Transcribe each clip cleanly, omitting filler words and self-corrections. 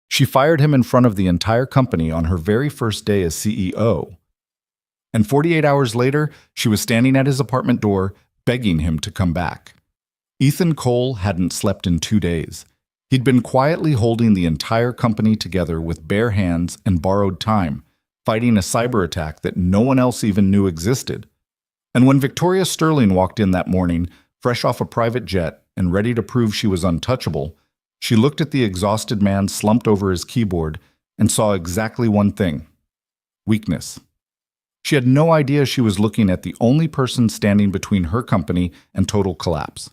She fired him in front of the entire company on her very first day as CEO. And 48 hours later, she was standing at his apartment door, begging him to come back. Ethan Cole hadn't slept in 2 days. He'd been quietly holding the entire company together with bare hands and borrowed time, fighting a cyber attack that no one else even knew existed. And when Victoria Sterling walked in that morning, fresh off a private jet and ready to prove she was untouchable, she looked at the exhausted man slumped over his keyboard and saw exactly one thing: weakness. She had no idea she was looking at the only person standing between her company and total collapse.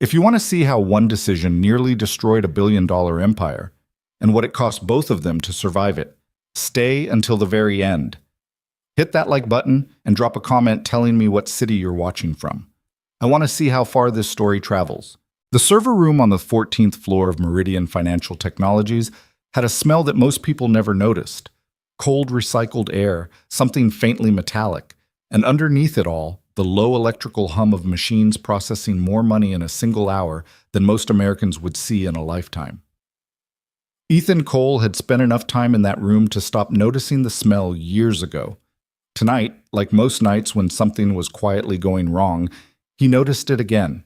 If you want to see how one decision nearly destroyed a billion-dollar empire, and what it cost both of them to survive it, stay until the very end. Hit that like button and drop a comment telling me what city you're watching from. I want to see how far this story travels. The server room on the 14th floor of Meridian Financial Technologies had a smell that most people never noticed. Cold recycled air, something faintly metallic, and underneath it all, the low electrical hum of machines processing more money in a single hour than most Americans would see in a lifetime. Ethan Cole had spent enough time in that room to stop noticing the smell years ago. Tonight, like most nights when something was quietly going wrong, he noticed it again.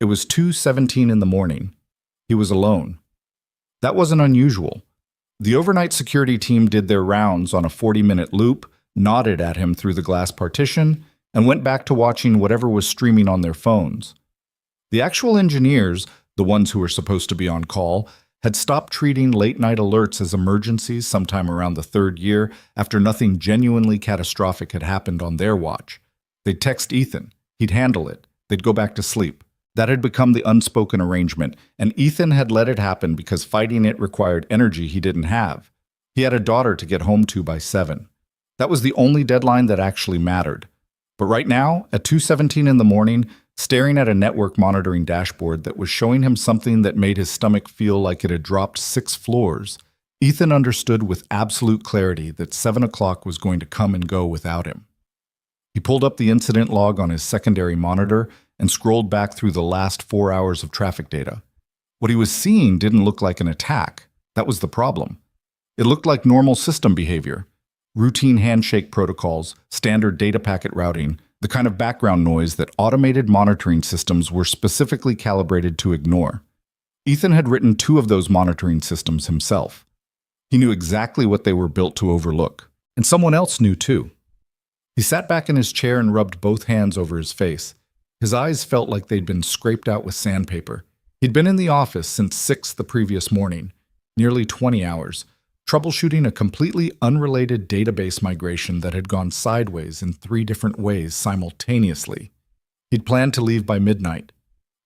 It was 2:17 in the morning. He was alone. That wasn't unusual. The overnight security team did their rounds on a 40-minute loop, nodded at him through the glass partition, and went back to watching whatever was streaming on their phones. The actual engineers, the ones who were supposed to be on call, had stopped treating late-night alerts as emergencies sometime around the third year after nothing genuinely catastrophic had happened on their watch. They'd text Ethan. He'd handle it. They'd go back to sleep. That had become the unspoken arrangement, and Ethan had let it happen because fighting it required energy he didn't have. He had a daughter to get home to by 7. That was the only deadline that actually mattered. But right now, at 2:17 in the morning, staring at a network monitoring dashboard that was showing him something that made his stomach feel like it had dropped 6 floors, Ethan understood with absolute clarity that 7 o'clock was going to come and go without him. He pulled up the incident log on his secondary monitor and scrolled back through the last 4 hours of traffic data. What he was seeing didn't look like an attack. That was the problem. It looked like normal system behavior. Routine handshake protocols, standard data packet routing, the kind of background noise that automated monitoring systems were specifically calibrated to ignore. Ethan had written 2 of those monitoring systems himself. He knew exactly what they were built to overlook. And someone else knew too. He sat back in his chair and rubbed both hands over his face. His eyes felt like they'd been scraped out with sandpaper. He'd been in the office since 6 the previous morning, nearly 20 hours, troubleshooting a completely unrelated database migration that had gone sideways in 3 different ways simultaneously. He'd planned to leave by midnight.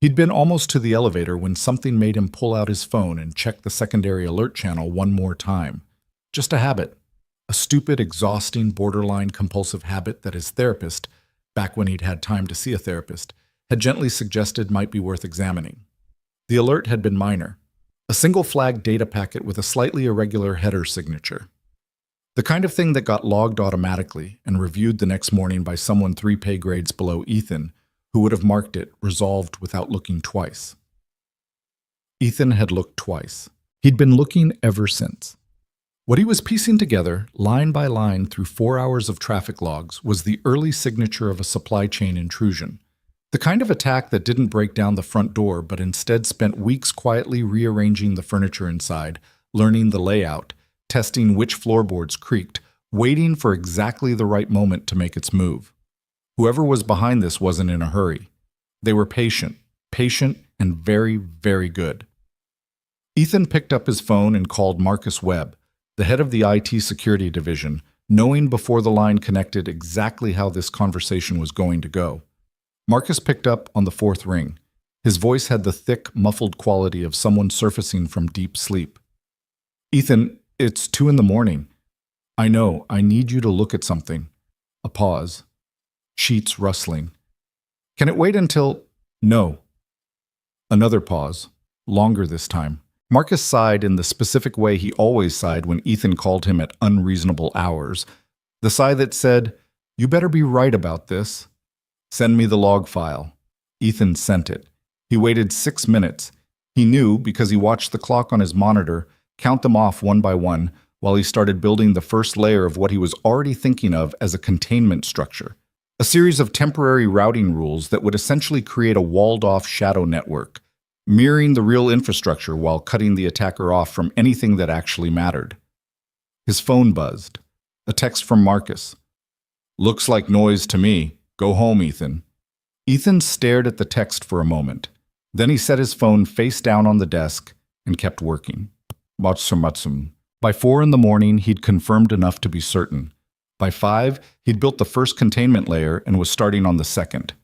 He'd been almost to the elevator when something made him pull out his phone and check the secondary alert channel one more time. Just a habit. A stupid, exhausting, borderline compulsive habit that his therapist, back when he'd had time to see a therapist, had gently suggested might be worth examining. The alert had been minor. A single flag data packet with a slightly irregular header signature. The kind of thing that got logged automatically and reviewed the next morning by someone 3 pay grades below Ethan, who would have marked it resolved without looking twice. Ethan had looked twice. He'd been looking ever since. What he was piecing together, line by line through 4 hours of traffic logs, was the early signature of a supply chain intrusion. The kind of attack that didn't break down the front door but instead spent weeks quietly rearranging the furniture inside, learning the layout, testing which floorboards creaked, waiting for exactly the right moment to make its move. Whoever was behind this wasn't in a hurry. They were patient and very, very good. Ethan picked up his phone and called Marcus Webb, the head of the IT security division, knowing before the line connected exactly how this conversation was going to go. Marcus picked up on the 4th ring. His voice had the thick, muffled quality of someone surfacing from deep sleep. "Ethan, it's 2 in the morning. I know, I need you to look at something." A pause. Sheets rustling. "Can it wait until—" "No." Another pause. Longer this time. Marcus sighed in the specific way he always sighed when Ethan called him at unreasonable hours. The sigh that said, "You better be right about this. Send me the log file." Ethan sent it. He waited 6 minutes. He knew, because he watched the clock on his monitor, count them off one by one, while he started building the first layer of what he was already thinking of as a containment structure. A series of temporary routing rules that would essentially create a walled-off shadow network, mirroring the real infrastructure while cutting the attacker off from anything that actually mattered. His phone buzzed. A text from Marcus. "Looks like noise to me. Go home, Ethan." Ethan stared at the text for a moment. Then he set his phone face down on the desk and kept working. Matsum. By 4 in the morning, he'd confirmed enough to be certain. By 5, he'd built the first containment layer and was starting on the second.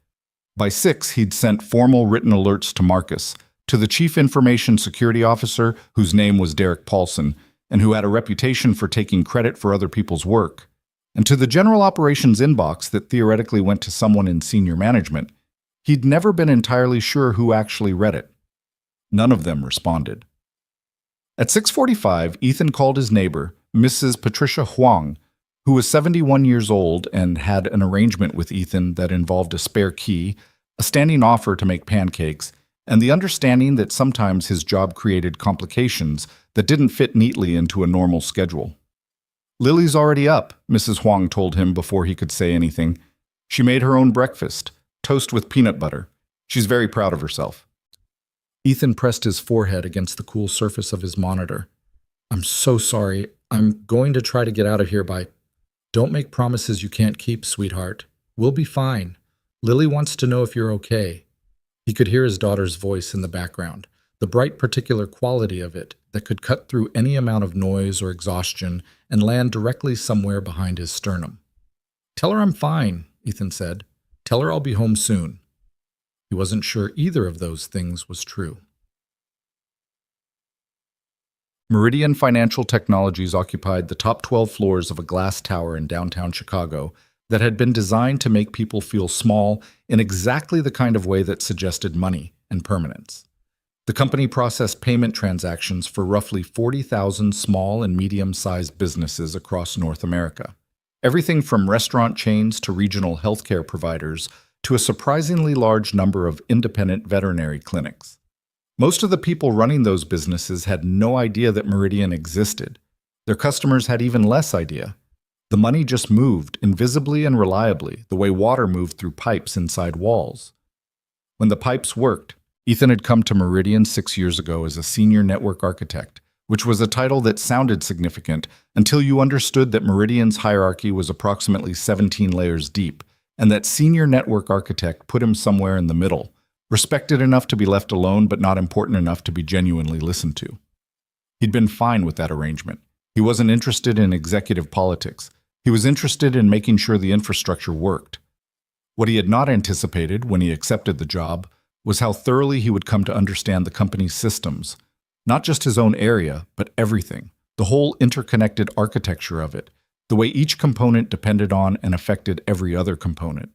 By 6, he'd sent formal written alerts to Marcus, to the Chief Information Security Officer, whose name was Derek Paulson, and who had a reputation for taking credit for other people's work, and to the General Operations inbox that theoretically went to someone in senior management. He'd never been entirely sure who actually read it. None of them responded. At 6:45, Ethan called his neighbor, Mrs. Patricia Huang, who was 71 years old and had an arrangement with Ethan that involved a spare key, a standing offer to make pancakes, and the understanding that sometimes his job created complications that didn't fit neatly into a normal schedule. "Lily's already up," Mrs. Huang told him before he could say anything. "She made her own breakfast, toast with peanut butter. She's very proud of herself." Ethan pressed his forehead against the cool surface of his monitor. "I'm so sorry. I'm going to try to get out of here by—" "Don't make promises you can't keep, sweetheart. We'll be fine. Lily wants to know if you're okay." He could hear his daughter's voice in the background, the bright particular quality of it that could cut through any amount of noise or exhaustion and land directly somewhere behind his sternum. "Tell her I'm fine," Ethan said. "Tell her I'll be home soon." He wasn't sure either of those things was true. Meridian Financial Technologies occupied the top 12 floors of a glass tower in downtown Chicago that had been designed to make people feel small in exactly the kind of way that suggested money and permanence. The company processed payment transactions for roughly 40,000 small and medium-sized businesses across North America. Everything from restaurant chains to regional healthcare providers to a surprisingly large number of independent veterinary clinics. Most of the people running those businesses had no idea that Meridian existed. Their customers had even less idea. The money just moved, invisibly and reliably, the way water moved through pipes inside walls. When the pipes worked, Ethan had come to Meridian 6 years ago as a senior network architect, which was a title that sounded significant until you understood that Meridian's hierarchy was approximately 17 layers deep, and that senior network architect put him somewhere in the middle, respected enough to be left alone but not important enough to be genuinely listened to. He'd been fine with that arrangement. He wasn't interested in executive politics. He was interested in making sure the infrastructure worked. What he had not anticipated when he accepted the job was how thoroughly he would come to understand the company's systems, not just his own area, but everything, the whole interconnected architecture of it, the way each component depended on and affected every other component.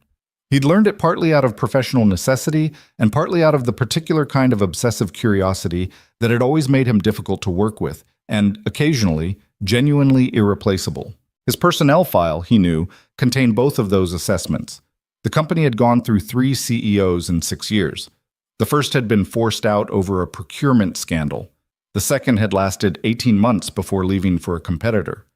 He'd learned it partly out of professional necessity and partly out of the particular kind of obsessive curiosity that had always made him difficult to work with and, occasionally, genuinely irreplaceable. His personnel file, he knew, contained both of those assessments. The company had gone through 3 CEOs in 6 years. The first had been forced out over a procurement scandal. The second had lasted 18 months before leaving for a competitor.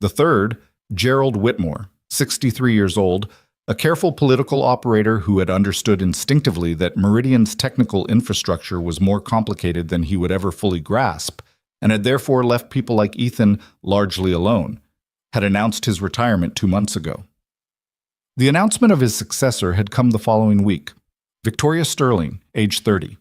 The third, Gerald Whitmore, 63 years old, a careful political operator who had understood instinctively that Meridian's technical infrastructure was more complicated than he would ever fully grasp, and had therefore left people like Ethan largely alone, had announced his retirement 2 months ago. The announcement of his successor had come the following week. Victoria Sterling, age 30,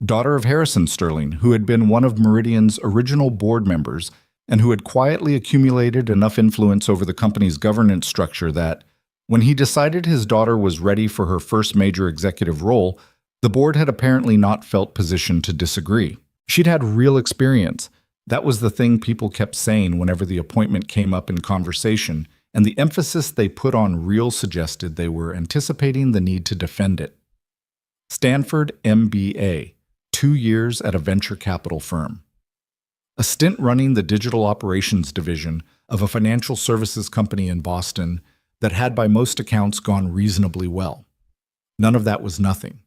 daughter of Harrison Sterling, who had been one of Meridian's original board members and who had quietly accumulated enough influence over the company's governance structure that, when he decided his daughter was ready for her first major executive role, the board had apparently not felt positioned to disagree. She'd had real experience. That was the thing people kept saying whenever the appointment came up in conversation, and the emphasis they put on real suggested they were anticipating the need to defend it. Stanford MBA, 2 years at a venture capital firm. A stint running the digital operations division of a financial services company in Boston that had by most accounts gone reasonably well. None of that was nothing.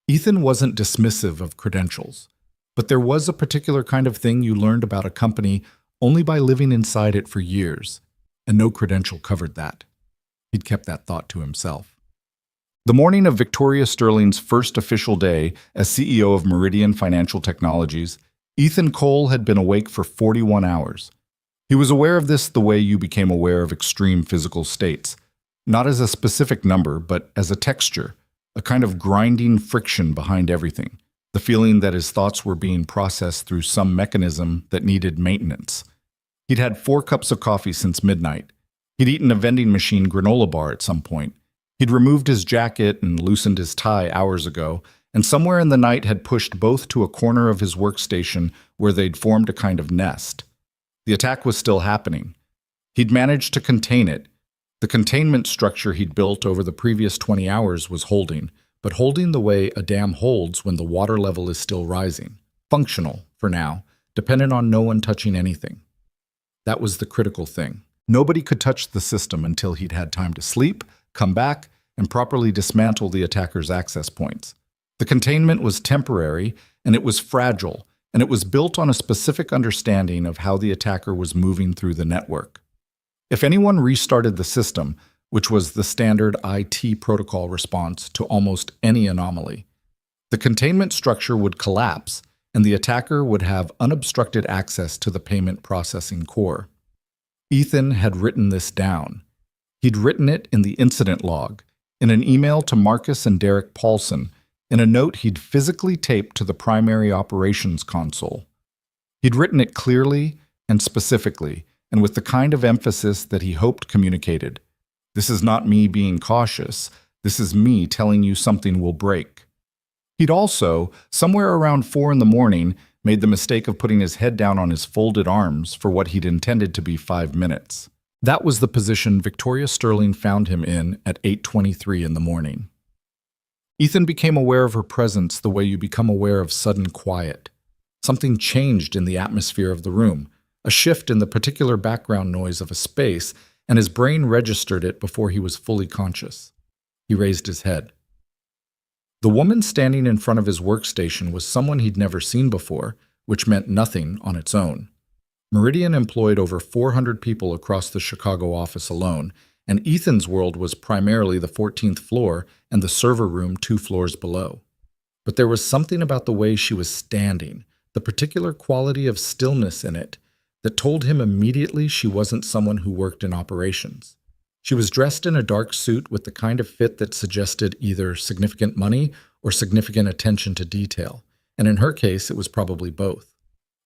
Ethan wasn't dismissive of credentials. But there was a particular kind of thing you learned about a company only by living inside it for years, and no credential covered that. He'd kept that thought to himself. The morning of Victoria Sterling's first official day as CEO of Meridian Financial Technologies, Ethan Cole had been awake for 41 hours. He was aware of this the way you became aware of extreme physical states, not as a specific number, but as a texture, a kind of grinding friction behind everything, the feeling that his thoughts were being processed through some mechanism that needed maintenance. He'd had 4 cups of coffee since midnight. He'd eaten a vending machine granola bar at some point. He'd removed his jacket and loosened his tie hours ago, and somewhere in the night had pushed both to a corner of his workstation where they'd formed a kind of nest. The attack was still happening. He'd managed to contain it. The containment structure he'd built over the previous 20 hours was holding, but holding the way a dam holds when the water level is still rising. Functional, for now, dependent on no one touching anything. That was the critical thing. Nobody could touch the system until he'd had time to sleep, come back, and properly dismantle the attacker's access points. The containment was temporary, and it was fragile, and it was built on a specific understanding of how the attacker was moving through the network. If anyone restarted the system, which was the standard IT protocol response to almost any anomaly, the containment structure would collapse, and the attacker would have unobstructed access to the payment processing core. Ethan had written this down. He'd written it in the incident log, in an email to Marcus and Derek Paulson, in a note he'd physically taped to the primary operations console. He'd written it clearly and specifically, and with the kind of emphasis that he hoped communicated. This is not me being cautious. This is me telling you something will break. He'd also, somewhere around 4 in the morning, made the mistake of putting his head down on his folded arms for what he'd intended to be 5 minutes. That was the position Victoria Sterling found him in at 8:23 in the morning. Ethan became aware of her presence the way you become aware of sudden quiet. Something changed in the atmosphere of the room, a shift in the particular background noise of a space, and his brain registered it before he was fully conscious. He raised his head. The woman standing in front of his workstation was someone he'd never seen before, which meant nothing on its own. Meridian employed over 400 people across the Chicago office alone, and Ethan's world was primarily the 14th floor and the server room 2 floors below. But there was something about the way she was standing, the particular quality of stillness in it, that told him immediately she wasn't someone who worked in operations. She was dressed in a dark suit with the kind of fit that suggested either significant money or significant attention to detail, and in her case it was probably both.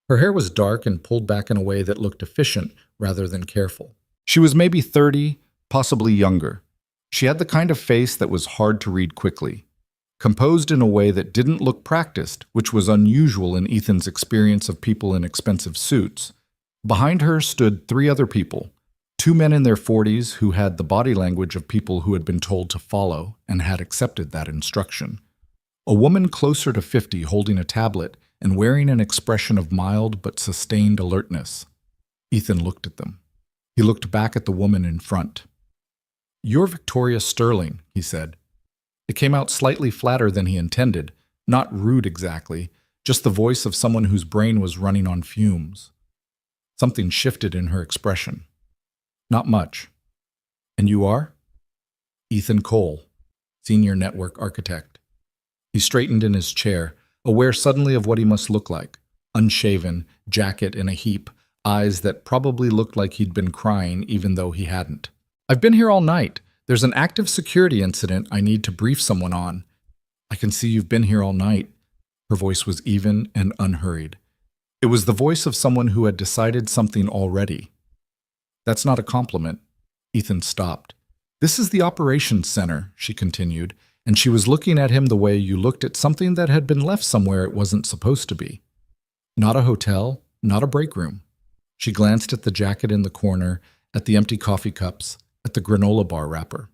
Her hair was dark and pulled back in a way that looked efficient rather than careful. She was maybe 30, possibly younger. She had the kind of face that was hard to read quickly, composed in a way that didn't look practiced, which was unusual in Ethan's experience of people in expensive suits. Behind her stood 3 other people, 2 men in their 40s who had the body language of people who had been told to follow and had accepted that instruction. A woman closer to 50 holding a tablet and wearing an expression of mild but sustained alertness. Ethan looked at them. He looked back at the woman in front. "You're Victoria Sterling," he said. It came out slightly flatter than he intended, not rude exactly, just the voice of someone whose brain was running on fumes. Something shifted in her expression. "Not much. And you are?" "Ethan Cole, Senior Network Architect." He straightened in his chair, aware suddenly of what he must look like. Unshaven, jacket in a heap, eyes that probably looked like he'd been crying even though he hadn't. "I've been here all night. There's an active security incident I need to brief someone on." "I can see you've been here all night." Her voice was even and unhurried. It was the voice of someone who had decided something already. "That's not a compliment." Ethan stopped. "This is the operations center," she continued, and she was looking at him the way you looked at something that had been left somewhere it wasn't supposed to be. Not a hotel, not a break room. She glanced at the jacket in the corner, at the empty coffee cups, at the granola bar wrapper.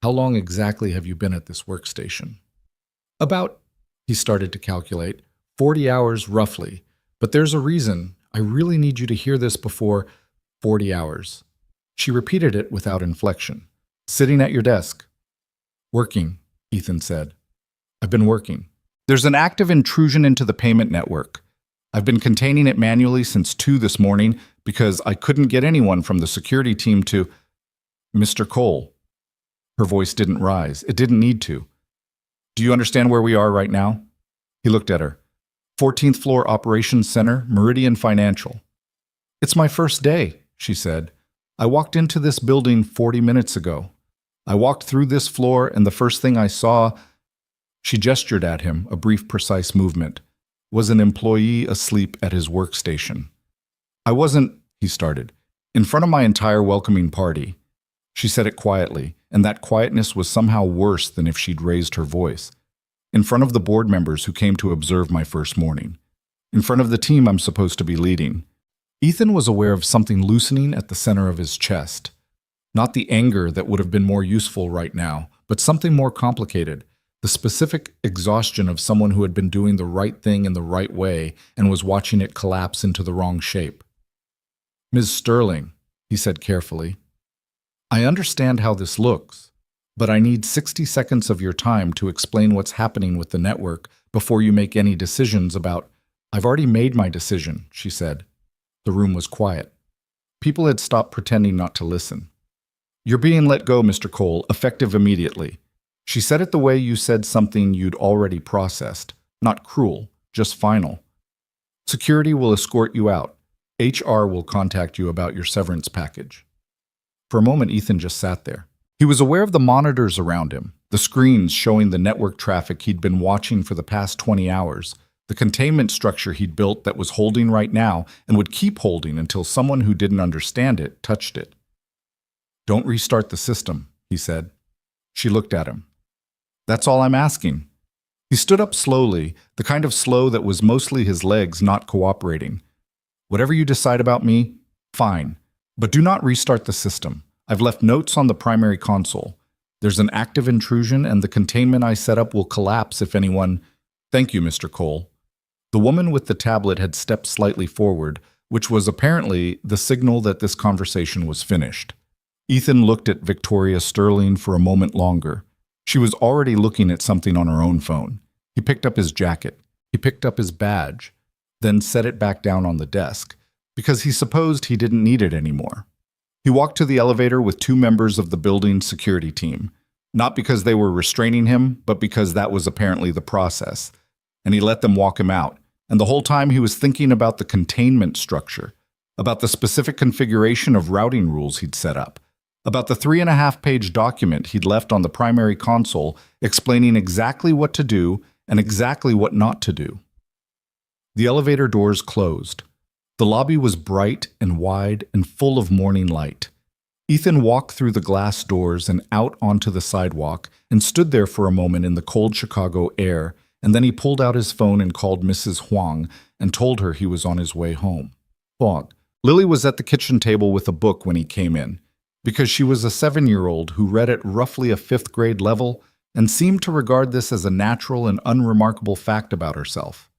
"How long exactly have you been at this workstation?" "About," he started to calculate, 40 hours roughly. "But there's a reason. I really need you to hear this before 40 hours. She repeated it without inflection. "Sitting at your desk." "Working," Ethan said. "I've been working. There's an active intrusion into the payment network. I've been containing it manually since 2 this morning because I couldn't get anyone from the security team to... Mr. Cole. Her voice didn't rise. It didn't need to. Do you understand where we are right now? He looked at her. 14th floor operations center, Meridian Financial. It's my first day, she said. I walked into this building 40 minutes ago. I walked through this floor and the first thing I saw, she gestured at him, a brief, precise movement, was an employee asleep at his workstation. I wasn't, he started, in front of my entire welcoming party. She said it quietly, and that quietness was somehow worse than if she'd raised her voice. In front of the board members who came to observe my first morning. In front of the team I'm supposed to be leading. Ethan was aware of something loosening at the center of his chest. Not the anger that would have been more useful right now, but something more complicated. The specific exhaustion of someone who had been doing the right thing in the right way and was watching it collapse into the wrong shape. Ms. Sterling, he said carefully, I understand how this looks, but I need 60 seconds of your time to explain what's happening with the network before you make any decisions about... I've already made my decision, she said. The room was quiet. People had stopped pretending not to listen. You're being let go, Mr. Cole, effective immediately. She said it the way you said something you'd already processed. Not cruel, just final. Security will escort you out. HR will contact you about your severance package. For a moment, Ethan just sat there. He was aware of the monitors around him, the screens showing the network traffic he'd been watching for the past 20 hours, the containment structure he'd built that was holding right now and would keep holding until someone who didn't understand it touched it. Don't restart the system, he said. She looked at him. That's all I'm asking. He stood up slowly, the kind of slow that was mostly his legs not cooperating. Whatever you decide about me, fine. But do not restart the system. I've left notes on the primary console. There's an active intrusion and the containment I set up will collapse if anyone... Thank you, Mr. Cole. The woman with the tablet had stepped slightly forward, which was apparently the signal that this conversation was finished. Ethan looked at Victoria Sterling for a moment longer. She was already looking at something on her own phone. He picked up his jacket. He picked up his badge, then set it back down on the desk, because he supposed he didn't need it anymore. He walked to the elevator with 2 members of the building's security team, not because they were restraining him, but because that was apparently the process. And he let them walk him out. And the whole time he was thinking about the containment structure, about the specific configuration of routing rules he'd set up, about the 3.5-page document he'd left on the primary console explaining exactly what to do and exactly what not to do. The elevator doors closed. The lobby was bright and wide and full of morning light. Ethan walked through the glass doors and out onto the sidewalk and stood there for a moment in the cold Chicago air, and then he pulled out his phone and called Mrs. Huang and told her he was on his way home. Huang. Lily was at the kitchen table with a book when he came in, because she was a 7-year-old who read at roughly a 5th grade level and seemed to regard this as a natural and unremarkable fact about herself.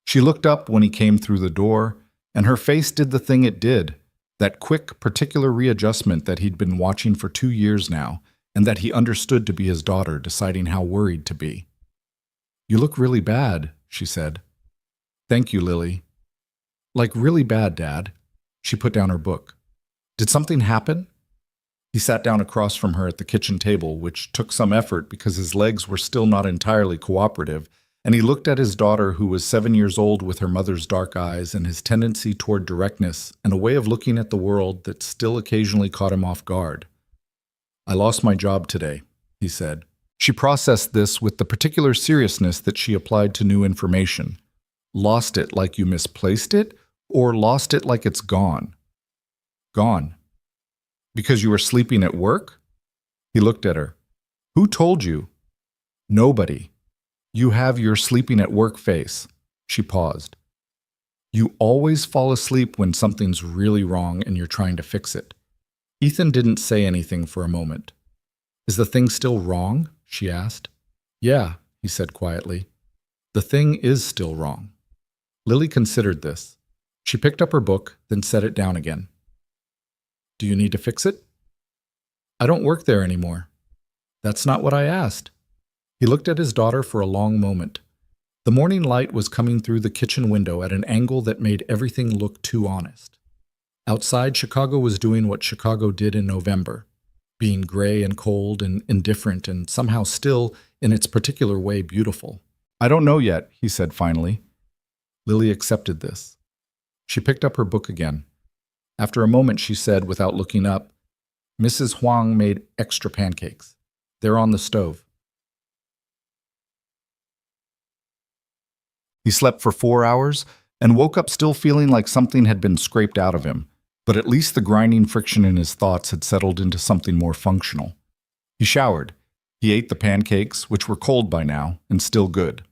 She looked up when he came through the door, and her face did the thing it did, that quick, particular readjustment that he'd been watching for 2 years now, and that he understood to be his daughter deciding how worried to be. You look really bad, she said. Thank you, Lily. Like really bad, Dad. She put down her book. Did something happen? He sat down across from her at the kitchen table, which took some effort because his legs were still not entirely cooperative, and he looked at his daughter, who was 7 years old, with her mother's dark eyes and his tendency toward directness and a way of looking at the world that still occasionally caught him off guard. I lost my job today, he said. She processed this with the particular seriousness that she applied to new information. Lost it like you misplaced it, or lost it like it's gone? Gone. Because you were sleeping at work? He looked at her. Who told you? Nobody. You have your sleeping at work face. She paused. You always fall asleep when something's really wrong and you're trying to fix it. Ethan didn't say anything for a moment. Is the thing still wrong? She asked. Yeah, he said quietly. The thing is still wrong. Lily considered this. She picked up her book, then set it down again. Do you need to fix it? I don't work there anymore. That's not what I asked. He looked at his daughter for a long moment. The morning light was coming through the kitchen window at an angle that made everything look too honest. Outside, Chicago was doing what Chicago did in November, being gray and cold and indifferent and somehow still, in its particular way, beautiful. "I don't know yet," he said finally. Lily accepted this. She picked up her book again. After a moment, she said, without looking up, "Mrs. Huang made extra pancakes. They're on the stove." He slept for 4 hours and woke up still feeling like something had been scraped out of him, but at least the grinding friction in his thoughts had settled into something more functional. He showered. He ate the pancakes, which were cold by now, and still good.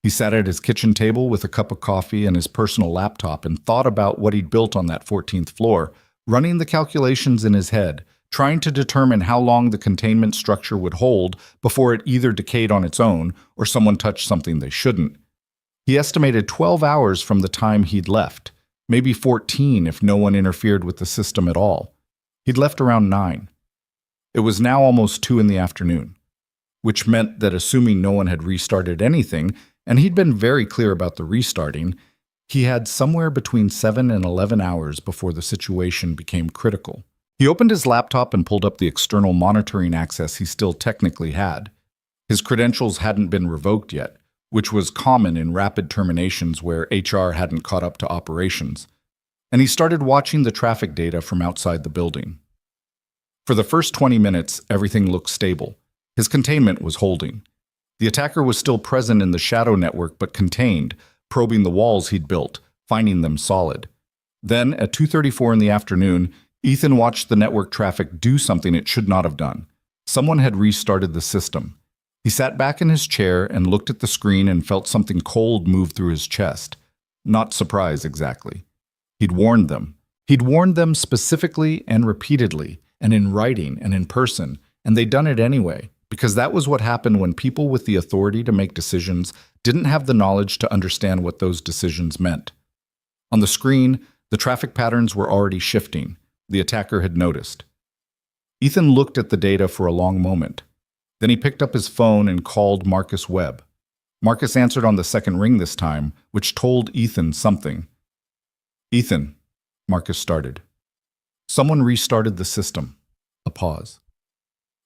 He sat at his kitchen table with a cup of coffee and his personal laptop and thought about what he'd built on that 14th floor, running the calculations in his head, trying to determine how long the containment structure would hold before it either decayed on its own or someone touched something they shouldn't. He estimated 12 hours from the time he'd left, maybe 14 if no one interfered with the system at all. He'd left around 9. It was now almost 2 in the afternoon, which meant that assuming no one had restarted anything, and he'd been very clear about the restarting, he had somewhere between 7 and 11 hours before the situation became critical. He opened his laptop and pulled up the external monitoring access he still technically had. His credentials hadn't been revoked yet, which was common in rapid terminations where HR hadn't caught up to operations, and he started watching the traffic data from outside the building. For the first 20 minutes, everything looked stable. His containment was holding. The attacker was still present in the shadow network but contained, probing the walls he'd built, finding them solid. Then, at 2:34 in the afternoon, Ethan watched the network traffic do something it should not have done. Someone had restarted the system. He sat back in his chair and looked at the screen and felt something cold move through his chest. Not surprise, exactly. He'd warned them. He'd warned them specifically and repeatedly, and in writing and in person, and they'd done it anyway, because that was what happened when people with the authority to make decisions didn't have the knowledge to understand what those decisions meant. On the screen, the traffic patterns were already shifting. The attacker had noticed. Ethan looked at the data for a long moment. Then he picked up his phone and called Marcus Webb. Marcus answered on the second ring this time, which told Ethan something. "Ethan," Marcus started. "Someone restarted the system." A pause.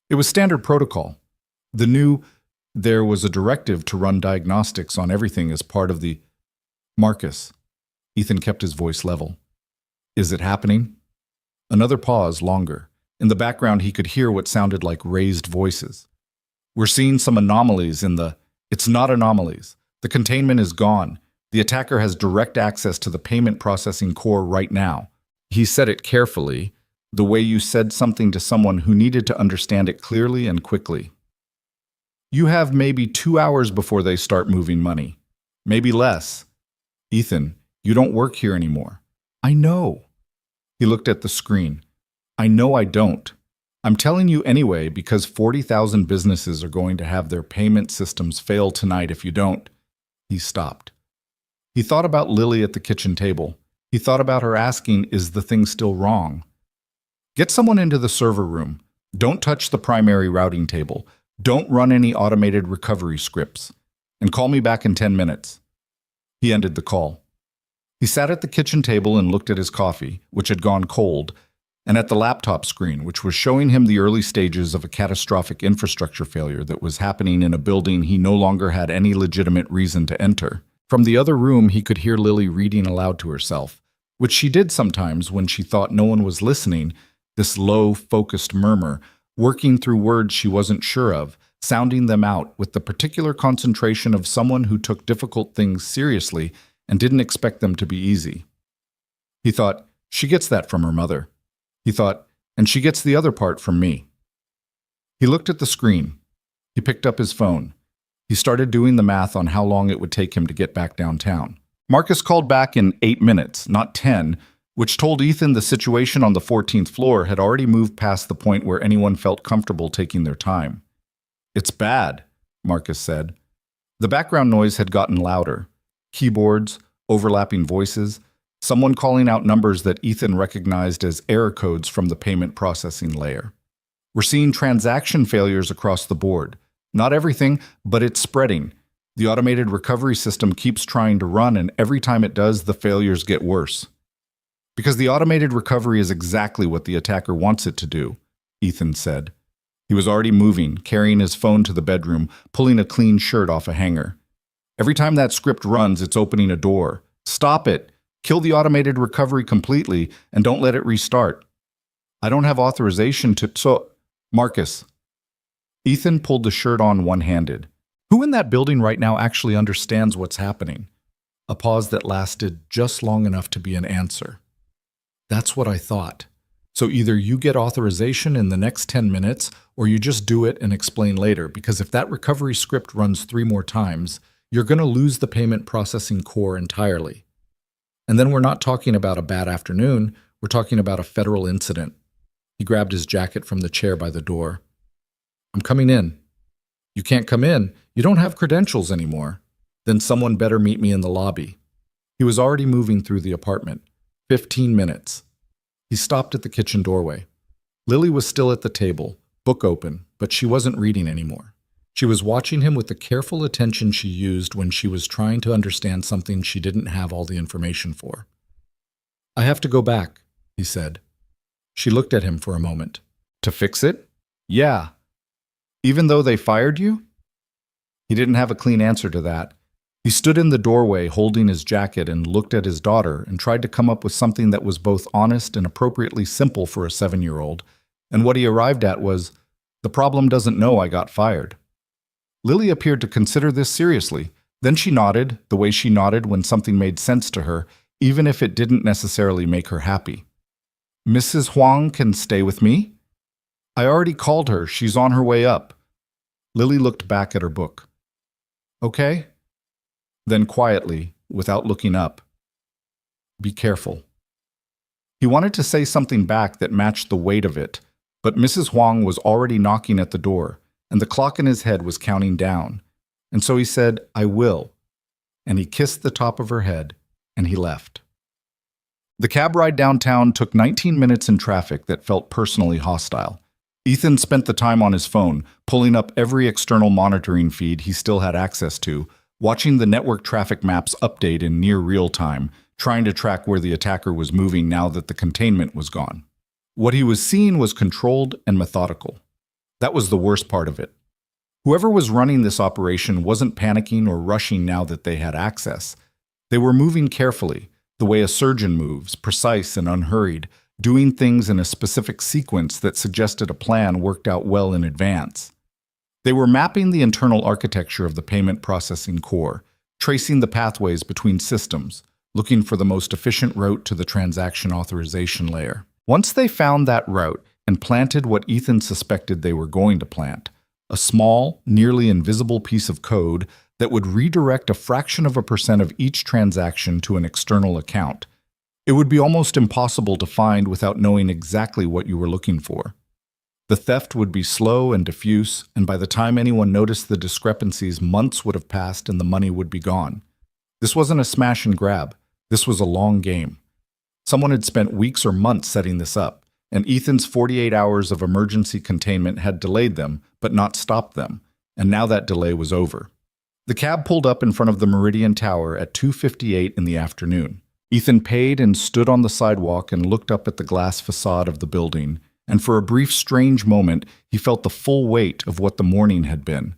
It was standard protocol. There was a directive to run diagnostics on everything as part of the... "Marcus." Ethan kept his voice level. "Is it happening?" Another pause, longer. In the background, he could hear what sounded like raised voices. "We're seeing some anomalies in the..." "It's not anomalies. The containment is gone. The attacker has direct access to the payment processing core right now." He said it carefully, the way you said something to someone who needed to understand it clearly and quickly. "You have maybe 2 hours before they start moving money. Maybe less. Ethan, you don't work here anymore." "I know." He looked at the screen. "I know I don't. I'm telling you anyway because 40,000 businesses are going to have their payment systems fail tonight if you don't." He stopped. He thought about Lily at the kitchen table. He thought about her asking, "Is the thing still wrong?" "Get someone into the server room. Don't touch the primary routing table. Don't run any automated recovery scripts. And call me back in 10 minutes. He ended the call. He sat at the kitchen table and looked at his coffee, which had gone cold, and at the laptop screen, which was showing him the early stages of a catastrophic infrastructure failure that was happening in a building he no longer had any legitimate reason to enter. From the other room, he could hear Lily reading aloud to herself, which she did sometimes when she thought no one was listening, this low, focused murmur, working through words she wasn't sure of, sounding them out with the particular concentration of someone who took difficult things seriously and didn't expect them to be easy. He thought, she gets that from her mother. He thought, and she gets the other part from me. He looked at the screen. He picked up his phone. He started doing the math on how long it would take him to get back downtown. Marcus called back in 8 minutes, not 10, which told Ethan the situation on the 14th floor had already moved past the point where anyone felt comfortable taking their time. "It's bad," Marcus said. The background noise had gotten louder. Keyboards, overlapping voices, someone calling out numbers that Ethan recognized as error codes from the payment processing layer. "We're seeing transaction failures across the board. Not everything, but it's spreading. The automated recovery system keeps trying to run, and every time it does, the failures get worse. Because the automated recovery is exactly what the attacker wants it to do, Ethan said. He was already moving, carrying his phone to the bedroom, pulling a clean shirt off a hanger. Every time that script runs, it's opening a door. Stop it! Kill the automated recovery completely, and don't let it restart. I don't have authorization to— Marcus. Ethan pulled the shirt on one-handed. Who in that building right now actually understands what's happening? A pause that lasted just long enough to be an answer. That's what I thought. So either you get authorization in the next 10 minutes, or you just do it and explain later, because if that recovery script runs 3 more times, you're going to lose the payment processing core entirely. And then we're not talking about a bad afternoon, we're talking about a federal incident. He grabbed his jacket from the chair by the door. I'm coming in. You can't come in. You don't have credentials anymore. Then someone better meet me in the lobby. He was already moving through the apartment. 15 minutes. He stopped at the kitchen doorway. Lily was still at the table, book open, but she wasn't reading anymore. She was watching him with the careful attention she used when she was trying to understand something she didn't have all the information for. I have to go back, he said. She looked at him for a moment. To fix it? Yeah. Even though they fired you? He didn't have a clean answer to that. He stood in the doorway holding his jacket and looked at his daughter and tried to come up with something that was both honest and appropriately simple for a 7-year-old, and what he arrived at was, the problem doesn't know I got fired. Lily appeared to consider this seriously. Then she nodded, the way she nodded when something made sense to her, even if it didn't necessarily make her happy. Mrs. Huang can stay with me? I already called her. She's on her way up. Lily looked back at her book. Okay. Then quietly, without looking up, be careful. He wanted to say something back that matched the weight of it, but Mrs. Huang was already knocking at the door, and the clock in his head was counting down. And so he said, I will. And he kissed the top of her head, and he left. The cab ride downtown took 19 minutes in traffic that felt personally hostile. Ethan spent the time on his phone, pulling up every external monitoring feed he still had access to, watching the network traffic maps update in near real time, trying to track where the attacker was moving now that the containment was gone. What he was seeing was controlled and methodical. That was the worst part of it. Whoever was running this operation wasn't panicking or rushing now that they had access. They were moving carefully, the way a surgeon moves, precise and unhurried, doing things in a specific sequence that suggested a plan worked out well in advance. They were mapping the internal architecture of the payment processing core, tracing the pathways between systems, looking for the most efficient route to the transaction authorization layer. Once they found that route and planted what Ethan suspected they were going to plant, a small, nearly invisible piece of code that would redirect a fraction of a percent of each transaction to an external account, it would be almost impossible to find without knowing exactly what you were looking for. The theft would be slow and diffuse, and by the time anyone noticed the discrepancies, months would have passed and the money would be gone. This wasn't a smash and grab. This was a long game. Someone had spent weeks or months setting this up, and Ethan's 48 hours of emergency containment had delayed them, but not stopped them, and now that delay was over. The cab pulled up in front of the Meridian Tower at 2:58 in the afternoon. Ethan paid and stood on the sidewalk and looked up at the glass facade of the building, and for a brief, strange moment, he felt the full weight of what the morning had been.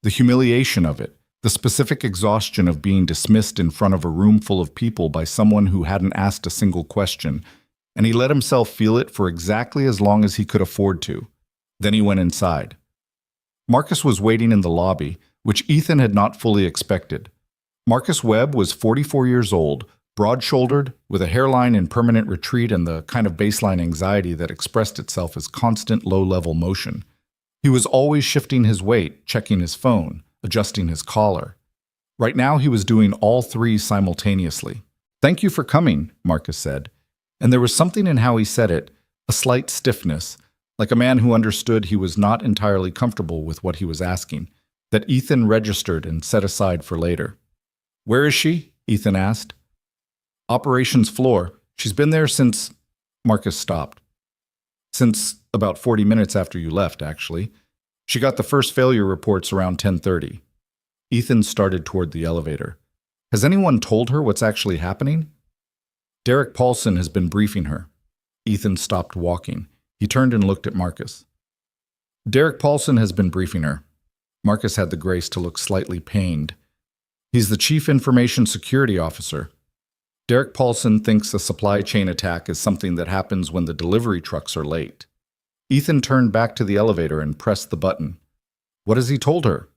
The humiliation of it, the specific exhaustion of being dismissed in front of a room full of people by someone who hadn't asked a single question, and he let himself feel it for exactly as long as he could afford to. Then he went inside. Marcus was waiting in the lobby, which Ethan had not fully expected. Marcus Webb was 44 years old, broad-shouldered, with a hairline in permanent retreat and the kind of baseline anxiety that expressed itself as constant low-level motion. He was always shifting his weight, checking his phone, adjusting his collar. Right now he was doing all 3 simultaneously. "Thank you for coming," Marcus said. And there was something in how he said it, a slight stiffness, like a man who understood he was not entirely comfortable with what he was asking, that Ethan registered and set aside for later. "Where is she?" Ethan asked. "Operations floor. She's been there since—" Marcus stopped. "Since about 40 minutes after you left, actually. She got the first failure reports around 10:30. Ethan started toward the elevator. Has anyone told her what's actually happening? Derek Paulson has been briefing her. Ethan stopped walking. He turned and looked at Marcus. Derek Paulson has been briefing her. Marcus had the grace to look slightly pained. He's the Chief Information Security Officer. Derek Paulson thinks a supply chain attack is something that happens when the delivery trucks are late. Ethan turned back to the elevator and pressed the button. What has he told her?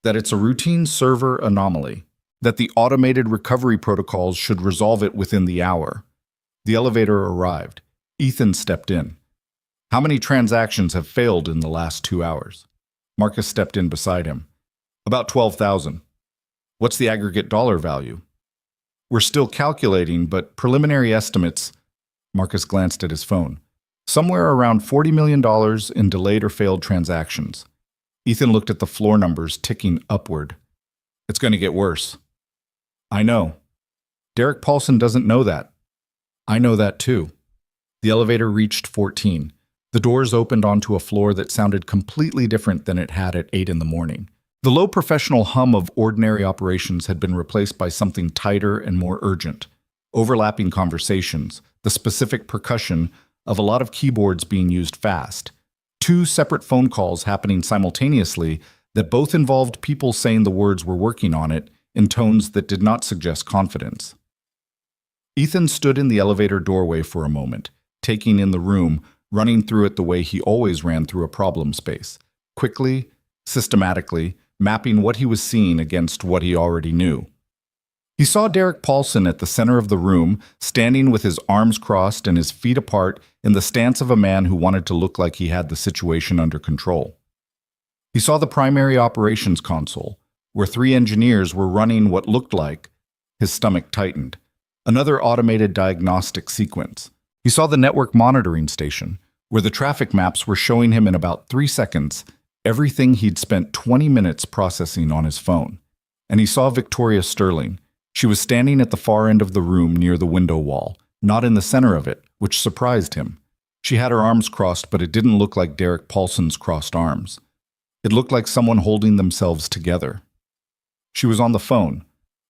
That it's a routine server anomaly, that the automated recovery protocols should resolve it within the hour. The elevator arrived. Ethan stepped in. How many transactions have failed in the last 2 hours? Marcus stepped in beside him. About 12,000. What's the aggregate dollar value? We're still calculating, but preliminary estimates. Marcus glanced at his phone. Somewhere around $40 million in delayed or failed transactions. Ethan looked at the floor numbers ticking upward. It's going to get worse. I know. Derek Paulson doesn't know that. I know that too. The elevator reached 14. The doors opened onto a floor that sounded completely different than it had at 8 in the morning. The low professional hum of ordinary operations had been replaced by something tighter and more urgent. Overlapping conversations, the specific percussion of a lot of keyboards being used fast. 2 separate phone calls happening simultaneously that both involved people saying the words "we're working on it" in tones that did not suggest confidence. Ethan stood in the elevator doorway for a moment, taking in the room, running through it the way he always ran through a problem space. Quickly, systematically, mapping what he was seeing against what he already knew. He saw Derek Paulson at the center of the room, standing with his arms crossed and his feet apart in the stance of a man who wanted to look like he had the situation under control. He saw the primary operations console, where 3 engineers were running what looked like. His stomach tightened. Another automated diagnostic sequence. He saw the network monitoring station, where the traffic maps were showing him in about 3 seconds everything he'd spent 20 minutes processing on his phone. And he saw Victoria Sterling. She was standing at the far end of the room near the window wall, not in the center of it, which surprised him. She had her arms crossed, but it didn't look like Derek Paulson's crossed arms. It looked like someone holding themselves together. She was on the phone,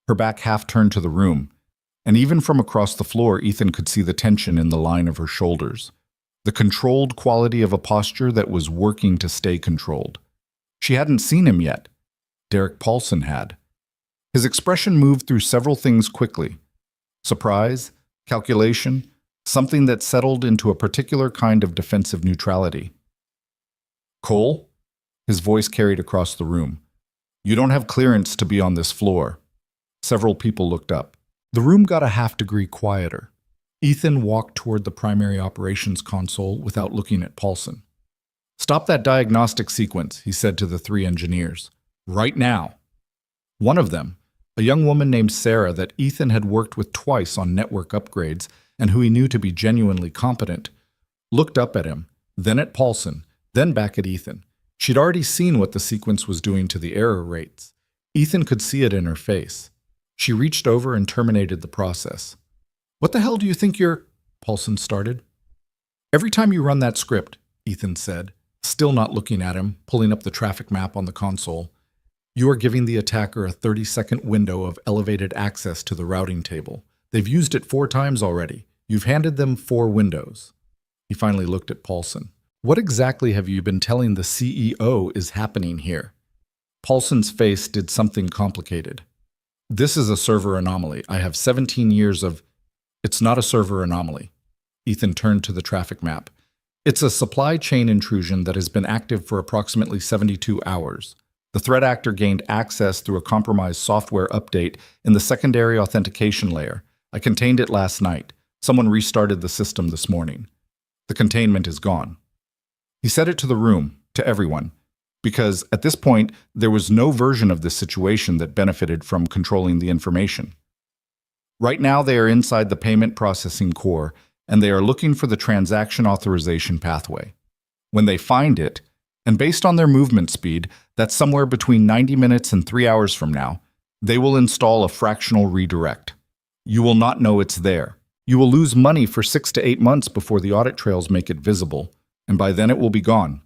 her back half turned to the room, and even from across the floor, Ethan could see the tension in the line of her shoulders. The controlled quality of a posture that was working to stay controlled. She hadn't seen him yet. Derek Paulson had. His expression moved through several things quickly. Surprise, calculation, something that settled into a particular kind of defensive neutrality. Cole? His voice carried across the room. You don't have clearance to be on this floor. Several people looked up. The room got a half-degree quieter. Ethan walked toward the primary operations console without looking at Paulson. Stop that diagnostic sequence, he said to the 3 engineers. Right now. One of them, a young woman named Sarah that Ethan had worked with twice on network upgrades and who he knew to be genuinely competent, looked up at him, then at Paulson, then back at Ethan. She'd already seen what the sequence was doing to the error rates. Ethan could see it in her face. She reached over and terminated the process. What the hell do you think you're... Paulson started. Every time you run that script, Ethan said, still not looking at him, pulling up the traffic map on the console, you are giving the attacker a 30-second window of elevated access to the routing table. They've used it 4 times already. You've handed them 4 windows. He finally looked at Paulson. What exactly have you been telling the CEO is happening here? Paulson's face did something complicated. This is a server anomaly. I have 17 years of... It's not a server anomaly. Ethan turned to the traffic map. It's a supply chain intrusion that has been active for approximately 72 hours. The threat actor gained access through a compromised software update in the secondary authentication layer. I contained it last night. Someone restarted the system this morning. The containment is gone. He said it to the room, to everyone, because at this point, there was no version of this situation that benefited from controlling the information. Right now, they are inside the payment processing core, and they are looking for the transaction authorization pathway. When they find it, and based on their movement speed, that's somewhere between 90 minutes and 3 hours from now, they will install a fractional redirect. You will not know it's there. You will lose money for 6 to 8 months before the audit trails make it visible, and by then it will be gone.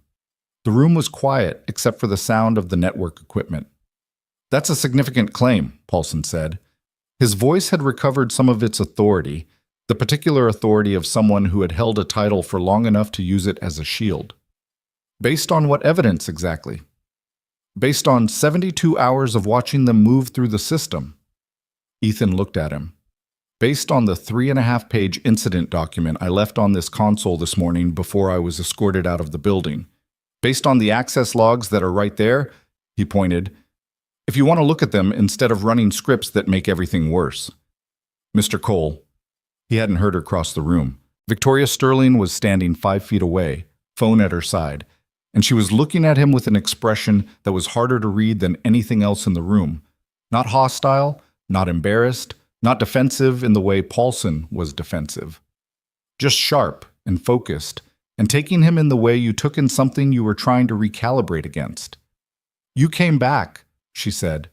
The room was quiet except for the sound of the network equipment. That's a significant claim, Paulson said. His voice had recovered some of its authority, the particular authority of someone who had held a title for long enough to use it as a shield. Based on what evidence exactly? Based on 72 hours of watching them move through the system. Ethan looked at him. Based on the 3.5-page incident document I left on this console this morning before I was escorted out of the building. Based on the access logs that are right there, he pointed, if you want to look at them instead of running scripts that make everything worse. Mr. Cole. He hadn't heard her cross the room. Victoria Sterling was standing 5 feet away, phone at her side, and she was looking at him with an expression that was harder to read than anything else in the room. Not hostile, not embarrassed, not defensive in the way Paulson was defensive. Just sharp and focused, and taking him in the way you took in something you were trying to recalibrate against. You came back, she said.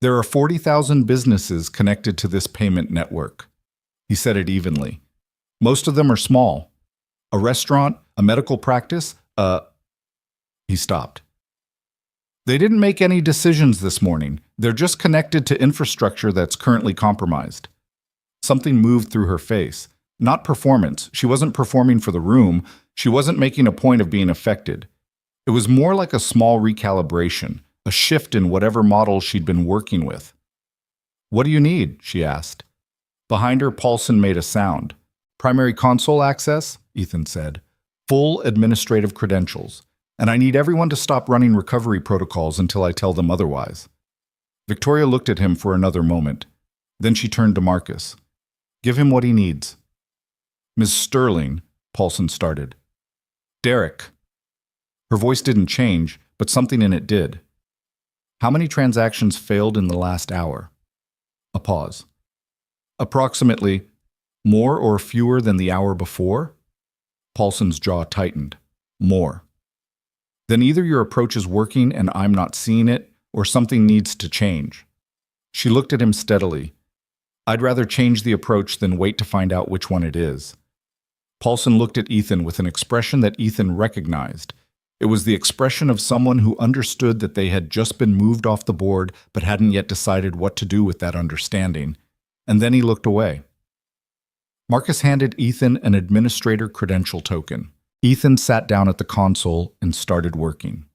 There are 40,000 businesses connected to this payment network. He said it evenly. Most of them are small. A restaurant, a medical practice, He stopped. They didn't make any decisions this morning. They're just connected to infrastructure that's currently compromised. Something moved through her face. Not performance. She wasn't performing for the room. She wasn't making a point of being affected. It was more like a small recalibration, a shift in whatever model she'd been working with. What do you need? She asked. Behind her, Paulson made a sound. Primary console access, Ethan said. Full administrative credentials. And I need everyone to stop running recovery protocols until I tell them otherwise. Victoria looked at him for another moment. Then she turned to Marcus. Give him what he needs. Ms. Sterling, Paulson started. Derek. Her voice didn't change, but something in it did. How many transactions failed in the last hour? A pause. Approximately more or fewer than the hour before? Paulson's jaw tightened. More. Then either your approach is working and I'm not seeing it, or something needs to change. She looked at him steadily. I'd rather change the approach than wait to find out which one it is. Paulson looked at Ethan with an expression that Ethan recognized. It was the expression of someone who understood that they had just been moved off the board but hadn't yet decided what to do with that understanding. And then he looked away. Marcus handed Ethan an administrator credential token. Ethan sat down at the console and started working.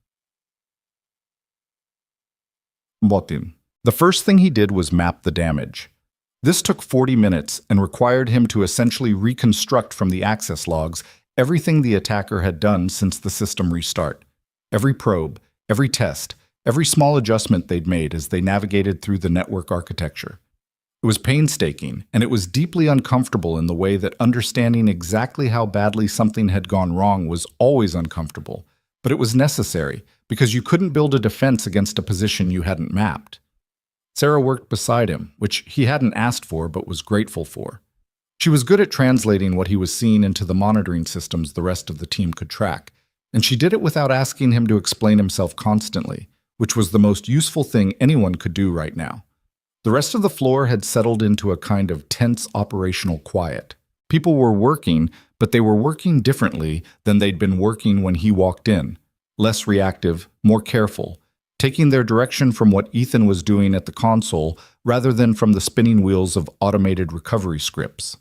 Botin. The first thing he did was map the damage. This took 40 minutes and required him to essentially reconstruct from the access logs everything the attacker had done since the system restart. Every probe, every test, every small adjustment they'd made as they navigated through the network architecture. It was painstaking, and it was deeply uncomfortable in the way that understanding exactly how badly something had gone wrong was always uncomfortable, but it was necessary because you couldn't build a defense against a position you hadn't mapped. Sarah worked beside him, which he hadn't asked for but was grateful for. She was good at translating what he was seeing into the monitoring systems the rest of the team could track, and she did it without asking him to explain himself constantly, which was the most useful thing anyone could do right now. The rest of the floor had settled into a kind of tense operational quiet. People were working, but they were working differently than they'd been working when he walked in. Less reactive, more careful, taking their direction from what Ethan was doing at the console rather than from the spinning wheels of automated recovery scripts.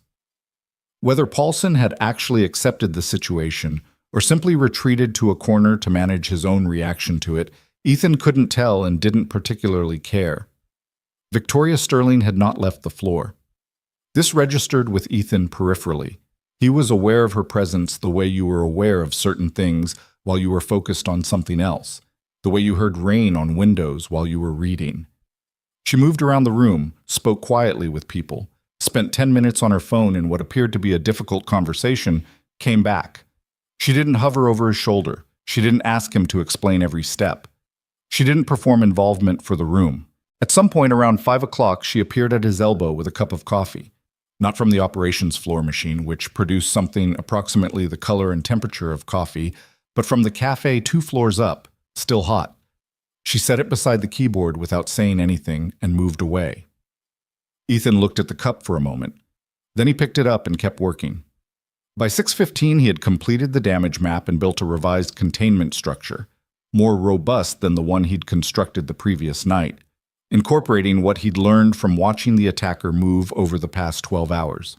Whether Paulson had actually accepted the situation or simply retreated to a corner to manage his own reaction to it, Ethan couldn't tell and didn't particularly care. Victoria Sterling had not left the floor. This registered with Ethan peripherally. He was aware of her presence the way you were aware of certain things while you were focused on something else, the way you heard rain on windows while you were reading. She moved around the room, spoke quietly with people, spent 10 minutes on her phone in what appeared to be a difficult conversation, came back. She didn't hover over his shoulder. She didn't ask him to explain every step. She didn't perform involvement for the room. At some point around 5 o'clock, she appeared at his elbow with a cup of coffee. Not from the operations floor machine, which produced something approximately the color and temperature of coffee, but from the cafe 2 floors up, still hot. She set it beside the keyboard without saying anything and moved away. Ethan looked at the cup for a moment. Then he picked it up and kept working. By 6:15, he had completed the damage map and built a revised containment structure, more robust than the one he'd constructed the previous night. incorporating what he'd learned from watching the attacker move over the past 12 hours.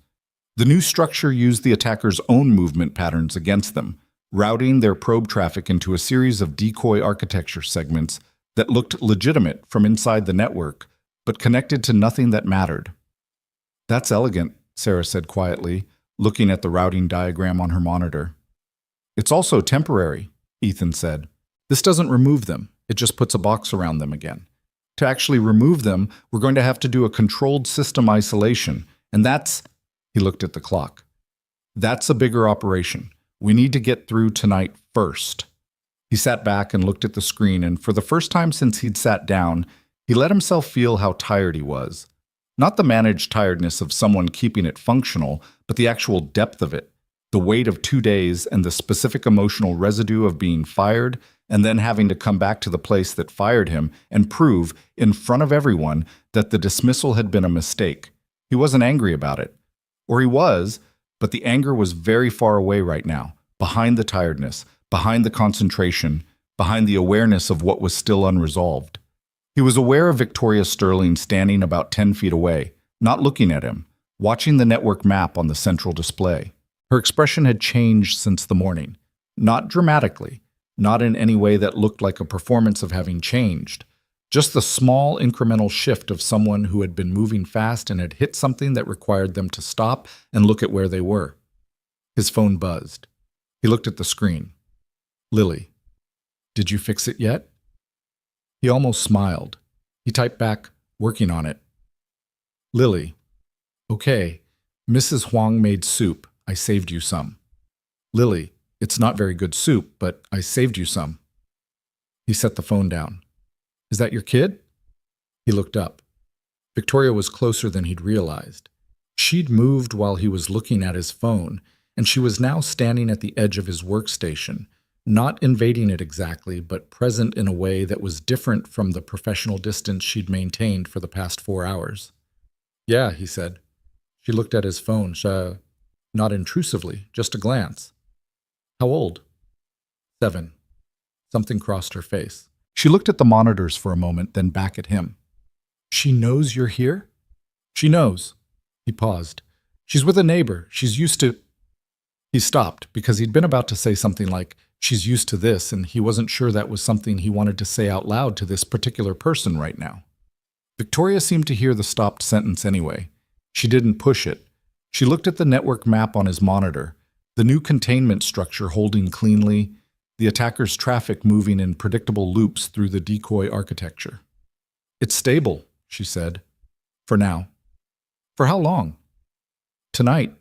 The new structure used the attacker's own movement patterns against them, routing their probe traffic into a series of decoy architecture segments that looked legitimate from inside the network, but connected to nothing that mattered. "That's elegant," Sarah said quietly, looking at the routing diagram on her monitor. "It's also temporary," Ethan said. "This doesn't remove them, it just puts a box around them again. To actually remove them, we're going to have to do a controlled system isolation, and that's—" He looked at the clock. "That's a bigger operation. We need to get through tonight first." He sat back and looked at the screen, and for the first time since he'd sat down, he let himself feel how tired he was. Not the managed tiredness of someone keeping it functional, but the actual depth of it, the weight of 2 days and the specific emotional residue of being fired and then having to come back to the place that fired him and prove, in front of everyone, that the dismissal had been a mistake. He wasn't angry about it. Or he was, but the anger was very far away right now, behind the tiredness, behind the concentration, behind the awareness of what was still unresolved. He was aware of Victoria Sterling standing about 10 feet away, not looking at him, watching the network map on the central display. Her expression had changed since the morning. Not dramatically, not in any way that looked like a performance of having changed. Just the small incremental shift of someone who had been moving fast and had hit something that required them to stop and look at where they were. His phone buzzed. He looked at the screen. "Lily, did you fix it yet?" He almost smiled. He typed back, "Working on it." "Lily, okay, Mrs. Huang made soup. I saved you some." "Lily, it's not very good soup, but I saved you some." He set the phone down. "Is that your kid?" He looked up. Victoria was closer than he'd realized. She'd moved while he was looking at his phone, and she was now standing at the edge of his workstation, not invading it exactly, but present in a way that was different from the professional distance she'd maintained for the past 4 hours. "Yeah," he said. She looked at his phone, not intrusively, just a glance. "How old?" 7. Something crossed her face. She looked at the monitors for a moment, then back at him. "She knows you're here?" "She knows." He paused. "She's with a neighbor. She's used to—" He stopped because he'd been about to say something like, "She's used to this," and he wasn't sure that was something he wanted to say out loud to this particular person right now. Victoria seemed to hear the stopped sentence anyway. She didn't push it. She looked at the network map on his monitor, the new containment structure holding cleanly, the attacker's traffic moving in predictable loops through the decoy architecture. "It's stable," she said. "For now." "For how long?" "Tonight.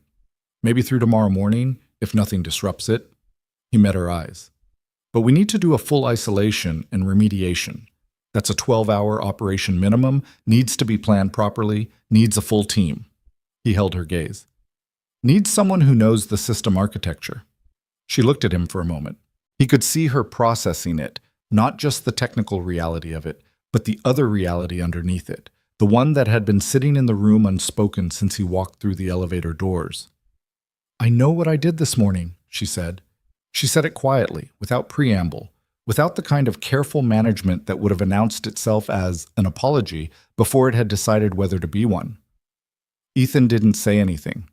Maybe through tomorrow morning, if nothing disrupts it." He met her eyes. "But we need to do a full isolation and remediation. That's a 12-hour operation minimum, needs to be planned properly, needs a full team." He held her gaze. "Needs someone who knows the system architecture." She looked at him for a moment. He could see her processing it, not just the technical reality of it, but the other reality underneath it, the one that had been sitting in the room unspoken since he walked through the elevator doors. "I know what I did this morning," she said. She said it quietly, without preamble, without the kind of careful management that would have announced itself as an apology before it had decided whether to be one. Ethan didn't say anything.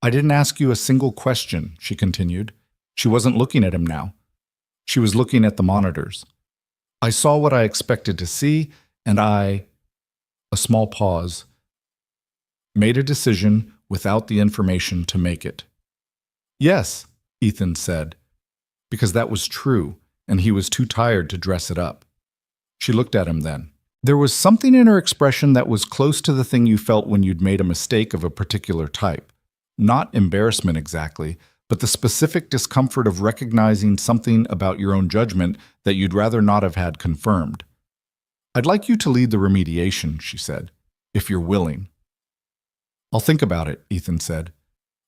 "I didn't ask you a single question," she continued. She wasn't looking at him now. She was looking at the monitors. "I saw what I expected to see, and a small pause, made a decision without the information to make it." "Yes," Ethan said, because that was true, and he was too tired to dress it up. She looked at him then. There was something in her expression that was close to the thing you felt when you'd made a mistake of a particular type. Not embarrassment exactly, but the specific discomfort of recognizing something about your own judgment that you'd rather not have had confirmed. "I'd like you to lead the remediation," she said, "if you're willing." "I'll think about it," Ethan said,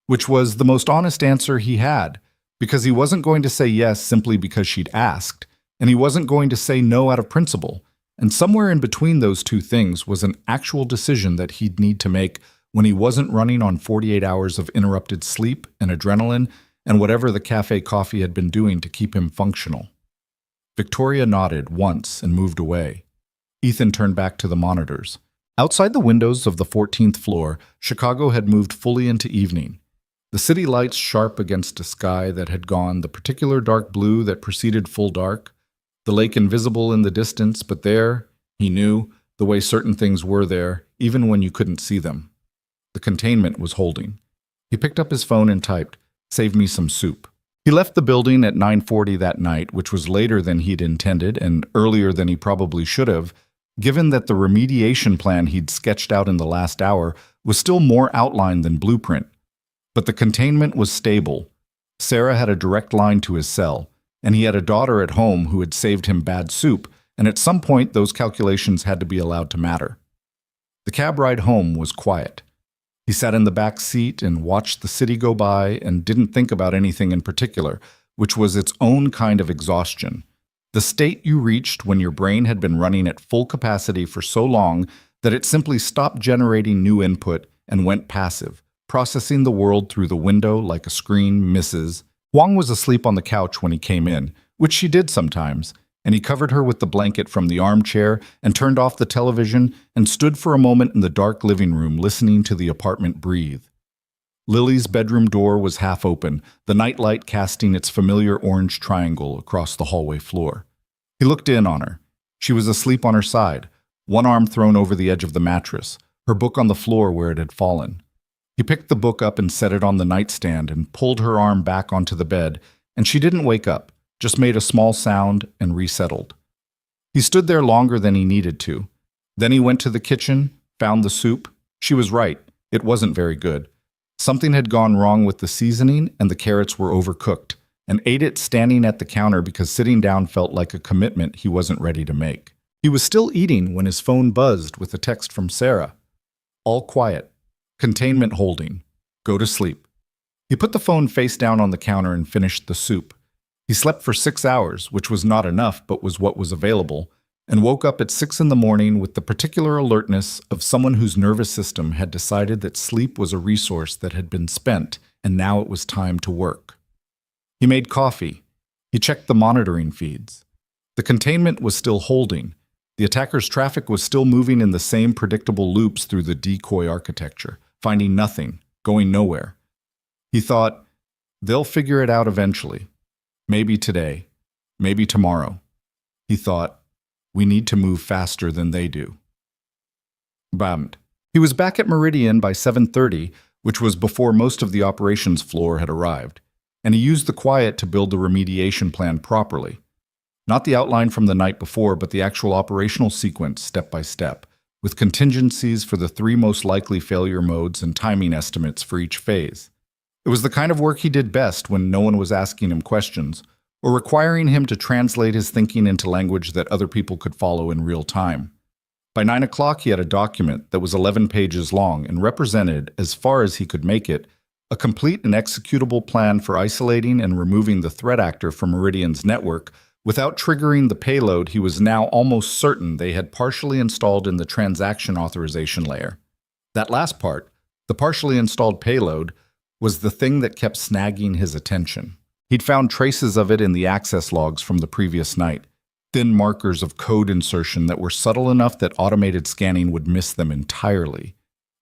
which was the most honest answer he had, because he wasn't going to say yes simply because she'd asked, and he wasn't going to say no out of principle, and somewhere in between those two things was an actual decision that he'd need to make when he wasn't running on 48 hours of interrupted sleep and adrenaline and whatever the cafe coffee had been doing to keep him functional. Victoria nodded once and moved away. Ethan turned back to the monitors. Outside the windows of the 14th floor, Chicago had moved fully into evening. The city lights sharp against a sky that had gone the particular dark blue that preceded full dark. The lake invisible in the distance, but there, he knew, the way certain things were there, even when you couldn't see them. The containment was holding. He picked up his phone and typed, "Save me some soup." He left the building at 9:40 that night, which was later than he'd intended and earlier than he probably should have, given that the remediation plan he'd sketched out in the last hour was still more outlined than blueprint. But the containment was stable. Sarah had a direct line to his cell, and he had a daughter at home who had saved him bad soup, and at some point those calculations had to be allowed to matter. The cab ride home was quiet. He sat in the back seat and watched the city go by and didn't think about anything in particular, which was its own kind of exhaustion. The state you reached when your brain had been running at full capacity for so long that it simply stopped generating new input and went passive, processing the world through the window like a screen misses. Huang was asleep on the couch when he came in, which she did sometimes, and he covered her with the blanket from the armchair and turned off the television and stood for a moment in the dark living room listening to the apartment breathe. Lily's bedroom door was half open, the nightlight casting its familiar orange triangle across the hallway floor. He looked in on her. She was asleep on her side, one arm thrown over the edge of the mattress, her book on the floor where it had fallen. He picked the book up and set it on the nightstand and pulled her arm back onto the bed, and she didn't wake up, just made a small sound and resettled. He stood there longer than he needed to. Then he went to the kitchen, found the soup. She was right, it wasn't very good. Something had gone wrong with the seasoning and the carrots were overcooked, and ate it standing at the counter because sitting down felt like a commitment he wasn't ready to make. He was still eating when his phone buzzed with a text from Sarah. All quiet. Containment holding. Go to sleep. He put the phone face down on the counter and finished the soup. He slept for 6 hours, which was not enough but was what was available, and woke up at 6 in the morning with the particular alertness of someone whose nervous system had decided that sleep was a resource that had been spent and now it was time to work. He made coffee. He checked the monitoring feeds. The containment was still holding. The attacker's traffic was still moving in the same predictable loops through the decoy architecture, finding nothing, going nowhere. He thought, they'll figure it out eventually. Maybe today, maybe tomorrow. He thought, we need to move faster than they do. Bammed. He was back at Meridian by 7:30, which was before most of the operations floor had arrived, and he used the quiet to build the remediation plan properly. Not the outline from the night before, but the actual operational sequence step by step, with contingencies for the 3 most likely failure modes and timing estimates for each phase. It was the kind of work he did best when no one was asking him questions, or requiring him to translate his thinking into language that other people could follow in real time. By 9 o'clock, he had a document that was 11 pages long and represented, as far as he could make it, a complete and executable plan for isolating and removing the threat actor from Meridian's network without triggering the payload he was now almost certain they had partially installed in the transaction authorization layer. That last part, the partially installed payload, was the thing that kept snagging his attention. He'd found traces of it in the access logs from the previous night, thin markers of code insertion that were subtle enough that automated scanning would miss them entirely.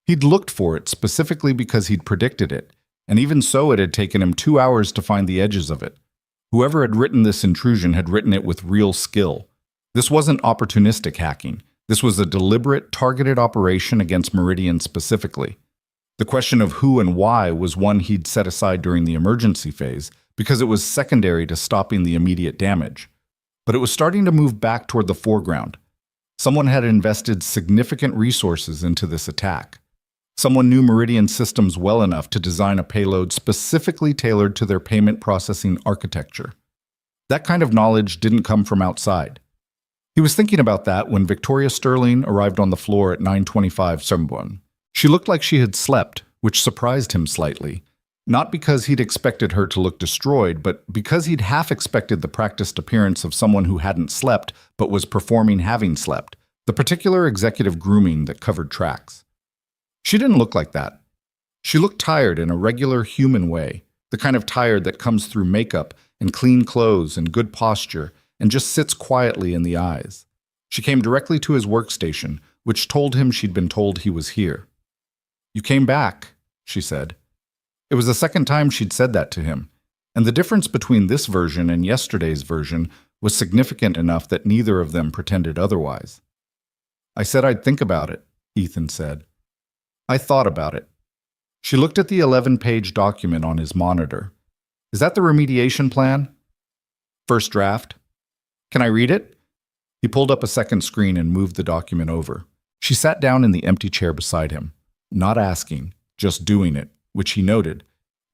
He'd looked for it specifically because he'd predicted it, and even so it had taken him 2 hours to find the edges of it. Whoever had written this intrusion had written it with real skill. This wasn't opportunistic hacking. This was a deliberate, targeted operation against Meridian specifically. The question of who and why was one he'd set aside during the emergency phase, because it was secondary to stopping the immediate damage. But it was starting to move back toward the foreground. Someone had invested significant resources into this attack. Someone knew Meridian systems well enough to design a payload specifically tailored to their payment processing architecture. That kind of knowledge didn't come from outside. He was thinking about that when Victoria Sterling arrived on the floor at 9:25 Sombon. She looked like she had slept, which surprised him slightly. Not because he'd expected her to look destroyed, but because he'd half expected the practiced appearance of someone who hadn't slept but was performing having slept, the particular executive grooming that covered tracks. She didn't look like that. She looked tired in a regular human way, the kind of tired that comes through makeup and clean clothes and good posture and just sits quietly in the eyes. She came directly to his workstation, which told him she'd been told he was here. "You came back," she said. It was the second time she'd said that to him, and the difference between this version and yesterday's version was significant enough that neither of them pretended otherwise. "I said I'd think about it," Ethan said. "I thought about it." She looked at the 11-page document on his monitor. "Is that the remediation plan?" "First draft." "Can I read it?" He pulled up a second screen and moved the document over. She sat down in the empty chair beside him, not asking, just doing it, which he noted,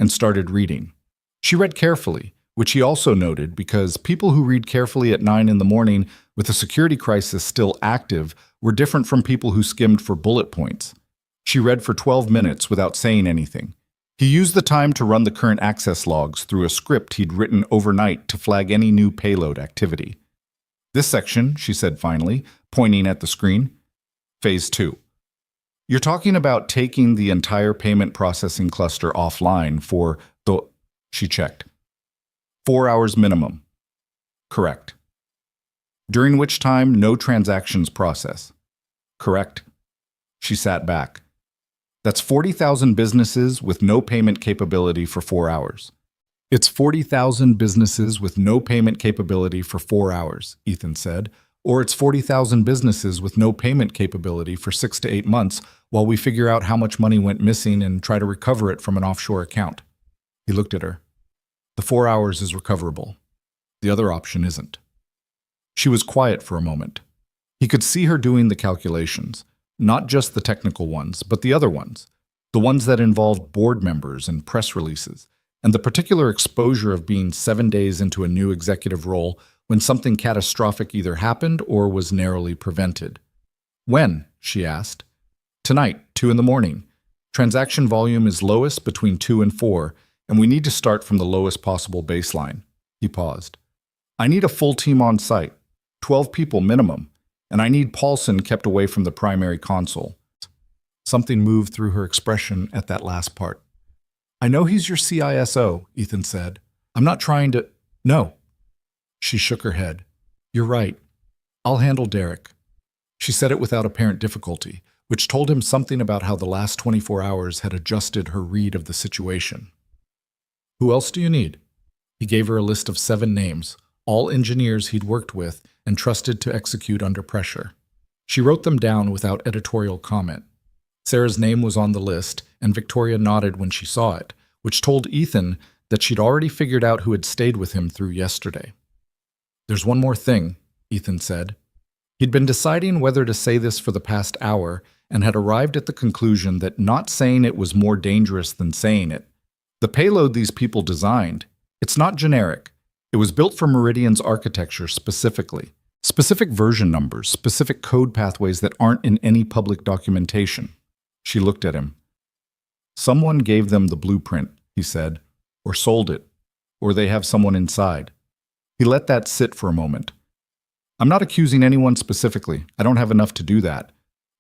and started reading. She read carefully, which he also noted because people who read carefully at 9 in the morning with a security crisis still active were different from people who skimmed for bullet points. She read for 12 minutes without saying anything. He used the time to run the current access logs through a script he'd written overnight to flag any new payload activity. "This section," she said finally, pointing at the screen. Phase 2. "You're talking about taking the entire payment processing cluster offline for the..." She checked. 4 hours minimum." "Correct." "During which time no transactions process." "Correct." She sat back. "That's 40,000 businesses with no payment capability for 4 hours." "It's 40,000 businesses with no payment capability for 4 hours," Ethan said. "Or it's 40,000 businesses with no payment capability for 6 to 8 months while we figure out how much money went missing and try to recover it from an offshore account." He looked at her. "The 4 hours is recoverable. The other option isn't." She was quiet for a moment. He could see her doing the calculations, not just the technical ones, but the other ones, the ones that involved board members and press releases, and the particular exposure of being 7 days into a new executive role when something catastrophic either happened or was narrowly prevented. "When?" she asked. "Tonight, 2 in the morning. Transaction volume is lowest between 2 and 4, and we need to start from the lowest possible baseline." He paused. "I need a full team on site, 12 people minimum, and I need Paulson kept away from the primary console." Something moved through her expression at that last part. "I know he's your CISO, Ethan said. "I'm not trying to..." "No." She shook her head. "You're right. I'll handle Derek." She said it without apparent difficulty, which told him something about how the last 24 hours had adjusted her read of the situation. "Who else do you need?" He gave her a list of 7 names, all engineers he'd worked with and trusted to execute under pressure. She wrote them down without editorial comment. Sarah's name was on the list, and Victoria nodded when she saw it, which told Ethan that she'd already figured out who had stayed with him through yesterday. "There's one more thing," Ethan said. He'd been deciding whether to say this for the past hour and had arrived at the conclusion that not saying it was more dangerous than saying it. The payload these people designed, it's not generic. It was built for Meridian's architecture specifically. Specific version numbers, specific code pathways that aren't in any public documentation. She looked at him. "Someone gave them the blueprint," he said, "or sold it, or they have someone inside." He let that sit for a moment. "I'm not accusing anyone specifically. I don't have enough to do that.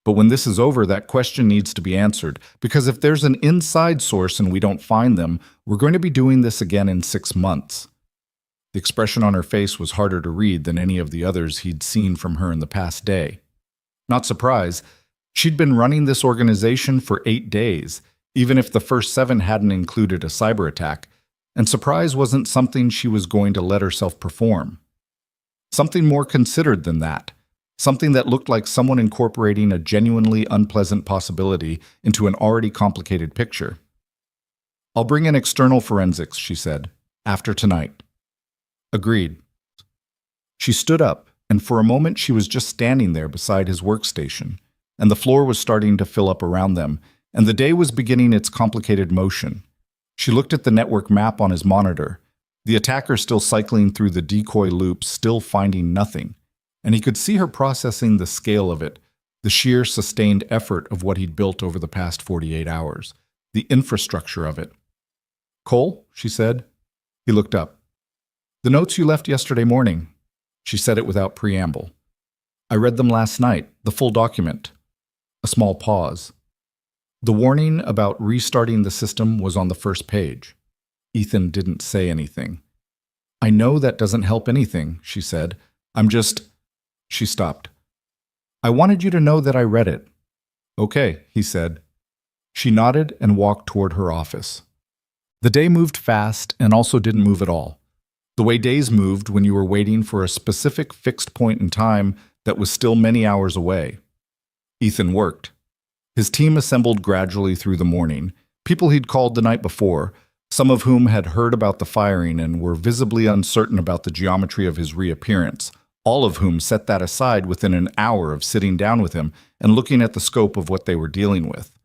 But when this is over, that question needs to be answered, because if there's an inside source and we don't find them, we're going to be doing this again in 6 months. The expression on her face was harder to read than any of the others he'd seen from her in the past day. Not surprised. She'd been running this organization for 8 days, even if the first 7 hadn't included a cyber attack, and surprise wasn't something she was going to let herself perform. Something more considered than that. Something that looked like someone incorporating a genuinely unpleasant possibility into an already complicated picture. "I'll bring in external forensics," she said, "after tonight." Agreed. She stood up, and for a moment she was just standing there beside his workstation, and the floor was starting to fill up around them, and the day was beginning its complicated motion. She looked at the network map on his monitor, the attacker still cycling through the decoy loops, still finding nothing, and he could see her processing the scale of it, the sheer sustained effort of what he'd built over the past 48 hours, the infrastructure of it. "Cole?" she said. He looked up. "The notes you left yesterday morning." She said it without preamble. "I read them last night, the full document." A small pause. The warning about restarting the system was on the first page. Ethan didn't say anything. "I know that doesn't help anything," she said. "I'm just..." She stopped. I wanted you to know that I read it. Okay, he said. She nodded and walked toward her office. The day moved fast and also didn't move at all. The way days moved when you were waiting for a specific fixed point in time that was still many hours away. Ethan worked. His team assembled gradually through the morning, people he'd called the night before, some of whom had heard about the firing and were visibly uncertain about the geometry of his reappearance, all of whom set that aside within an hour of sitting down with him and looking at the scope of what they were dealing with.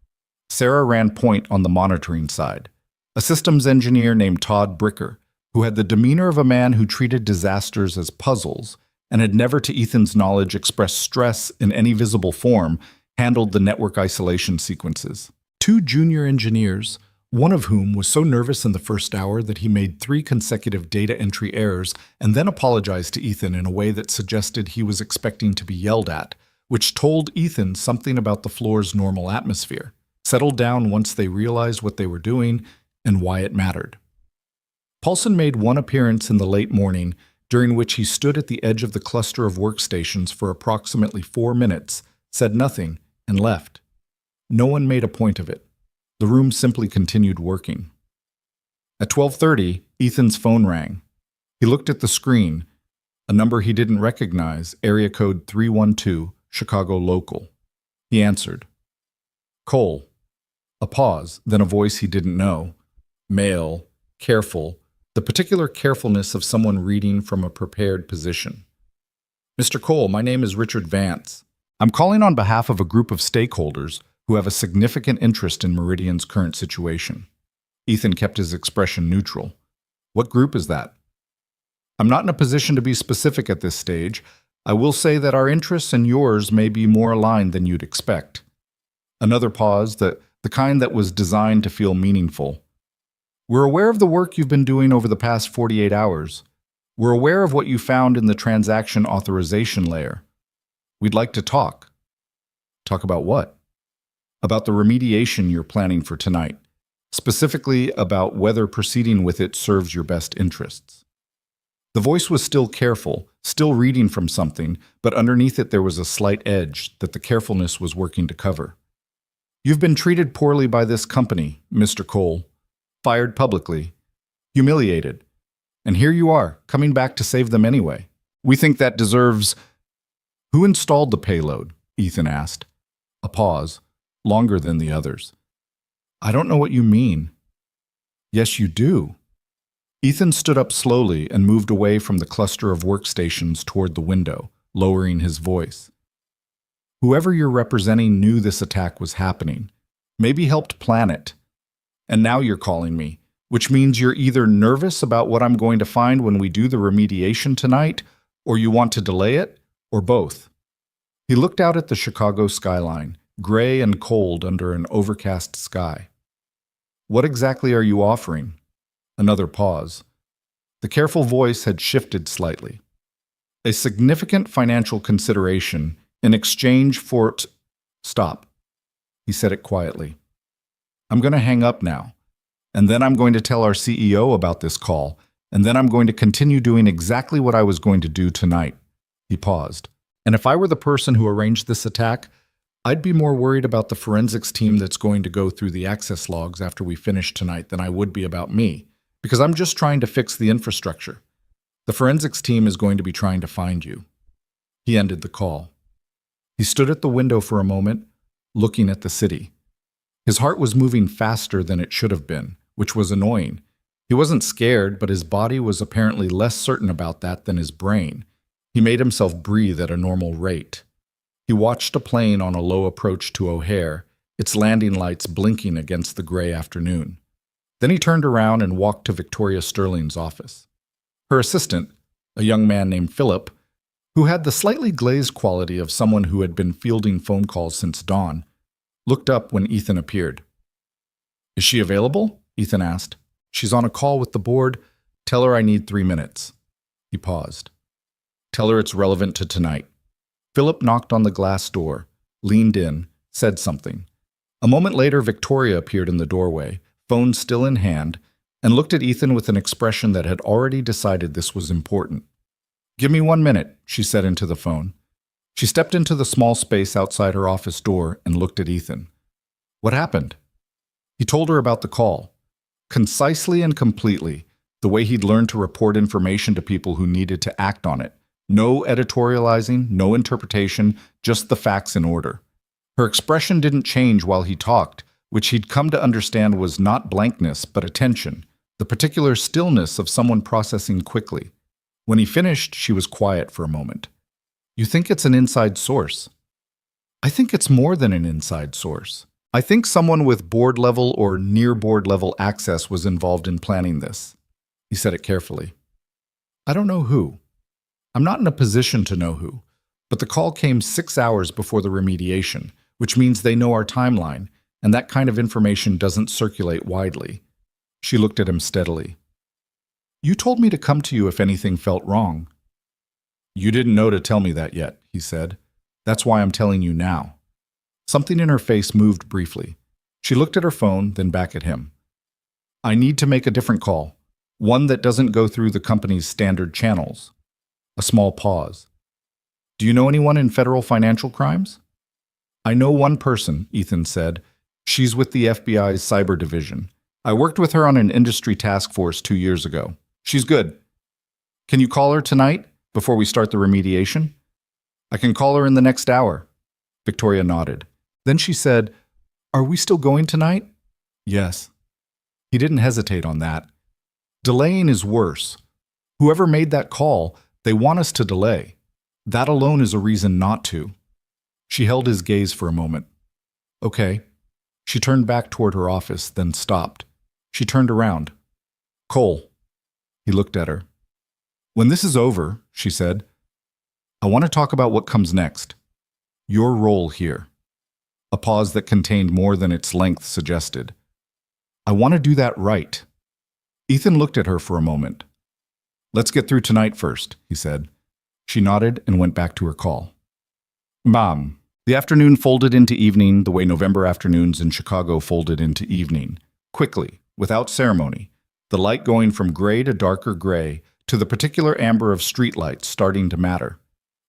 Sarah ran point on the monitoring side, a systems engineer named Todd Bricker, who had the demeanor of a man who treated disasters as puzzles and had never, to Ethan's knowledge, expressed stress in any visible form, handled the network isolation sequences. Two junior engineers, one of whom was so nervous in the first hour that he made 3 consecutive data entry errors and then apologized to Ethan in a way that suggested he was expecting to be yelled at, which told Ethan something about the floor's normal atmosphere, settled down once they realized what they were doing and why it mattered. Paulson made one appearance in the late morning, during which he stood at the edge of the cluster of workstations for approximately 4 minutes, said nothing, and left. No one made a point of it. The room simply continued working. At 12:30, Ethan's phone rang. He looked at the screen, a number he didn't recognize, area code 312, Chicago local. He answered. Cole. A pause, then a voice he didn't know. Male, careful, the particular carefulness of someone reading from a prepared position. Mr. Cole, my name is Richard Vance. I'm calling on behalf of a group of stakeholders who have a significant interest in Meridian's current situation. Ethan kept his expression neutral. What group is that? I'm not in a position to be specific at this stage. I will say that our interests and yours may be more aligned than you'd expect. Another pause, the kind that was designed to feel meaningful. We're aware of the work you've been doing over the past 48 hours. We're aware of what you found in the transaction authorization layer. We'd like to talk. Talk about what? About the remediation you're planning for tonight, specifically about whether proceeding with it serves your best interests. The voice was still careful, still reading from something, but underneath it there was a slight edge that the carefulness was working to cover. You've been treated poorly by this company, Mr. Cole. Fired publicly, humiliated, and here you are, coming back to save them anyway. We think that deserves... Who installed the payload? Ethan asked. A pause, longer than the others. I don't know what you mean. Yes, you do. Ethan stood up slowly and moved away from the cluster of workstations toward the window, lowering his voice. Whoever you're representing knew this attack was happening, maybe helped plan it. And now you're calling me, which means you're either nervous about what I'm going to find when we do the remediation tonight, or you want to delay it, or both. He looked out at the Chicago skyline, gray and cold under an overcast sky. What exactly are you offering? Another pause. The careful voice had shifted slightly. A significant financial consideration in exchange for... Stop. He said it quietly. I'm going to hang up now, and then I'm going to tell our CEO about this call, and then I'm going to continue doing exactly what I was going to do tonight. He paused. And if I were the person who arranged this attack, I'd be more worried about the forensics team that's going to go through the access logs after we finish tonight than I would be about me, because I'm just trying to fix the infrastructure. The forensics team is going to be trying to find you. He ended the call. He stood at the window for a moment, looking at the city. His heart was moving faster than it should have been, which was annoying. He wasn't scared, but his body was apparently less certain about that than his brain. He made himself breathe at a normal rate. He watched a plane on a low approach to O'Hare, its landing lights blinking against the gray afternoon. Then he turned around and walked to Victoria Sterling's office. Her assistant, a young man named Philip, who had the slightly glazed quality of someone who had been fielding phone calls since dawn, looked up when Ethan appeared. Is she available? Ethan asked. She's on a call with the board. Tell her I need 3 minutes. He paused. Tell her it's relevant to tonight. Philip knocked on the glass door, leaned in, said something. A moment later, Victoria appeared in the doorway, phone still in hand, and looked at Ethan with an expression that had already decided this was important. Give me 1 minute, she said into the phone. She stepped into the small space outside her office door and looked at Ethan. What happened? He told her about the call. Concisely and completely, the way he'd learned to report information to people who needed to act on it. No editorializing, no interpretation, just the facts in order. Her expression didn't change while he talked, which he'd come to understand was not blankness but attention, the particular stillness of someone processing quickly. When he finished, she was quiet for a moment. You think it's an inside source? I think it's more than an inside source. I think someone with board-level or near-board-level access was involved in planning this. He said it carefully. I don't know who. I'm not in a position to know who, but the call came 6 hours before the remediation, which means they know our timeline, and that kind of information doesn't circulate widely. She looked at him steadily. You told me to come to you if anything felt wrong. You didn't know to tell me that yet, he said. That's why I'm telling you now. Something in her face moved briefly. She looked at her phone, then back at him. I need to make a different call, one that doesn't go through the company's standard channels. A small pause. Do you know anyone in federal financial crimes? I know one person, Ethan said. She's with the FBI's cyber division. I worked with her on an industry task force 2 years ago. She's good. Can you call her tonight, before we start the remediation? I can call her in the next hour. Victoria nodded. Then she said, Are we still going tonight? Yes. He didn't hesitate on that. Delaying is worse. Whoever made that call, they want us to delay. That alone is a reason not to. She held his gaze for a moment. Okay. She turned back toward her office, then stopped. She turned around. Cole. He looked at her. When this is over, she said, I want to talk about what comes next. Your role here. A pause that contained more than its length suggested. I want to do that right. Ethan looked at her for a moment. Let's get through tonight first, he said. She nodded and went back to her call. Mom. The afternoon folded into evening the way November afternoons in Chicago folded into evening. Quickly, without ceremony, the light going from gray to darker gray to the particular amber of streetlights starting to matter.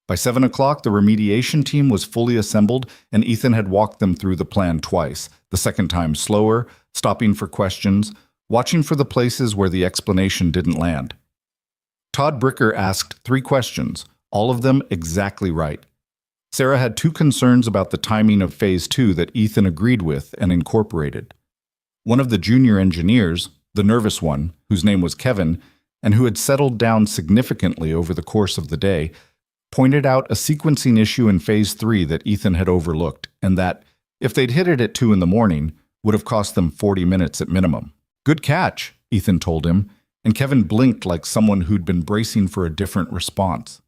By 7 o'clock, the remediation team was fully assembled, and Ethan had walked them through the plan twice, the second time slower, stopping for questions, watching for the places where the explanation didn't land. Todd Bricker asked 3 questions, all of them exactly right. Sarah had 2 concerns about the timing of Phase 2 that Ethan agreed with and incorporated. One of the junior engineers, the nervous one, whose name was Kevin, and who had settled down significantly over the course of the day, pointed out a sequencing issue in Phase 3 that Ethan had overlooked, and that, if they'd hit it at 2 in the morning, would have cost them 40 minutes at minimum. Good catch, Ethan told him, and Kevin blinked like someone who'd been bracing for a different response.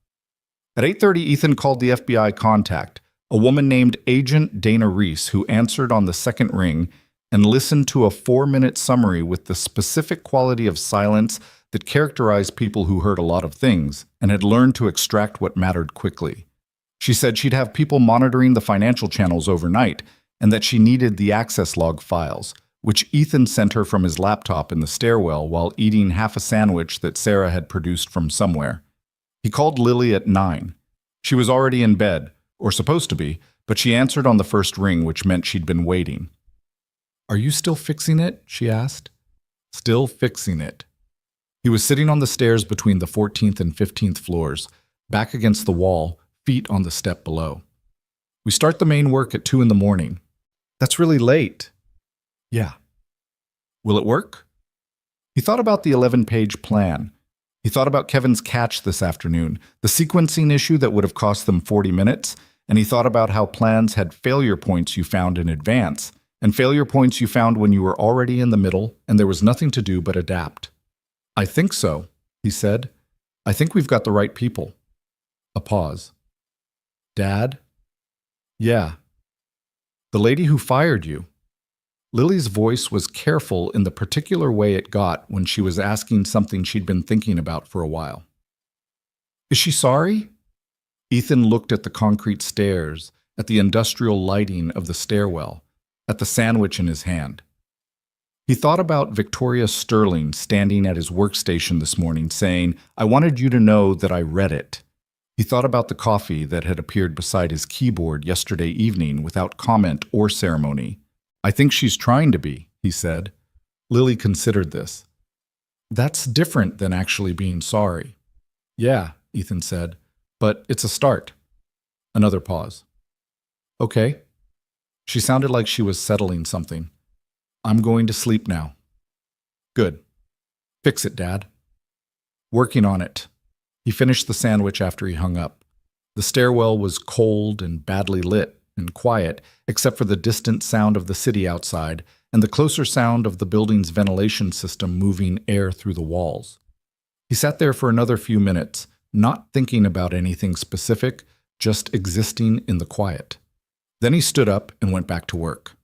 At 8:30, Ethan called the FBI contact, a woman named Agent Dana Reese, who answered on the second ring and listened to a 4-minute summary with the specific quality of silence that characterized people who heard a lot of things and had learned to extract what mattered quickly. She said she'd have people monitoring the financial channels overnight and that she needed the access log files, which Ethan sent her from his laptop in the stairwell while eating half a sandwich that Sarah had produced from somewhere. He called Lily at 9. She was already in bed, or supposed to be, but she answered on the first ring, which meant she'd been waiting. Are you still fixing it? She asked. Still fixing it. He was sitting on the stairs between the 14th and 15th floors, back against the wall, feet on the step below. We start the main work at 2 in the morning. That's really late. Yeah. Will it work? He thought about the 11-page plan. He thought about Kevin's catch this afternoon, the sequencing issue that would have cost them 40 minutes, and he thought about how plans had failure points you found in advance, and failure points you found when you were already in the middle and there was nothing to do but adapt. I think so, he said. I think we've got the right people. A pause. Dad? Yeah. The lady who fired you. Lily's voice was careful in the particular way it got when she was asking something she'd been thinking about for a while. Is she sorry? Ethan looked at the concrete stairs, at the industrial lighting of the stairwell, at the sandwich in his hand. He thought about Victoria Sterling standing at his workstation this morning saying, I wanted you to know that I read it. He thought about the coffee that had appeared beside his keyboard yesterday evening without comment or ceremony. "I think she's trying to be," he said. Lily considered this. "That's different than actually being sorry." "Yeah," Ethan said, "but it's a start." Another pause. "Okay." She sounded like she was settling something. "I'm going to sleep now." "Good. Fix it, Dad." "Working on it." He finished the sandwich after he hung up. The stairwell was cold and badly lit and quiet, except for the distant sound of the city outside and the closer sound of the building's ventilation system moving air through the walls. He sat there for another few minutes, not thinking about anything specific, just existing in the quiet. Then he stood up and went back to work.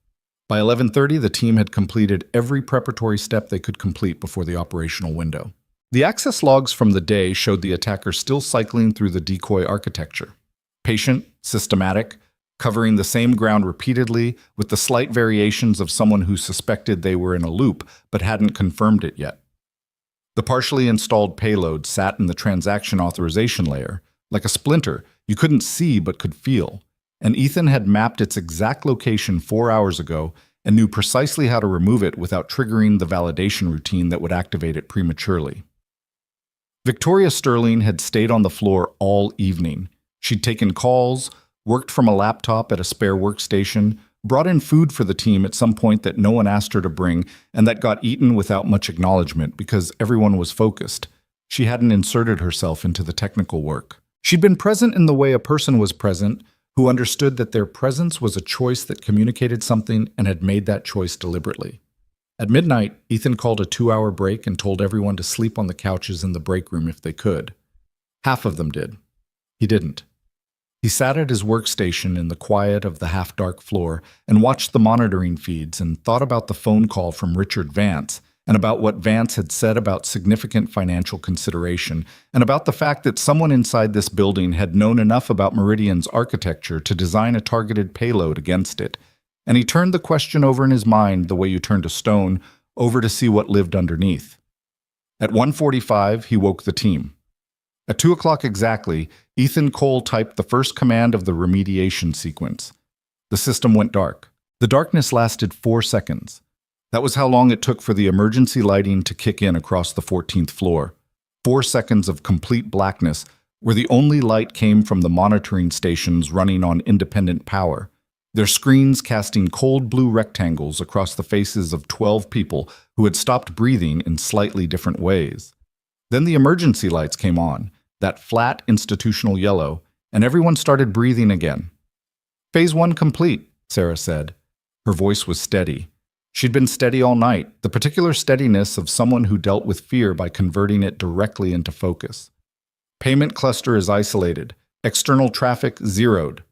By 11:30, the team had completed every preparatory step they could complete before the operational window. The access logs from the day showed the attacker still cycling through the decoy architecture. Patient, systematic, covering the same ground repeatedly with the slight variations of someone who suspected they were in a loop but hadn't confirmed it yet. The partially installed payload sat in the transaction authorization layer, like a splinter you couldn't see but could feel, and Ethan had mapped its exact location 4 hours ago and knew precisely how to remove it without triggering the validation routine that would activate it prematurely. Victoria Sterling had stayed on the floor all evening. She'd taken calls, worked from a laptop at a spare workstation, brought in food for the team at some point that no one asked her to bring, and that got eaten without much acknowledgement because everyone was focused. She hadn't inserted herself into the technical work. She'd been present in the way a person was present, who understood that their presence was a choice that communicated something and had made that choice deliberately. At midnight, Ethan called a 2-hour break and told everyone to sleep on the couches in the break room if they could. Half of them did. He didn't. He sat at his workstation in the quiet of the half-dark floor and watched the monitoring feeds and thought about the phone call from Richard Vance and about what Vance had said about significant financial consideration and about the fact that someone inside this building had known enough about Meridian's architecture to design a targeted payload against it. And he turned the question over in his mind the way you turned a stone over to see what lived underneath. At 1:45, he woke the team. At 2 o'clock exactly, Ethan Cole typed the first command of the remediation sequence. The system went dark. The darkness lasted 4 seconds. That was how long it took for the emergency lighting to kick in across the 14th floor. 4 seconds of complete blackness, where the only light came from the monitoring stations running on independent power, their screens casting cold blue rectangles across the faces of 12 people who had stopped breathing in slightly different ways. Then the emergency lights came on, that flat institutional yellow, and everyone started breathing again. "Phase 1 complete," Sarah said. Her voice was steady. She'd been steady all night, the particular steadiness of someone who dealt with fear by converting it directly into focus. "Payment cluster is isolated. External traffic zeroed."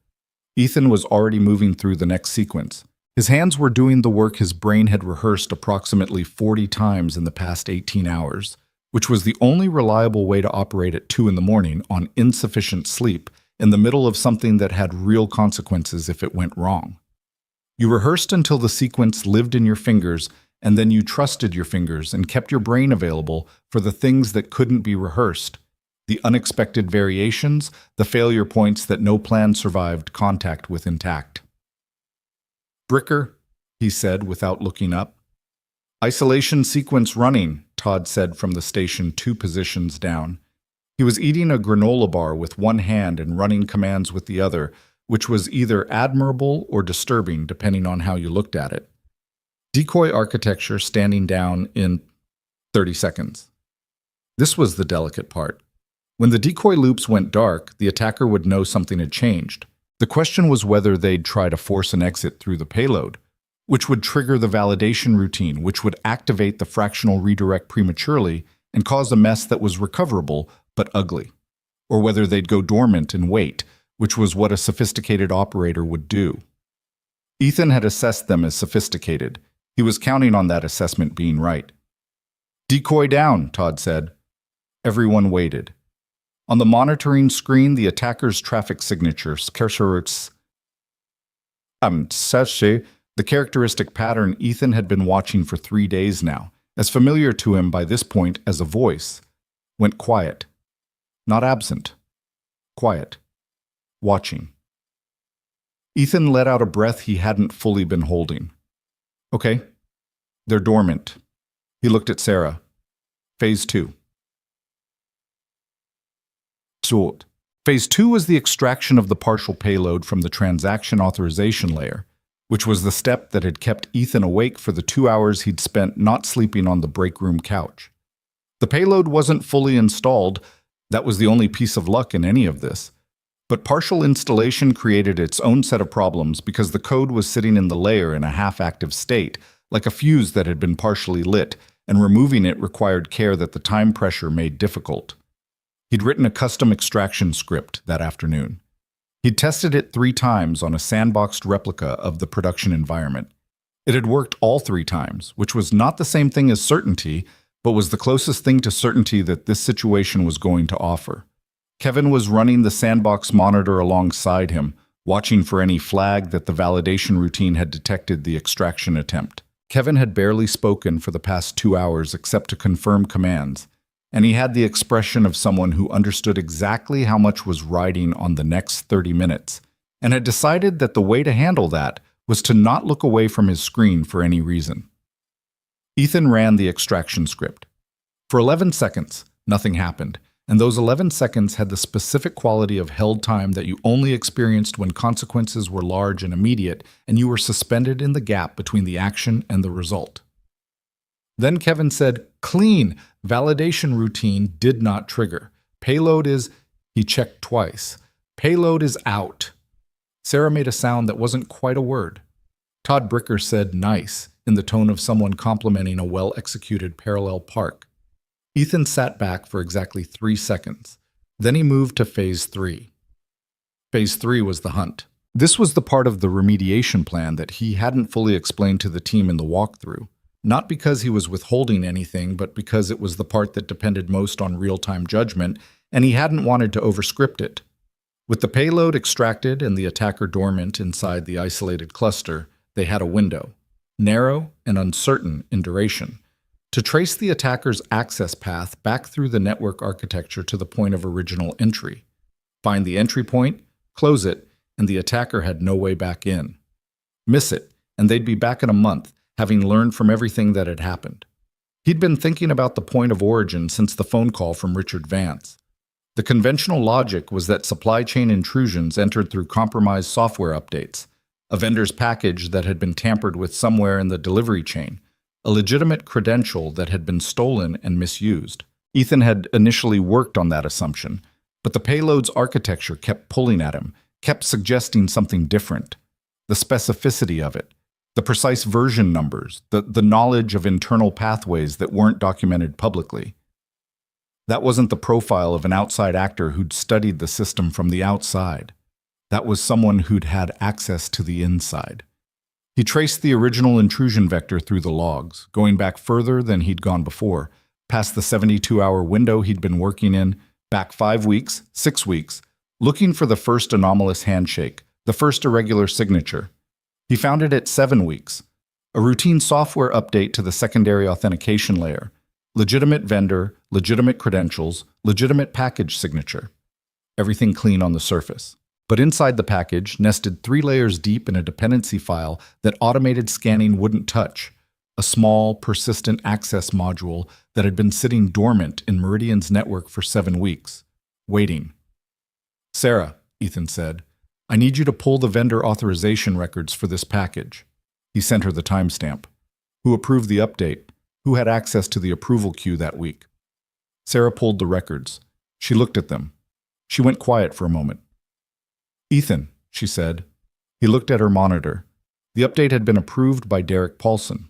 Ethan was already moving through the next sequence. His hands were doing the work his brain had rehearsed approximately 40 times in the past 18 hours, which was the only reliable way to operate at 2 in the morning on insufficient sleep in the middle of something that had real consequences if it went wrong. You rehearsed until the sequence lived in your fingers, and then you trusted your fingers and kept your brain available for the things that couldn't be rehearsed. The unexpected variations, the failure points that no plan survived contact with intact. "Bricker," he said without looking up. "Isolation sequence running," Todd said from the station 2 positions down. He was eating a granola bar with one hand and running commands with the other, which was either admirable or disturbing depending on how you looked at it. Decoy architecture standing down in 30 seconds. This was the delicate part. When the decoy loops went dark, the attacker would know something had changed. The question was whether they'd try to force an exit through the payload, which would trigger the validation routine, which would activate the fractional redirect prematurely and cause a mess that was recoverable but ugly, or whether they'd go dormant and wait, which was what a sophisticated operator would do. Ethan had assessed them as sophisticated. He was counting on that assessment being right. "Decoy down," Todd said. Everyone waited. On the monitoring screen, the attacker's traffic signature, the characteristic pattern Ethan had been watching for 3 days now, as familiar to him by this point as a voice, went quiet. Not absent. quiet, watching. Ethan let out a breath he hadn't fully been holding. Okay, they're dormant. He looked at Sarah. Phase 2. Sort. Phase 2 was the extraction of the partial payload from the transaction authorization layer, which was the step that had kept Ethan awake for the 2 hours he'd spent not sleeping on the break room couch. The payload wasn't fully installed. That was the only piece of luck in any of this. But partial installation created its own set of problems because the code was sitting in the layer in a half-active state, like a fuse that had been partially lit, and removing it required care that the time pressure made difficult. He'd written a custom extraction script that afternoon. He'd tested it 3 times on a sandboxed replica of the production environment. It had worked all 3 times, which was not the same thing as certainty, but was the closest thing to certainty that this situation was going to offer. Kevin was running the sandbox monitor alongside him, watching for any flag that the validation routine had detected the extraction attempt. Kevin had barely spoken for the past 2 hours except to confirm commands, and he had the expression of someone who understood exactly how much was riding on the next 30 minutes, and had decided that the way to handle that was to not look away from his screen for any reason. Ethan ran the extraction script. For 11 seconds, nothing happened, and those 11 seconds had the specific quality of held time that you only experienced when consequences were large and immediate, and you were suspended in the gap between the action and the result. Then Kevin said, "Clean. Validation routine did not trigger. Payload is..." He checked twice. "Payload is out." Sarah made a sound that wasn't quite a word. Todd Bricker said, "Nice," in the tone of someone complimenting a well-executed parallel park. Ethan sat back for exactly 3 seconds. Then he moved to Phase 3. Phase 3 was the hunt. This was the part of the remediation plan that he hadn't fully explained to the team in the walkthrough. Not because he was withholding anything, but because it was the part that depended most on real-time judgment, and he hadn't wanted to overscript it. With the payload extracted and the attacker dormant inside the isolated cluster, they had a window, narrow and uncertain in duration, to trace the attacker's access path back through the network architecture to the point of original entry. Find the entry point, close it, and the attacker had no way back in. Miss it, and they'd be back in a month, having learned from everything that had happened. He'd been thinking about the point of origin since the phone call from Richard Vance. The conventional logic was that supply chain intrusions entered through compromised software updates, a vendor's package that had been tampered with somewhere in the delivery chain, a legitimate credential that had been stolen and misused. Ethan had initially worked on that assumption, but the payload's architecture kept pulling at him, kept suggesting something different. The specificity of it, the precise version numbers, the knowledge of internal pathways that weren't documented publicly. That wasn't the profile of an outside actor who'd studied the system from the outside. That was someone who'd had access to the inside. He traced the original intrusion vector through the logs, going back further than he'd gone before, past the 72-hour window he'd been working in, back 5 weeks, 6 weeks, looking for the first anomalous handshake, the first irregular signature. He found it at 7 weeks, a routine software update to the secondary authentication layer, legitimate vendor, legitimate credentials, legitimate package signature. Everything clean on the surface. But inside the package, nested 3 layers deep in a dependency file that automated scanning wouldn't touch, a small, persistent access module that had been sitting dormant in Meridian's network for 7 weeks, waiting. "Sarah," Ethan said, "I need you to pull the vendor authorization records for this package." He sent her the timestamp. Who approved the update? Who had access to the approval queue that week? Sarah pulled the records. She looked at them. She went quiet for a moment. "Ethan," she said. He looked at her monitor. The update had been approved by Derek Paulson.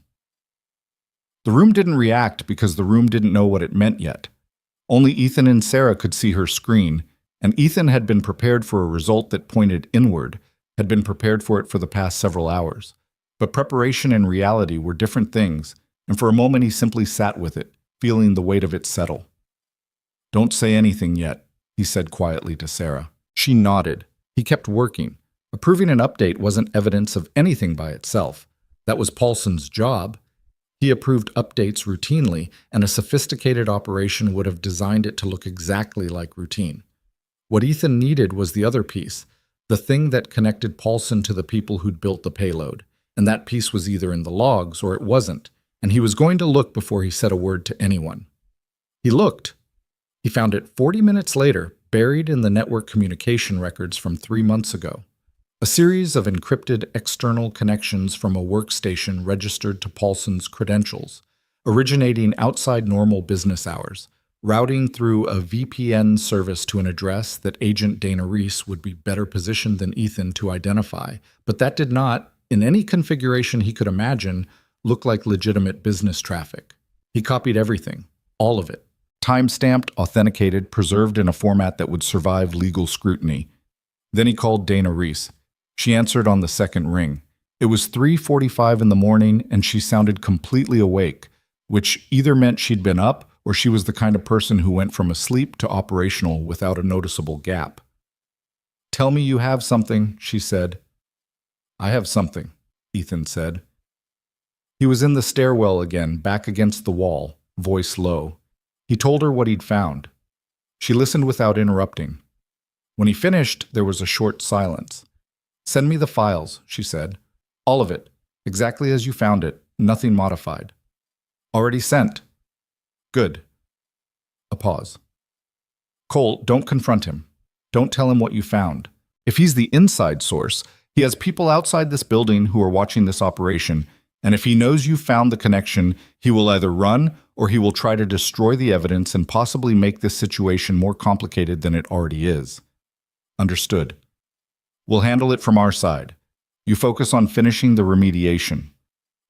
The room didn't react because the room didn't know what it meant yet. Only Ethan and Sarah could see her screen, and Ethan had been prepared for a result that pointed inward, had been prepared for it for the past several hours. But preparation and reality were different things, and for a moment he simply sat with it, feeling the weight of it settle. "Don't say anything yet," he said quietly to Sarah. She nodded. He kept working. Approving an update wasn't evidence of anything by itself. That was Paulson's job. He approved updates routinely, and a sophisticated operation would have designed it to look exactly like routine. What Ethan needed was the other piece, the thing that connected Paulson to the people who'd built the payload. And that piece was either in the logs or it wasn't, and he was going to look before he said a word to anyone. He looked. He found it 40 minutes later, buried in the network communication records from 3 months ago. A series of encrypted external connections from a workstation registered to Paulson's credentials, originating outside normal business hours, routing through a VPN service to an address that Agent Dana Reese would be better positioned than Ethan to identify, but that did not, in any configuration he could imagine, look like legitimate business traffic. He copied everything, all of it, time-stamped, authenticated, preserved in a format that would survive legal scrutiny. Then he called Dana Reese. She answered on the second ring. It was 3:45 in the morning, and she sounded completely awake, which either meant she'd been up or she was the kind of person who went from asleep to operational without a noticeable gap. "Tell me you have something," she said. "I have something," Ethan said. He was in the stairwell again, back against the wall, voice low. He told her what he'd found. She listened without interrupting. When he finished, there was a short silence. "Send me the files," she said. "All of it, exactly as you found it, nothing modified." "Already sent." "Good." A pause. "Cole, don't confront him. Don't tell him what you found. If he's the inside source, he has people outside this building who are watching this operation, and if he knows you found the connection, he will either run or he will try to destroy the evidence and possibly make this situation more complicated than it already is." "Understood. We'll handle it from our side. You focus on finishing the remediation."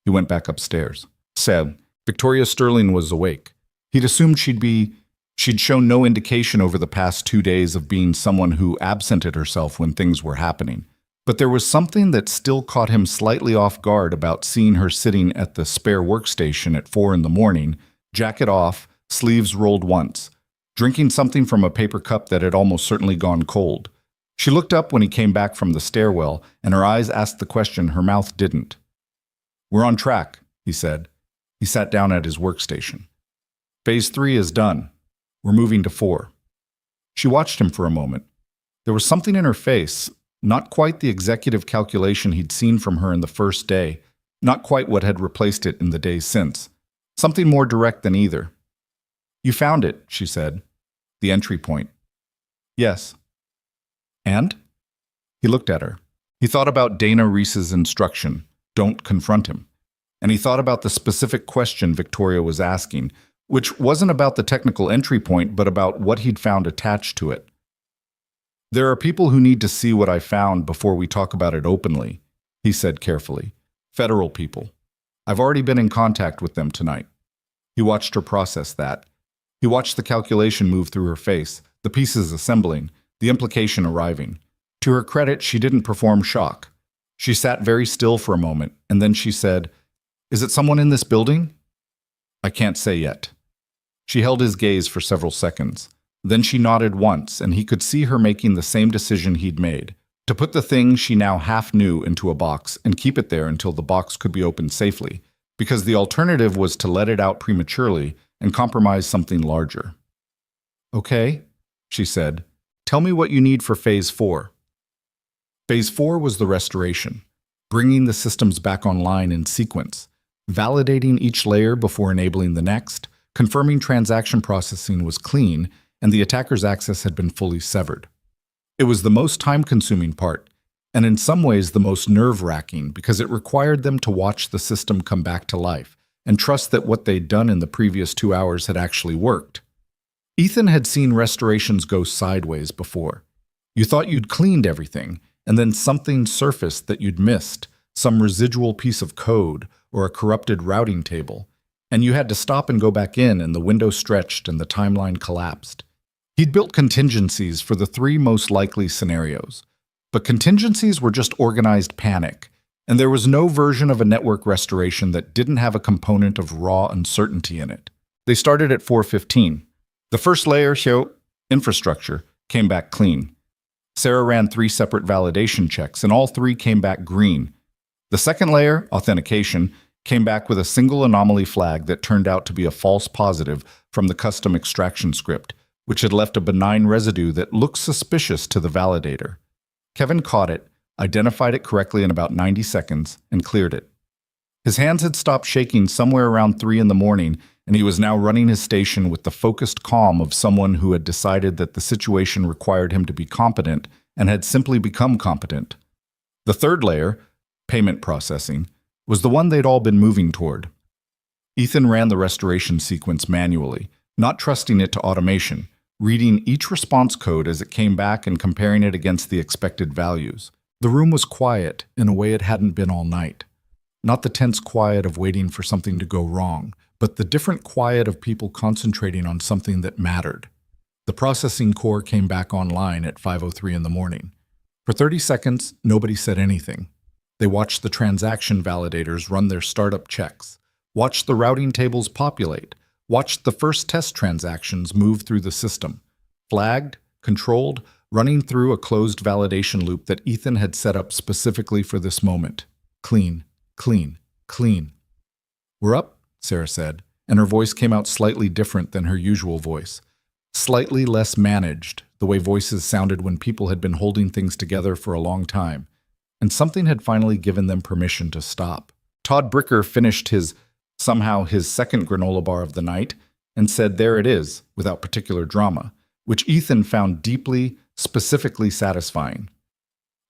He went back upstairs. Said, Victoria Sterling was awake. He'd assumed she'd shown no indication over the past 2 days of being someone who absented herself when things were happening. But there was something that still caught him slightly off guard about seeing her sitting at the spare workstation at 4 in the morning, jacket off, sleeves rolled once, drinking something from a paper cup that had almost certainly gone cold. She looked up when he came back from the stairwell, and her eyes asked the question her mouth didn't. "We're on track," he said. He sat down at his workstation. "Phase 3 is done. We're moving to 4. She watched him for a moment. There was something in her face, not quite the executive calculation he'd seen from her in the first day, not quite what had replaced it in the days since. Something more direct than either. "You found it," she said. "The entry point." "Yes." "And?" He looked at her. He thought about Dana Reese's instruction, "Don't confront him." And he thought about the specific question Victoria was asking, which wasn't about the technical entry point, but about what he'd found attached to it. "There are people who need to see what I found before we talk about it openly," he said carefully. "Federal people. I've already been in contact with them tonight." He watched her process that. He watched the calculation move through her face, the pieces assembling, the implication arriving. To her credit, she didn't perform shock. She sat very still for a moment, and then she said, "Is it someone in this building?" "I can't say yet." She held his gaze for several seconds. Then she nodded once, and he could see her making the same decision he'd made, to put the thing she now half knew into a box and keep it there until the box could be opened safely, because the alternative was to let it out prematurely and compromise something larger. "Okay," she said. "Tell me what you need for Phase 4. Phase 4 was the restoration, bringing the systems back online in sequence, validating each layer before enabling the next, confirming transaction processing was clean, and the attacker's access had been fully severed. It was the most time-consuming part, and in some ways the most nerve-wracking because it required them to watch the system come back to life and trust that what they'd done in the previous 2 hours had actually worked. Ethan had seen restorations go sideways before. You thought you'd cleaned everything, and then something surfaced that you'd missed, some residual piece of code or a corrupted routing table, and you had to stop and go back in, and the window stretched and the timeline collapsed. He'd built contingencies for the 3 most likely scenarios, but contingencies were just organized panic, and there was no version of a network restoration that didn't have a component of raw uncertainty in it. They started at 4:15. The first layer, infrastructure, came back clean. Sarah ran 3 separate validation checks, and all 3 came back green. The second layer, authentication, came back with a single anomaly flag that turned out to be a false positive from the custom extraction script, which had left a benign residue that looked suspicious to the validator. Kevin caught it, identified it correctly in about 90 seconds, and cleared it. His hands had stopped shaking somewhere around 3 in the morning, and he was now running his station with the focused calm of someone who had decided that the situation required him to be competent and had simply become competent. The third layer, payment processing, was the one they'd all been moving toward. Ethan ran the restoration sequence manually, not trusting it to automation, reading each response code as it came back and comparing it against the expected values. The room was quiet in a way it hadn't been all night. Not the tense quiet of waiting for something to go wrong, but the different quiet of people concentrating on something that mattered. The processing core came back online at 5:03 in the morning. For 30 seconds, nobody said anything. They watched the transaction validators run their startup checks, watched the routing tables populate, watched the first test transactions move through the system, flagged, controlled, running through a closed validation loop that Ethan had set up specifically for this moment. Clean, clean, clean. "We're up," Sarah said, and her voice came out slightly different than her usual voice. Slightly less managed, the way voices sounded when people had been holding things together for a long time, and something had finally given them permission to stop. Todd Bricker finished his second granola bar of the night and said, "There it is," without particular drama, which Ethan found deeply, specifically satisfying.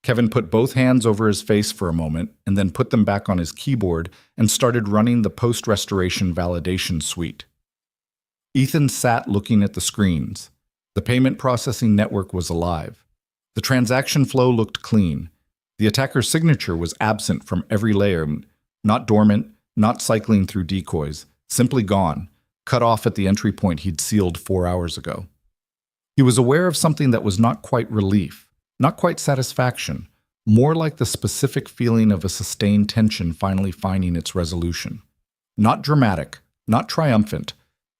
Kevin put both hands over his face for a moment and then put them back on his keyboard and started running the post-restoration validation suite. Ethan sat looking at the screens. The payment processing network was alive. The transaction flow looked clean. The attacker's signature was absent from every layer, not dormant, not cycling through decoys, simply gone, cut off at the entry point he'd sealed 4 hours ago. He was aware of something that was not quite relief, not quite satisfaction, more like the specific feeling of a sustained tension finally finding its resolution. Not dramatic, not triumphant,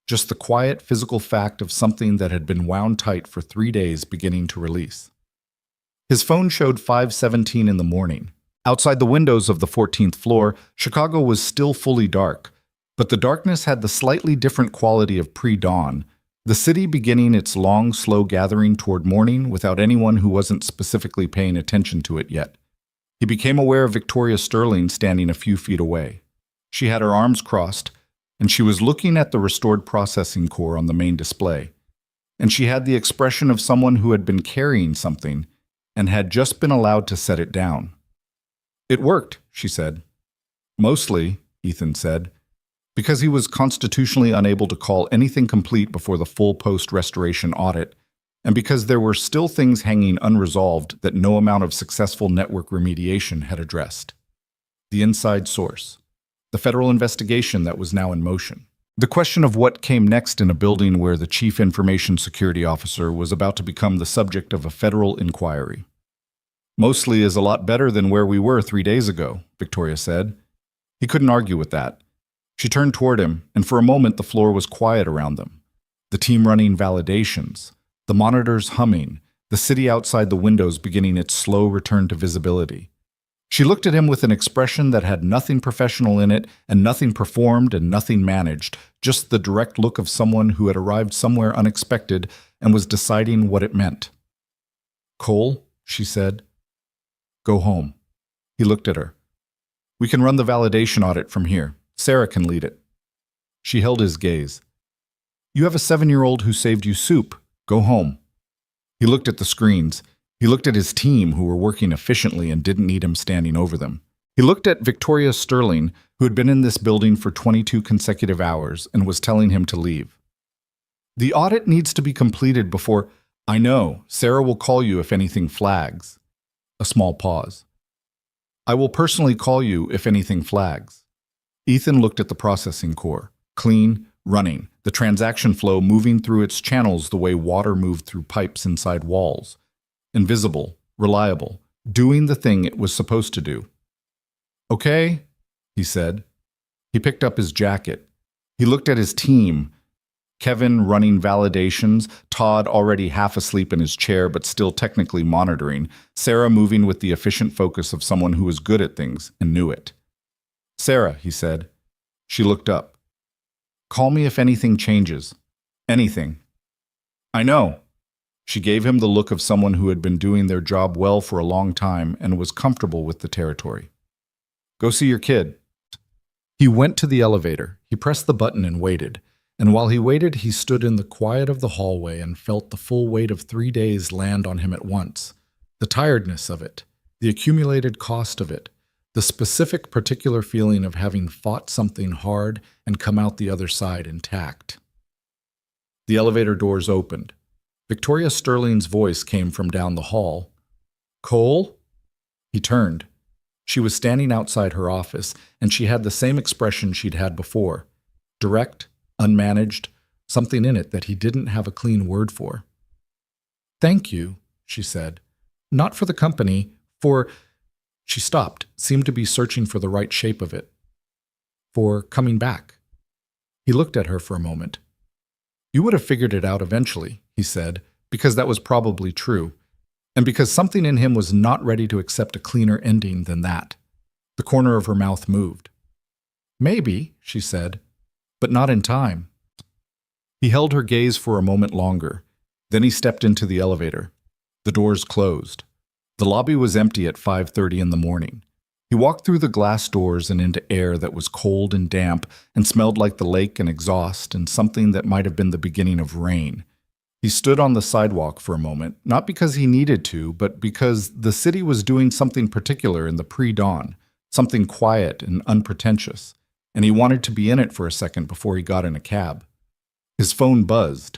just the quiet physical fact of something that had been wound tight for 3 days beginning to release. His phone showed 5:17 in the morning. Outside the windows of the 14th floor, Chicago was still fully dark, but the darkness had the slightly different quality of pre-dawn, the city beginning its long, slow gathering toward morning without anyone who wasn't specifically paying attention to it yet. He became aware of Victoria Sterling standing a few feet away. She had her arms crossed, and she was looking at the restored processing core on the main display. And she had the expression of someone who had been carrying something and had just been allowed to set it down. "It worked," she said. "Mostly," Ethan said, because he was constitutionally unable to call anything complete before the full post-restoration audit, and because there were still things hanging unresolved that no amount of successful network remediation had addressed. The inside source. The federal investigation that was now in motion. The question of what came next in a building where the chief information security officer was about to become the subject of a federal inquiry. "Mostly is a lot better than where we were 3 days ago," Victoria said. He couldn't argue with that. She turned toward him, and for a moment the floor was quiet around them. The team running validations, the monitors humming, the city outside the windows beginning its slow return to visibility. She looked at him with an expression that had nothing professional in it, and nothing performed and nothing managed, just the direct look of someone who had arrived somewhere unexpected and was deciding what it meant. "Cole," she said. "Go home." He looked at her. "We can run the validation audit from here. Sarah can lead it." She held his gaze. "You have a 7-year-old who saved you soup. Go home." He looked at the screens. He looked at his team, who were working efficiently and didn't need him standing over them. He looked at Victoria Sterling, who had been in this building for 22 consecutive hours and was telling him to leave. "The audit needs to be completed before—" "I know. Sarah will call you if anything flags." A small pause. "I will personally call you if anything flags." Ethan looked at the processing core. Clean, running, the transaction flow moving through its channels the way water moved through pipes inside walls. Invisible, reliable, doing the thing it was supposed to do. "Okay," he said. He picked up his jacket. He looked at his team. Kevin running validations, Todd already half asleep in his chair but still technically monitoring, Sarah moving with the efficient focus of someone who was good at things and knew it. "Sarah," he said. She looked up. "Call me if anything changes. Anything." I know. She gave him the look of someone who had been doing their job well for a long time and was comfortable with the territory. Go see your kid. He went to the elevator. He pressed the button and waited. And while he waited, he stood in the quiet of the hallway and felt the full weight of 3 days land on him at once. The tiredness of it, the accumulated cost of it, the specific particular feeling of having fought something hard and come out the other side intact. The elevator doors opened. Victoria Sterling's voice came from down the hall. Cole? He turned. She was standing outside her office, and she had the same expression she'd had before. Direct, unmanaged, something in it that he didn't have a clean word for. Thank you, she said. Not for the company, for... She stopped, seemed to be searching for the right shape of it. For coming back. He looked at her for a moment. You would have figured it out eventually, he said, because that was probably true, and because something in him was not ready to accept a cleaner ending than that. The corner of her mouth moved. Maybe, she said, but not in time. He held her gaze for a moment longer. Then he stepped into the elevator. The doors closed. The lobby was empty at 5:30 in the morning. He walked through the glass doors and into air that was cold and damp and smelled like the lake and exhaust and something that might have been the beginning of rain. He stood on the sidewalk for a moment, not because he needed to, but because the city was doing something particular in the pre-dawn, something quiet and unpretentious, and he wanted to be in it for a second before he got in a cab. His phone buzzed.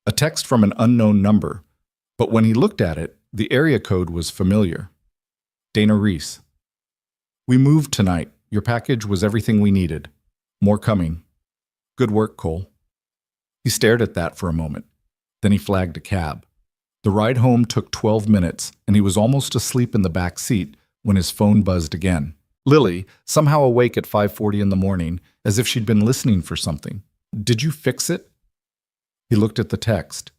A text from an unknown number, but when he looked at it, the area code was familiar. Dana Reese. We moved tonight. Your package was everything we needed. More coming. Good work, Cole. He stared at that for a moment. Then he flagged a cab. The ride home took 12 minutes, and he was almost asleep in the back seat when his phone buzzed again. Lily, somehow awake at 5:40 in the morning, as if she'd been listening for something. Did you fix it? He looked at the text.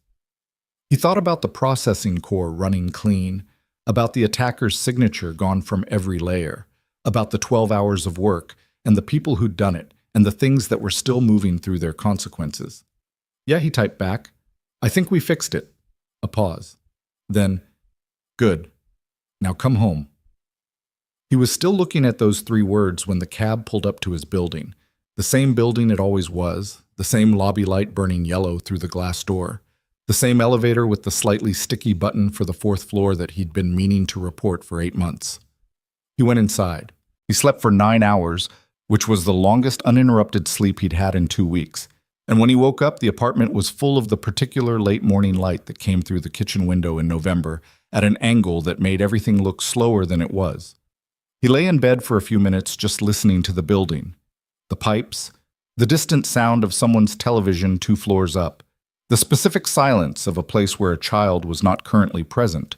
He thought about the processing core running clean, about the attacker's signature gone from every layer, about the 12 hours of work and the people who'd done it and the things that were still moving through their consequences. Yeah, he typed back. I think we fixed it. A pause. Then, good. Now come home. He was still looking at those 3 words when the cab pulled up to his building. The same building it always was, the same lobby light burning yellow through the glass door. The same elevator with the slightly sticky button for the 4th floor that he'd been meaning to report for 8 months. He went inside. He slept for 9 hours, which was the longest uninterrupted sleep he'd had in 2 weeks. And when he woke up, the apartment was full of the particular late morning light that came through the kitchen window in November at an angle that made everything look slower than it was. He lay in bed for a few minutes just listening to the building. The pipes, the distant sound of someone's television 2 floors up, the specific silence of a place where a child was not currently present,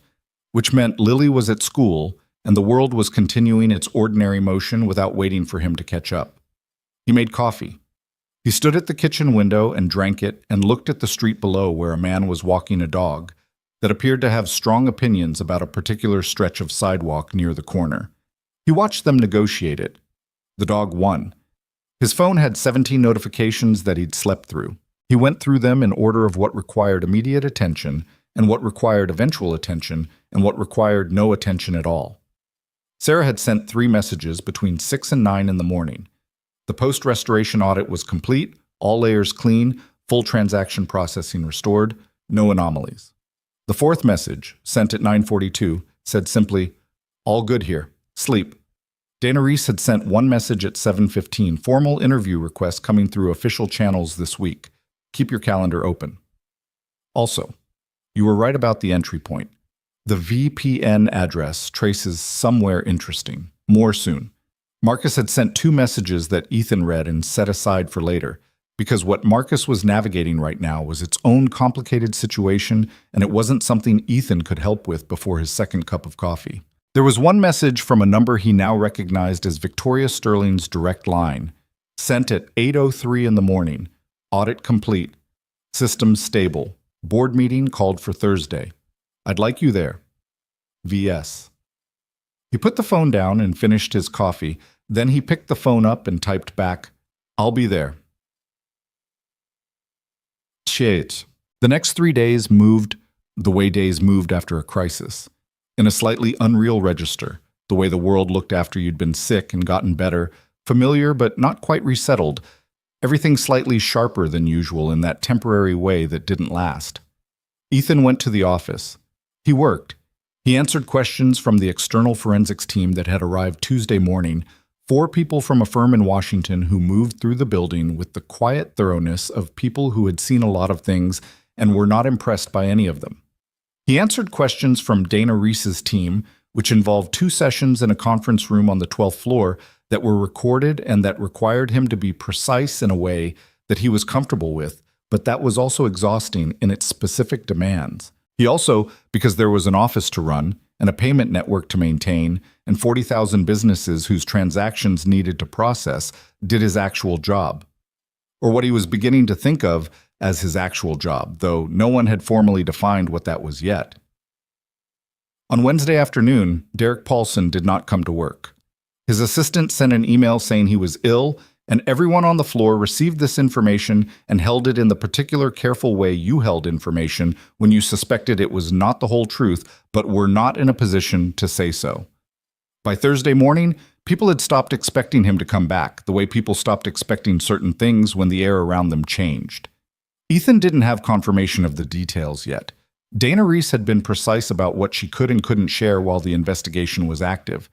which meant Lily was at school and the world was continuing its ordinary motion without waiting for him to catch up. He made coffee. He stood at the kitchen window and drank it and looked at the street below where a man was walking a dog that appeared to have strong opinions about a particular stretch of sidewalk near the corner. He watched them negotiate it. The dog won. His phone had 17 notifications that he'd slept through. He went through them in order of what required immediate attention and what required eventual attention and what required no attention at all. Sarah had sent 3 messages between 6 and 9 in the morning. The post-restoration audit was complete, all layers clean, full transaction processing restored, no anomalies. The 4th message, sent at 9:42, said simply, all good here, sleep. Dana Reese had sent 1 message at 7:15, formal interview request coming through official channels this week. Keep your calendar open. Also, you were right about the entry point. The VPN address traces somewhere interesting. More soon. Marcus had sent 2 messages that Ethan read and set aside for later, because what Marcus was navigating right now was its own complicated situation, and it wasn't something Ethan could help with before his 2nd cup of coffee. There was 1 message from a number he now recognized as Victoria Sterling's direct line, sent at 8:03 in the morning. Audit complete. Systems stable. Board meeting called for Thursday. I'd like you there. VS. He put the phone down and finished his coffee. Then he picked the phone up and typed back, I'll be there. Shit. The next 3 days moved the way days moved after a crisis, in a slightly unreal register, the way the world looked after you'd been sick and gotten better, familiar but not quite resettled, everything slightly sharper than usual in that temporary way that didn't last. Ethan went to the office. He worked. He answered questions from the external forensics team that had arrived Tuesday morning, 4 people from a firm in Washington who moved through the building with the quiet thoroughness of people who had seen a lot of things and were not impressed by any of them. He answered questions from Dana Reese's team, which involved 2 sessions in a conference room on the 12th floor that were recorded and that required him to be precise in a way that he was comfortable with, but that was also exhausting in its specific demands. He also, because there was an office to run and a payment network to maintain and 40,000 businesses whose transactions needed to process, did his actual job. Or what he was beginning to think of as his actual job, though no one had formally defined what that was yet. On Wednesday afternoon, Derek Paulson did not come to work. His assistant sent an email saying he was ill, and everyone on the floor received this information and held it in the particular careful way you held information when you suspected it was not the whole truth, but were not in a position to say so. By Thursday morning, people had stopped expecting him to come back, the way people stopped expecting certain things when the air around them changed. Ethan didn't have confirmation of the details yet. Dana Reese had been precise about what she could and couldn't share while the investigation was active,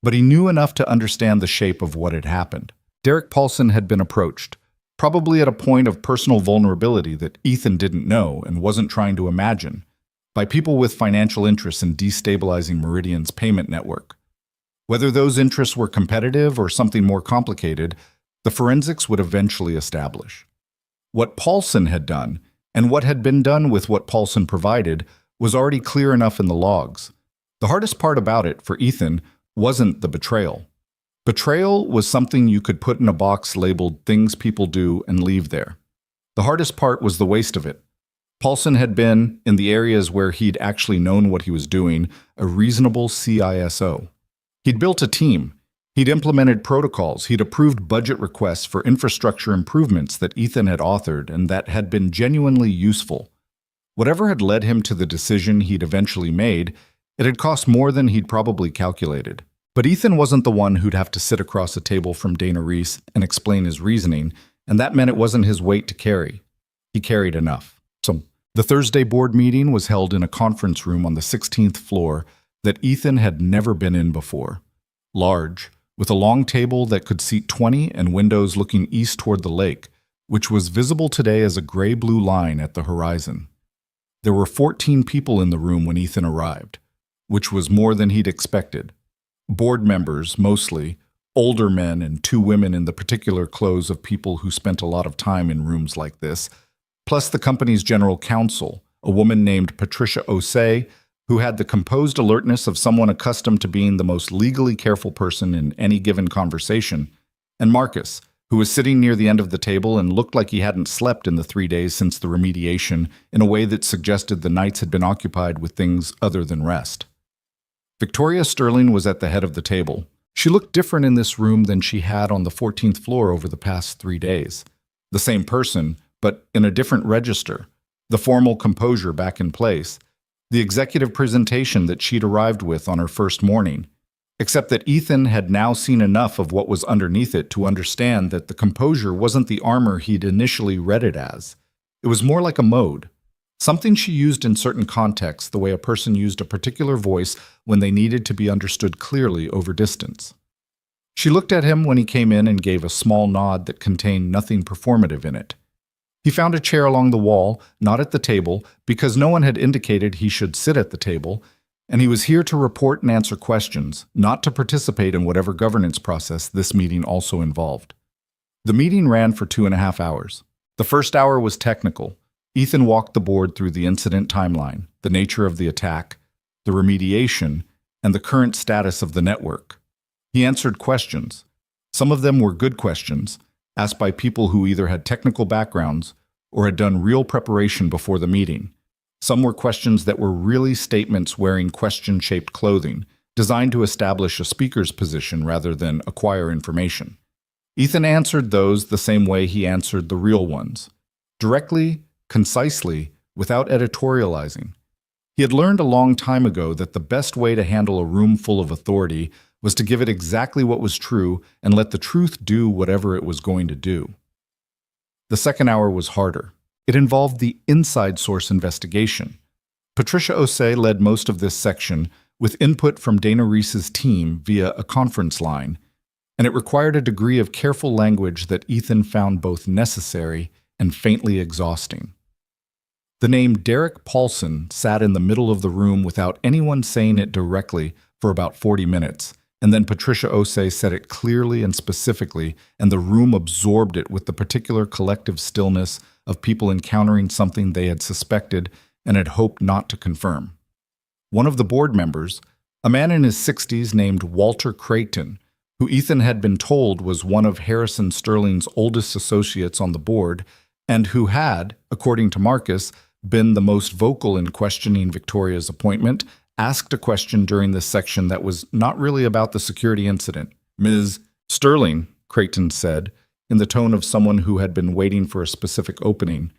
but he knew enough to understand the shape of what had happened. Derek Paulson had been approached, probably at a point of personal vulnerability that Ethan didn't know and wasn't trying to imagine, by people with financial interests in destabilizing Meridian's payment network. Whether those interests were competitive or something more complicated, the forensics would eventually establish. What Paulson had done, and what had been done with what Paulson provided, was already clear enough in the logs. The hardest part about it, for Ethan, wasn't the betrayal. Betrayal was something you could put in a box labeled things people do and leave there. The hardest part was the waste of it. Paulson had been, in the areas where he'd actually known what he was doing, a reasonable CISO. He'd built a team. He'd implemented protocols, he'd approved budget requests for infrastructure improvements that Ethan had authored and that had been genuinely useful. Whatever had led him to the decision he'd eventually made, it had cost more than he'd probably calculated. But Ethan wasn't the one who'd have to sit across a table from Dana Reese and explain his reasoning, and that meant it wasn't his weight to carry. He carried enough. So, the Thursday board meeting was held in a conference room on the 16th floor that Ethan had never been in before. Large, with a long table that could seat 20 and windows looking east toward the lake, which was visible today as a gray-blue line at the horizon. There were 14 people in the room when Ethan arrived, which was more than he'd expected. Board members, mostly, older men and 2 women in the particular clothes of people who spent a lot of time in rooms like this, plus the company's general counsel, a woman named Patricia Osei, who had the composed alertness of someone accustomed to being the most legally careful person in any given conversation, and Marcus, who was sitting near the end of the table and looked like he hadn't slept in the 3 days since the remediation in a way that suggested the nights had been occupied with things other than rest. Victoria Sterling was at the head of the table. She looked different in this room than she had on the 14th floor over the past 3 days. The same person, but in a different register, the formal composure back in place, the executive presentation that she'd arrived with on her first morning, except that Ethan had now seen enough of what was underneath it to understand that the composure wasn't the armor he'd initially read it as. It was more like a mode, something she used in certain contexts the way a person used a particular voice when they needed to be understood clearly over distance. She looked at him when he came in and gave a small nod that contained nothing performative in it. He found a chair along the wall, not at the table, because no one had indicated he should sit at the table, and he was here to report and answer questions, not to participate in whatever governance process this meeting also involved. The meeting ran for 2.5 hours. The first hour was technical. Ethan walked the board through the incident timeline, the nature of the attack, the remediation, and the current status of the network. He answered questions. Some of them were good questions, asked by people who either had technical backgrounds or had done real preparation before the meeting. Some were questions that were really statements wearing question-shaped clothing, designed to establish a speaker's position rather than acquire information. Ethan answered those the same way he answered the real ones, directly, concisely, without editorializing. He had learned a long time ago that the best way to handle a room full of authority was to give it exactly what was true and let the truth do whatever it was going to do. The second hour was harder. It involved the inside source investigation. Patricia Osei led most of this section, with input from Dana Reese's team via a conference line, and it required a degree of careful language that Ethan found both necessary and faintly exhausting. The name Derek Paulson sat in the middle of the room without anyone saying it directly for about 40 minutes, and then Patricia Osei said it clearly and specifically, and the room absorbed it with the particular collective stillness of people encountering something they had suspected and had hoped not to confirm. One of the board members, a man in his 60s named Walter Creighton, who Ethan had been told was one of Harrison Sterling's oldest associates on the board, and who had, according to Marcus, been the most vocal in questioning Victoria's appointment, asked a question during this section that was not really about the security incident. "Ms. Sterling," Creighton said, in the tone of someone who had been waiting for a specific opening,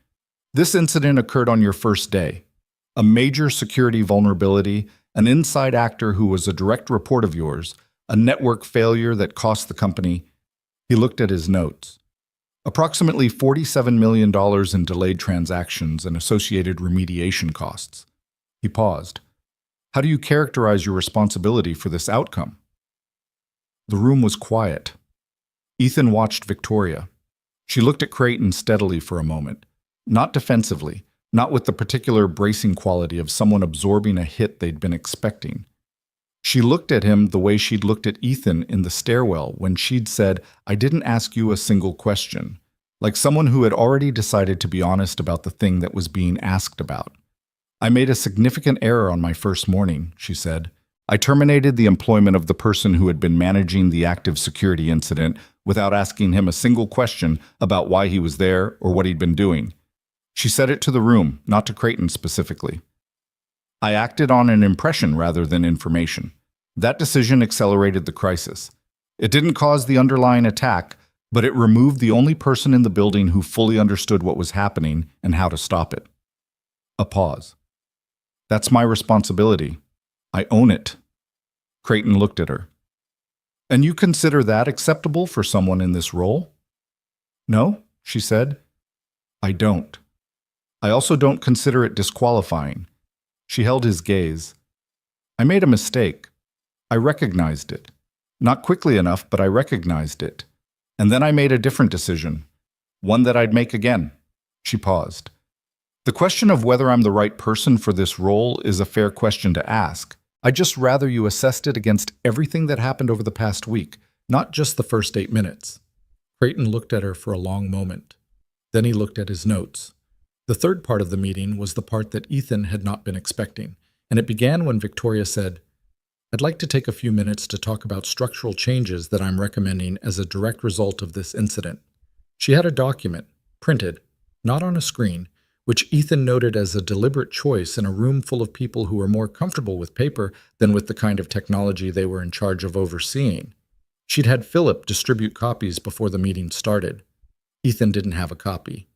"this incident occurred on your first day. A major security vulnerability, an inside actor who was a direct report of yours, a network failure that cost the company." He looked at his notes. Approximately $47 million in delayed transactions and associated remediation costs. He paused. "How do you characterize your responsibility for this outcome?" The room was quiet. Ethan watched Victoria. She looked at Creighton steadily for a moment, not defensively, not with the particular bracing quality of someone absorbing a hit they'd been expecting. She looked at him the way she'd looked at Ethan in the stairwell when she'd said, "I didn't ask you a single question," like someone who had already decided to be honest about the thing that was being asked about. "I made a significant error on my first morning," she said. "I terminated the employment of the person who had been managing the active security incident without asking him a single question about why he was there or what he'd been doing." She said it to the room, not to Creighton specifically. "I acted on an impression rather than information. That decision accelerated the crisis. It didn't cause the underlying attack, but it removed the only person in the building who fully understood what was happening and how to stop it." A pause. "That's my responsibility. I own it." Creighton looked at her. "And you consider that acceptable for someone in this role?" "No," she said. "I don't. I also don't consider it disqualifying." She held his gaze. "I made a mistake. I recognized it. Not quickly enough, but I recognized it. And then I made a different decision. One that I'd make again." She paused. "The question of whether I'm the right person for this role is a fair question to ask. I'd just rather you assessed it against everything that happened over the past week, not just the first 8 minutes." Creighton looked at her for a long moment. Then he looked at his notes. The third part of the meeting was the part that Ethan had not been expecting, and it began when Victoria said, "I'd like to take a few minutes to talk about structural changes that I'm recommending as a direct result of this incident." She had a document, printed, not on a screen, which Ethan noted as a deliberate choice in a room full of people who were more comfortable with paper than with the kind of technology they were in charge of overseeing. She'd had Philip distribute copies before the meeting started. Ethan didn't have a copy.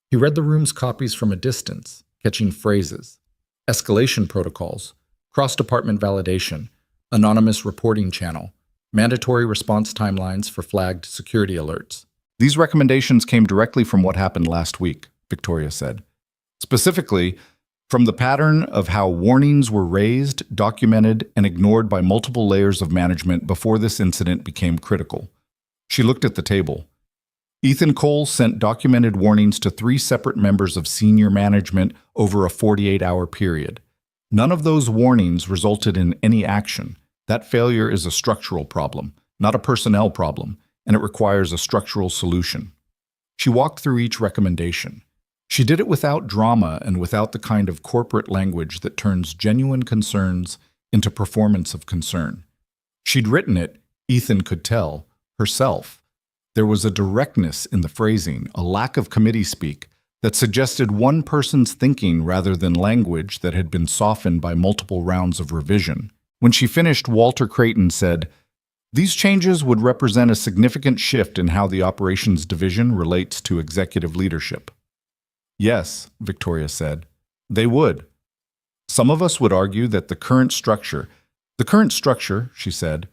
He read the room's copies from a distance, catching phrases: escalation protocols, cross-department validation, anonymous reporting channel, mandatory response timelines for flagged security alerts. "These recommendations came directly from what happened last week," Victoria said. "Specifically, from the pattern of how warnings were raised, documented, and ignored by multiple layers of management before this incident became critical." She looked at the table. Ethan Cole sent documented warnings to 3 separate members of senior management over a 48-hour period. None of those warnings resulted in any action. That failure is a structural problem, not a personnel problem, and it requires a structural solution. She walked through each recommendation. She did it without drama and without the kind of corporate language that turns genuine concerns into performance of concern. She'd written it, Ethan could tell, herself. There was a directness in the phrasing, a lack of committee speak, that suggested one person's thinking rather than language that had been softened by multiple rounds of revision. When she finished, Walter Creighton said, "These changes would represent a significant shift in how the operations division relates to executive leadership." "Yes," Victoria said. They would. Some of us would argue that the current structure, she said,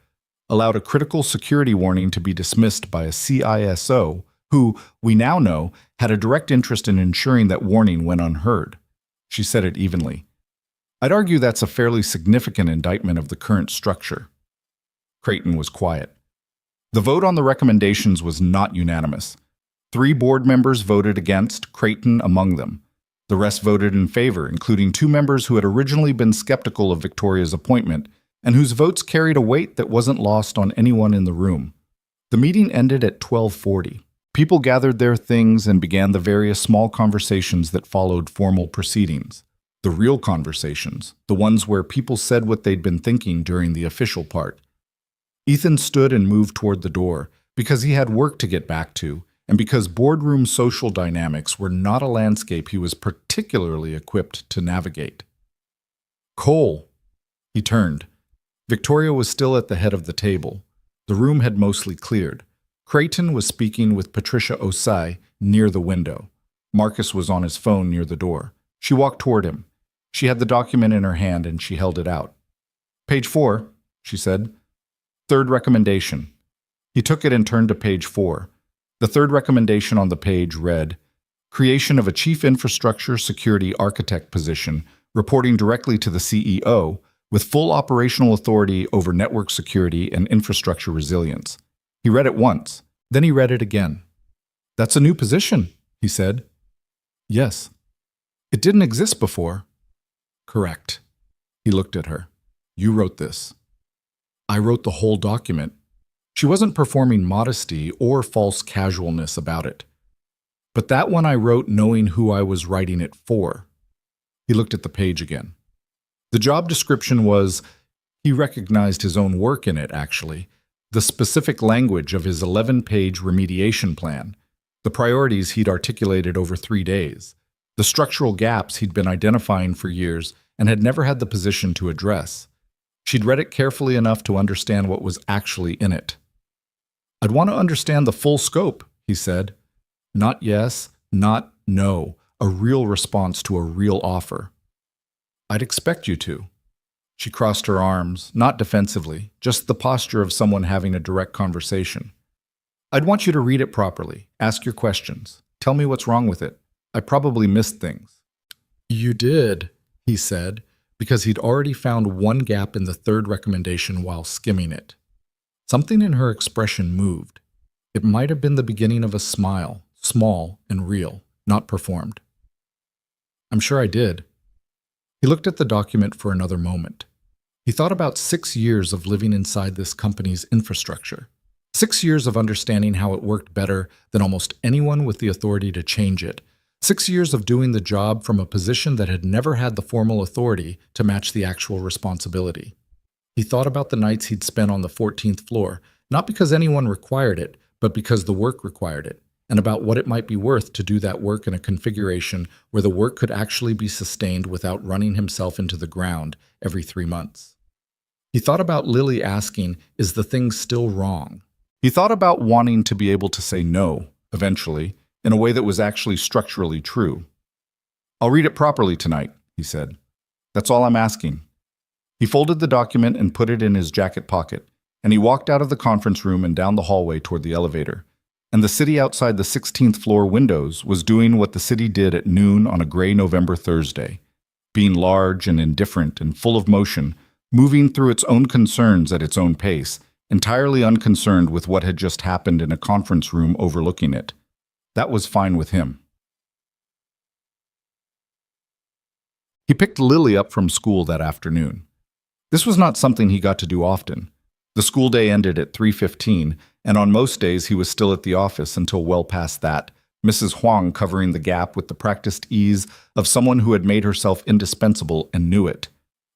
allowed a critical security warning to be dismissed by a CISO who, we now know, had a direct interest in ensuring that warning went unheard. She said it evenly. I'd argue that's a fairly significant indictment of the current structure. Creighton was quiet. The vote on the recommendations was not unanimous. 3 board members voted against, Creighton among them. The rest voted in favor, including 2 members who had originally been skeptical of Victoria's appointment and whose votes carried a weight that wasn't lost on anyone in the room. The meeting ended at 12:40. People gathered their things and began the various small conversations that followed formal proceedings. The real conversations, the ones where people said what they'd been thinking during the official part. Ethan stood and moved toward the door because he had work to get back to and because boardroom social dynamics were not a landscape he was particularly equipped to navigate. Cole. He turned. Victoria was still at the head of the table. The room had mostly cleared. Creighton was speaking with Patricia Osai near the window. Marcus was on his phone near the door. She walked toward him. She had the document in her hand and she held it out. Page 4, she said. 3rd recommendation. He took it and turned to page 4. The 3rd recommendation on the page read, creation of a chief infrastructure security architect position reporting directly to the CEO with full operational authority over network security and infrastructure resilience. He read it once, then he read it again. That's a new position, he said. Yes. It didn't exist before. Correct. He looked at her. You wrote this. I wrote the whole document. She wasn't performing modesty or false casualness about it. But that one I wrote knowing who I was writing it for. He looked at the page again. The job description was, he recognized his own work in it, actually, the specific language of his 11-page remediation plan, the priorities he'd articulated over 3 days, the structural gaps he'd been identifying for years and had never had the position to address. She'd read it carefully enough to understand what was actually in it. I'd want to understand the full scope, he said. Not yes, not no, a real response to a real offer. I'd expect you to. She crossed her arms, not defensively, just the posture of someone having a direct conversation. I'd want you to read it properly, ask your questions, tell me what's wrong with it. I probably missed things. You did, he said, because he'd already found one gap in the 3rd recommendation while skimming it. Something in her expression moved. It might have been the beginning of a smile, small and real, not performed. I'm sure I did. He looked at the document for another moment. He thought about 6 years of living inside this company's infrastructure. 6 years of understanding how it worked better than almost anyone with the authority to change it. 6 years of doing the job from a position that had never had the formal authority to match the actual responsibility. He thought about the nights he'd spent on the 14th floor, not because anyone required it, but because the work required it, and about what it might be worth to do that work in a configuration where the work could actually be sustained without running himself into the ground every 3 months. He thought about Lily asking, is the thing still wrong? He thought about wanting to be able to say no, eventually, in a way that was actually structurally true. I'll read it properly tonight, he said. That's all I'm asking. He folded the document and put it in his jacket pocket, and he walked out of the conference room and down the hallway toward the elevator. And the city outside the 16th floor windows was doing what the city did at noon on a gray November Thursday, being large and indifferent and full of motion, moving through its own concerns at its own pace, entirely unconcerned with what had just happened in a conference room overlooking it. That was fine with him. He picked Lily up from school that afternoon. This was not something he got to do often. The school day ended at 3:15, and on most days he was still at the office until well past that, Mrs. Huang covering the gap with the practiced ease of someone who had made herself indispensable and knew it.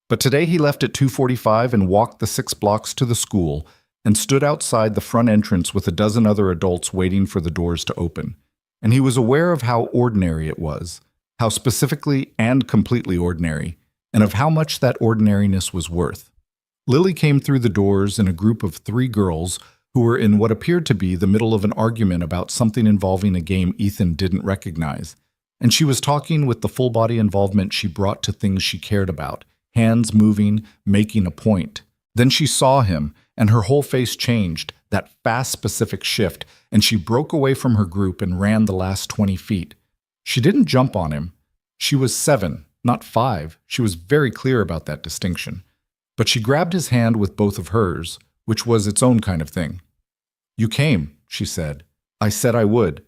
But today he left at 2:45 and walked the 6 blocks to the school and stood outside the front entrance with a dozen other adults waiting for the doors to open. And he was aware of how ordinary it was, how specifically and completely ordinary, and of how much that ordinariness was worth. Lily came through the doors in a group of 3 girls who were in what appeared to be the middle of an argument about something involving a game Ethan didn't recognize, and she was talking with the full body involvement she brought to things she cared about, hands moving, making a point. Then she saw him, and her whole face changed, that fast, specific shift, and she broke away from her group and ran the last 20 feet. She didn't jump on him. She was 7, not 5. She was very clear about that distinction. But she grabbed his hand with both of hers, which was its own kind of thing. "You came," she said. "I said I would."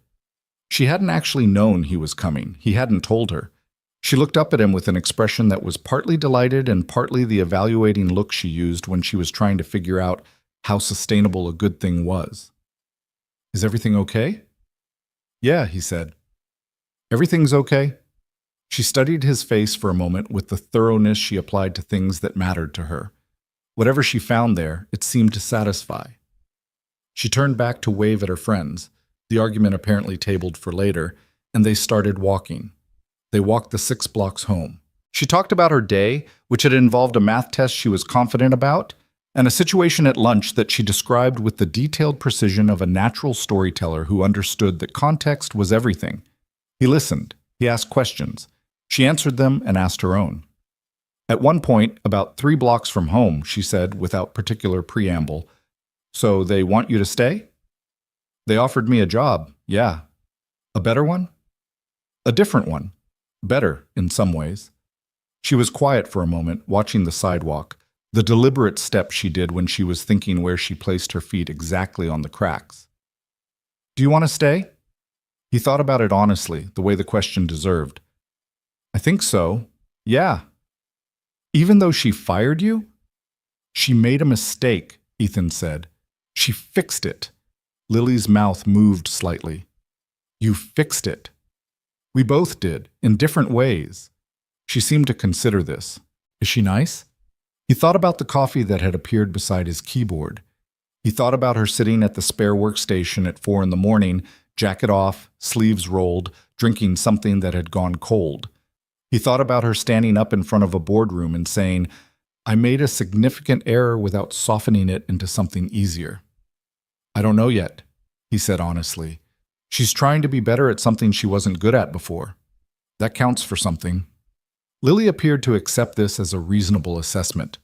She hadn't actually known he was coming. He hadn't told her. She looked up at him with an expression that was partly delighted and partly the evaluating look she used when she was trying to figure out how sustainable a good thing was. "Is everything okay?" "Yeah," he said. "Everything's okay." She studied his face for a moment with the thoroughness she applied to things that mattered to her. Whatever she found there, it seemed to satisfy. She turned back to wave at her friends, the argument apparently tabled for later, and they started walking. They walked the 6 blocks home. She talked about her day, which had involved a math test she was confident about, and a situation at lunch that she described with the detailed precision of a natural storyteller who understood that context was everything. He listened. He asked questions. She answered them and asked her own. At one point, about 3 blocks from home, she said, without particular preamble, "So they want you to stay?" "They offered me a job, yeah." "A better one?" "A different one. Better, in some ways." She was quiet for a moment, watching the sidewalk, the deliberate step she did when she was thinking where she placed her feet exactly on the cracks. "Do you want to stay?" He thought about it honestly, the way the question deserved. "I think so. Yeah." "Even though she fired you?" "She made a mistake," Ethan said. "She fixed it." Lily's mouth moved slightly. "You fixed it." "We both did, in different ways." She seemed to consider this. "Is she nice?" He thought about the coffee that had appeared beside his keyboard. He thought about her sitting at the spare workstation at 4 in the morning, jacket off, sleeves rolled, drinking something that had gone cold. He thought about her standing up in front of a boardroom and saying, "I made a significant error without softening it into something easier." "I don't know yet," he said honestly. "She's trying to be better at something she wasn't good at before. That counts for something." Lily appeared to accept this as a reasonable assessment.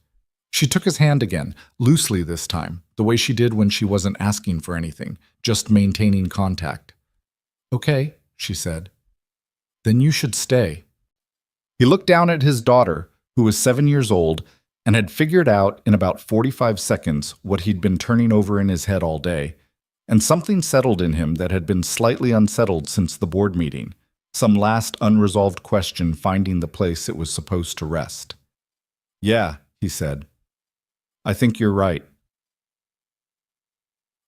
She took his hand again, loosely this time, the way she did when she wasn't asking for anything, just maintaining contact. "Okay," she said. "Then you should stay." He looked down at his daughter, who was 7 years old, and had figured out in about 45 seconds what he'd been turning over in his head all day, and something settled in him that had been slightly unsettled since the board meeting, some last unresolved question finding the place it was supposed to rest. "Yeah," he said. "I think you're right."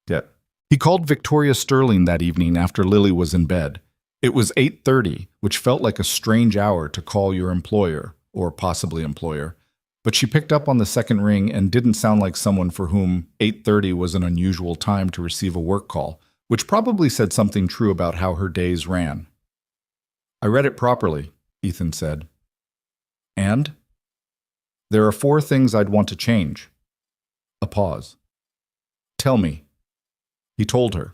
Yeah. He called Victoria Sterling that evening after Lily was in bed. It was 8:30, which felt like a strange hour to call your employer, or possibly employer, but she picked up on the second ring and didn't sound like someone for whom 8:30 was an unusual time to receive a work call, which probably said something true about how her days ran. "I read it properly," Ethan said. "And?" "There are 4 things I'd want to change." A pause. "Tell me." He told her.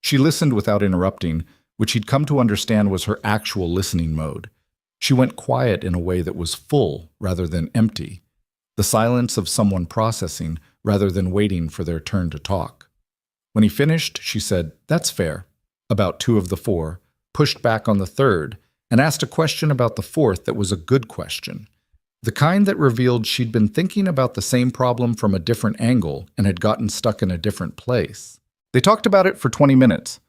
She listened without interrupting, which he'd come to understand was her actual listening mode. She went quiet in a way that was full rather than empty, the silence of someone processing rather than waiting for their turn to talk. When he finished, she said, "That's fair," about 2 of the 4, pushed back on the 3rd, and asked a question about the 4th that was a good question, the kind that revealed she'd been thinking about the same problem from a different angle and had gotten stuck in a different place. They talked about it for 20 minutes.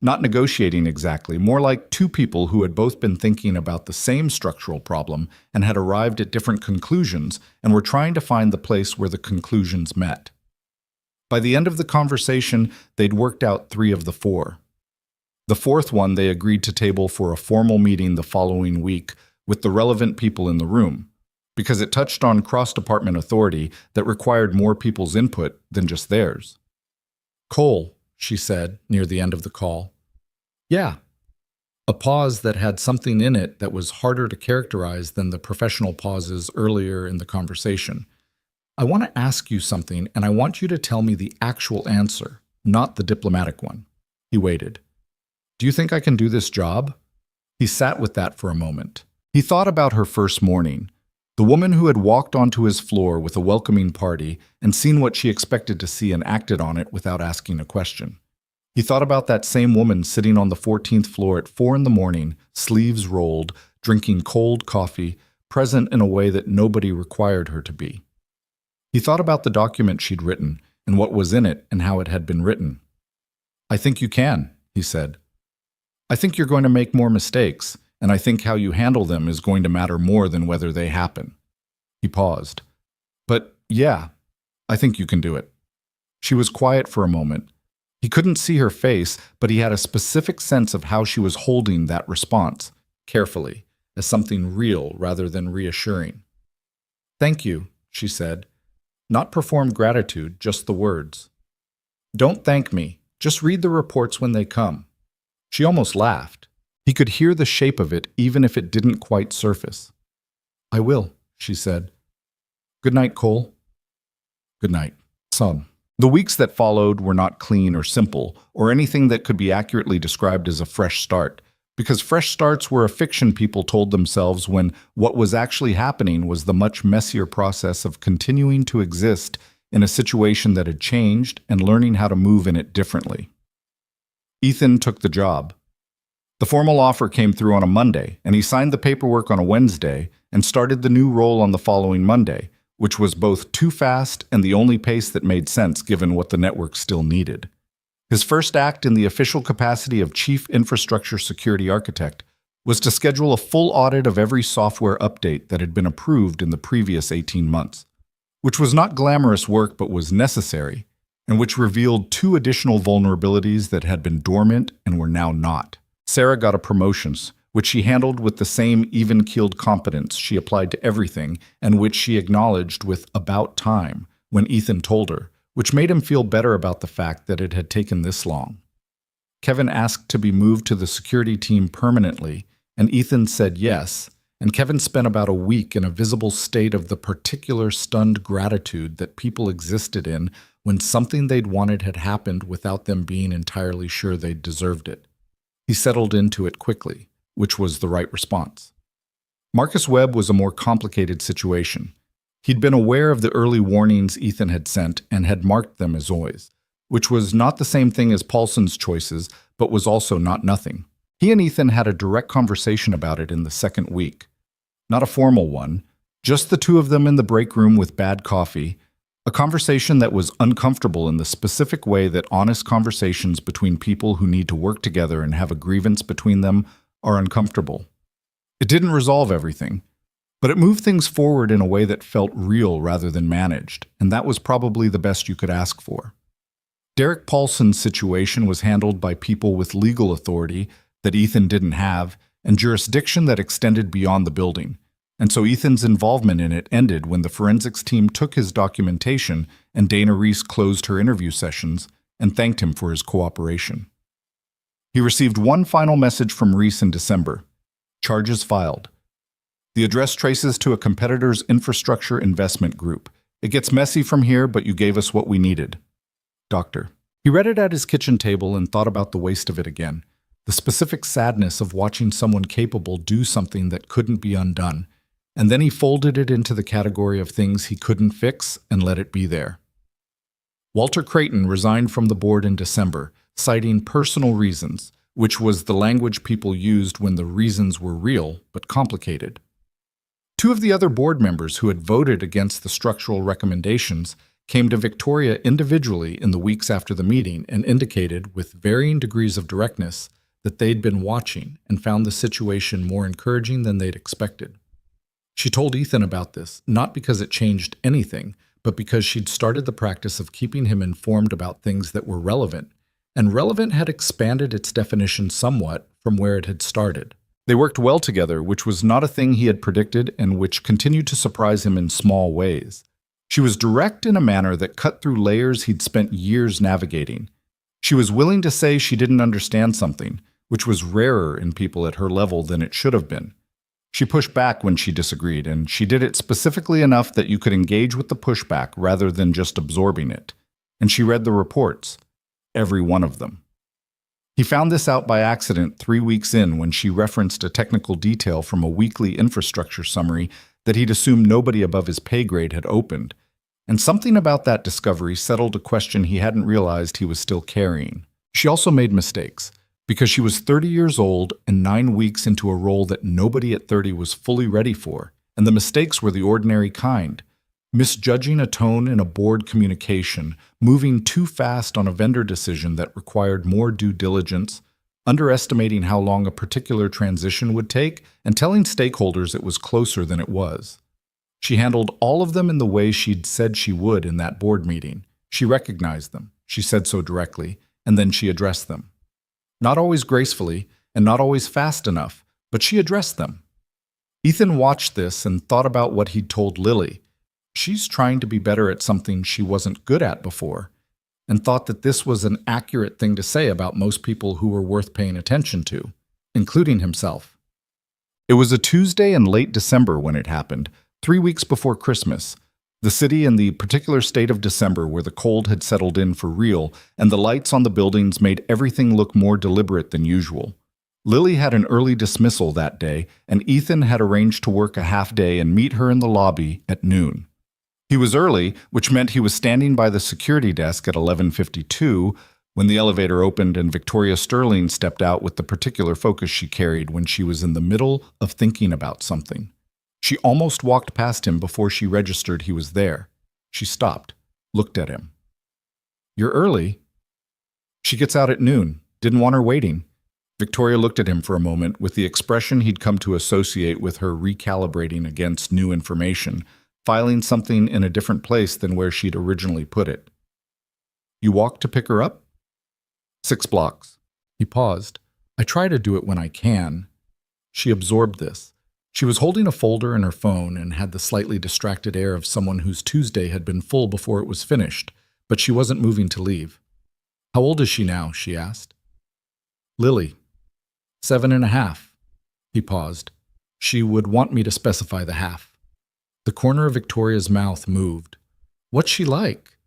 Not negotiating exactly, more like 2 people who had both been thinking about the same structural problem and had arrived at different conclusions and were trying to find the place where the conclusions met. By the end of the conversation, they'd worked out 3 of the 4. The 4th one they agreed to table for a formal meeting the following week with the relevant people in the room, because it touched on cross-department authority that required more people's input than just theirs. "Cole," she said near the end of the call. "Yeah." A pause that had something in it that was harder to characterize than the professional pauses earlier in the conversation. "I want to ask you something, and I want you to tell me the actual answer, not the diplomatic one." He waited. "Do you think I can do this job?" He sat with that for a moment. He thought about her first morning, the woman who had walked onto his floor with a welcoming party and seen what she expected to see and acted on it without asking a question. He thought about that same woman sitting on the 14th floor at 4 in the morning, sleeves rolled, drinking cold coffee, present in a way that nobody required her to be. He thought about the document she'd written and what was in it and how it had been written. "I think you can," he said. "I think you're going to make more mistakes, and I think how you handle them is going to matter more than whether they happen." He paused. "But yeah, I think you can do it." She was quiet for a moment. He couldn't see her face, but he had a specific sense of how she was holding that response, carefully, as something real rather than reassuring. "Thank you," she said. Not performed gratitude, just the words. "Don't thank me. Just read the reports when they come." She almost laughed. He could hear the shape of it even if it didn't quite surface. "I will," she said. "Good night, Cole." "Good night, son." The weeks that followed were not clean or simple, or anything that could be accurately described as a fresh start, because fresh starts were a fiction people told themselves when what was actually happening was the much messier process of continuing to exist in a situation that had changed and learning how to move in it differently. Ethan took the job. The formal offer came through on a Monday, and he signed the paperwork on a Wednesday and started the new role on the following Monday, which was both too fast and the only pace that made sense given what the network still needed. His first act in the official capacity of Chief Infrastructure Security Architect was to schedule a full audit of every software update that had been approved in the previous 18 months, which was not glamorous work but was necessary, and which revealed 2 additional vulnerabilities that had been dormant and were now not. Sarah got a promotion, which she handled with the same even-keeled competence she applied to everything and which she acknowledged with "about time" when Ethan told her, which made him feel better about the fact that it had taken this long. Kevin asked to be moved to the security team permanently, and Ethan said yes, and Kevin spent about a week in a visible state of the particular stunned gratitude that people existed in when something they'd wanted had happened without them being entirely sure they'd deserved it. He settled into it quickly, which was the right response. Marcus Webb was a more complicated situation. He'd been aware of the early warnings Ethan had sent and had marked them as OIs, which was not the same thing as Paulson's choices, but was also not nothing. He and Ethan had a direct conversation about it in the second week. Not a formal one, just the two of them in the break room with bad coffee, a conversation that was uncomfortable in the specific way that honest conversations between people who need to work together and have a grievance between them are uncomfortable. It didn't resolve everything, but it moved things forward in a way that felt real rather than managed, and that was probably the best you could ask for. Derek Paulson's situation was handled by people with legal authority that Ethan didn't have and jurisdiction that extended beyond the building, and so Ethan's involvement in it ended when the forensics team took his documentation and Dana Reese closed her interview sessions and thanked him for his cooperation. He received one final message from Reese in December. Charges filed. The address traces to a competitor's infrastructure investment group. It gets messy from here, but you gave us what we needed. Doctor. He read it at his kitchen table and thought about the waste of it again. The specific sadness of watching someone capable do something that couldn't be undone. And then he folded it into the category of things he couldn't fix and let it be there. Walter Creighton resigned from the board in December, citing personal reasons, which was the language people used when the reasons were real but complicated. 2 of the other board members who had voted against the structural recommendations came to Victoria individually in the weeks after the meeting and indicated, with varying degrees of directness, that they'd been watching and found the situation more encouraging than they'd expected. She told Ethan about this, not because it changed anything, but because she'd started the practice of keeping him informed about things that were relevant, and relevant had expanded its definition somewhat from where it had started. They worked well together, which was not a thing he had predicted and which continued to surprise him in small ways. She was direct in a manner that cut through layers he'd spent years navigating. She was willing to say she didn't understand something, which was rarer in people at her level than it should have been. She pushed back when she disagreed, and she did it specifically enough that you could engage with the pushback rather than just absorbing it. And she read the reports, every one of them. He found this out by accident 3 weeks in when she referenced a technical detail from a weekly infrastructure summary that he'd assumed nobody above his pay grade had opened. And something about that discovery settled a question he hadn't realized he was still carrying. She also made mistakes, because she was 30 years old and 9 weeks into a role that nobody at 30 was fully ready for, and the mistakes were the ordinary kind. Misjudging a tone in a board communication, moving too fast on a vendor decision that required more due diligence, underestimating how long a particular transition would take, and telling stakeholders it was closer than it was. She handled all of them in the way she'd said she would in that board meeting. She recognized them, she said so directly, and then she addressed them. Not always gracefully, and not always fast enough, but she addressed them. Ethan watched this and thought about what he'd told Lily. She's trying to be better at something she wasn't good at before, and thought that this was an accurate thing to say about most people who were worth paying attention to, including himself. It was a Tuesday in late December when it happened, 3 weeks before Christmas. The city in the particular state of December where the cold had settled in for real, and the lights on the buildings made everything look more deliberate than usual. Lily had an early dismissal that day, and Ethan had arranged to work a half day and meet her in the lobby at noon. He was early, which meant he was standing by the security desk at 11:52 when the elevator opened and Victoria Sterling stepped out with the particular focus she carried when she was in the middle of thinking about something. She almost walked past him before she registered he was there. She stopped, looked at him. "You're early." "She gets out at noon. Didn't want her waiting." Victoria looked at him for a moment with the expression he'd come to associate with her recalibrating against new information, filing something in a different place than where she'd originally put it. "You walked to pick her up?" 6 blocks. He paused. "I try to do it when I can." She absorbed this. She was holding a folder in her phone and had the slightly distracted air of someone whose Tuesday had been full before it was finished, but she wasn't moving to leave. "How old is she now?" she asked. "Lily. 7.5. He paused. "She would want me to specify the half." The corner of Victoria's mouth moved. "What's she like?"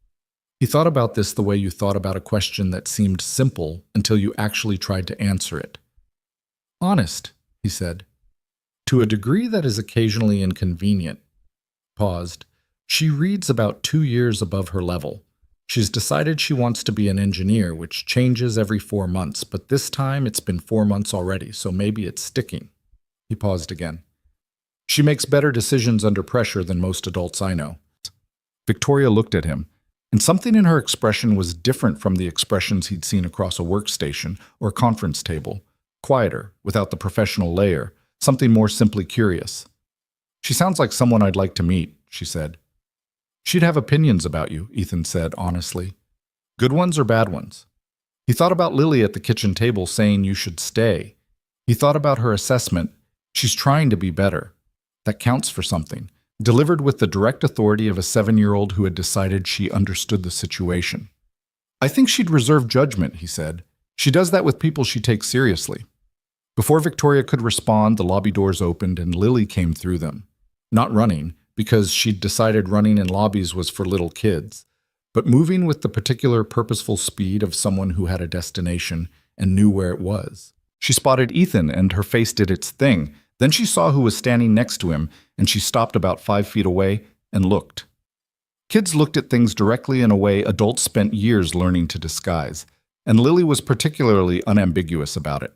He thought about this the way you thought about a question that seemed simple until you actually tried to answer it. "Honest," he said. "To a degree that is occasionally inconvenient." Paused. "She reads about 2 years above her level. She's decided she wants to be an engineer, which changes every 4 months, but this time it's been 4 months already, so maybe it's sticking." He paused again. "She makes better decisions under pressure than most adults I know." Victoria looked at him, and something in her expression was different from the expressions he'd seen across a workstation or conference table. Quieter, without the professional layer, something more simply curious. "She sounds like someone I'd like to meet," she said. "She'd have opinions about you," Ethan said honestly. "Good ones or bad ones?" He thought about Lily at the kitchen table saying you should stay. He thought about her assessment. She's trying to be better. That counts for something. Delivered with the direct authority of a 7-year-old who had decided she understood the situation. "I think she'd reserve judgment," he said. "She does that with people she takes seriously." Before Victoria could respond, the lobby doors opened and Lily came through them. Not running, because she'd decided running in lobbies was for little kids, but moving with the particular purposeful speed of someone who had a destination and knew where it was. She spotted Ethan and her face did its thing. Then she saw who was standing next to him, and she stopped about 5 feet away and looked. Kids looked at things directly in a way adults spent years learning to disguise, and Lily was particularly unambiguous about it.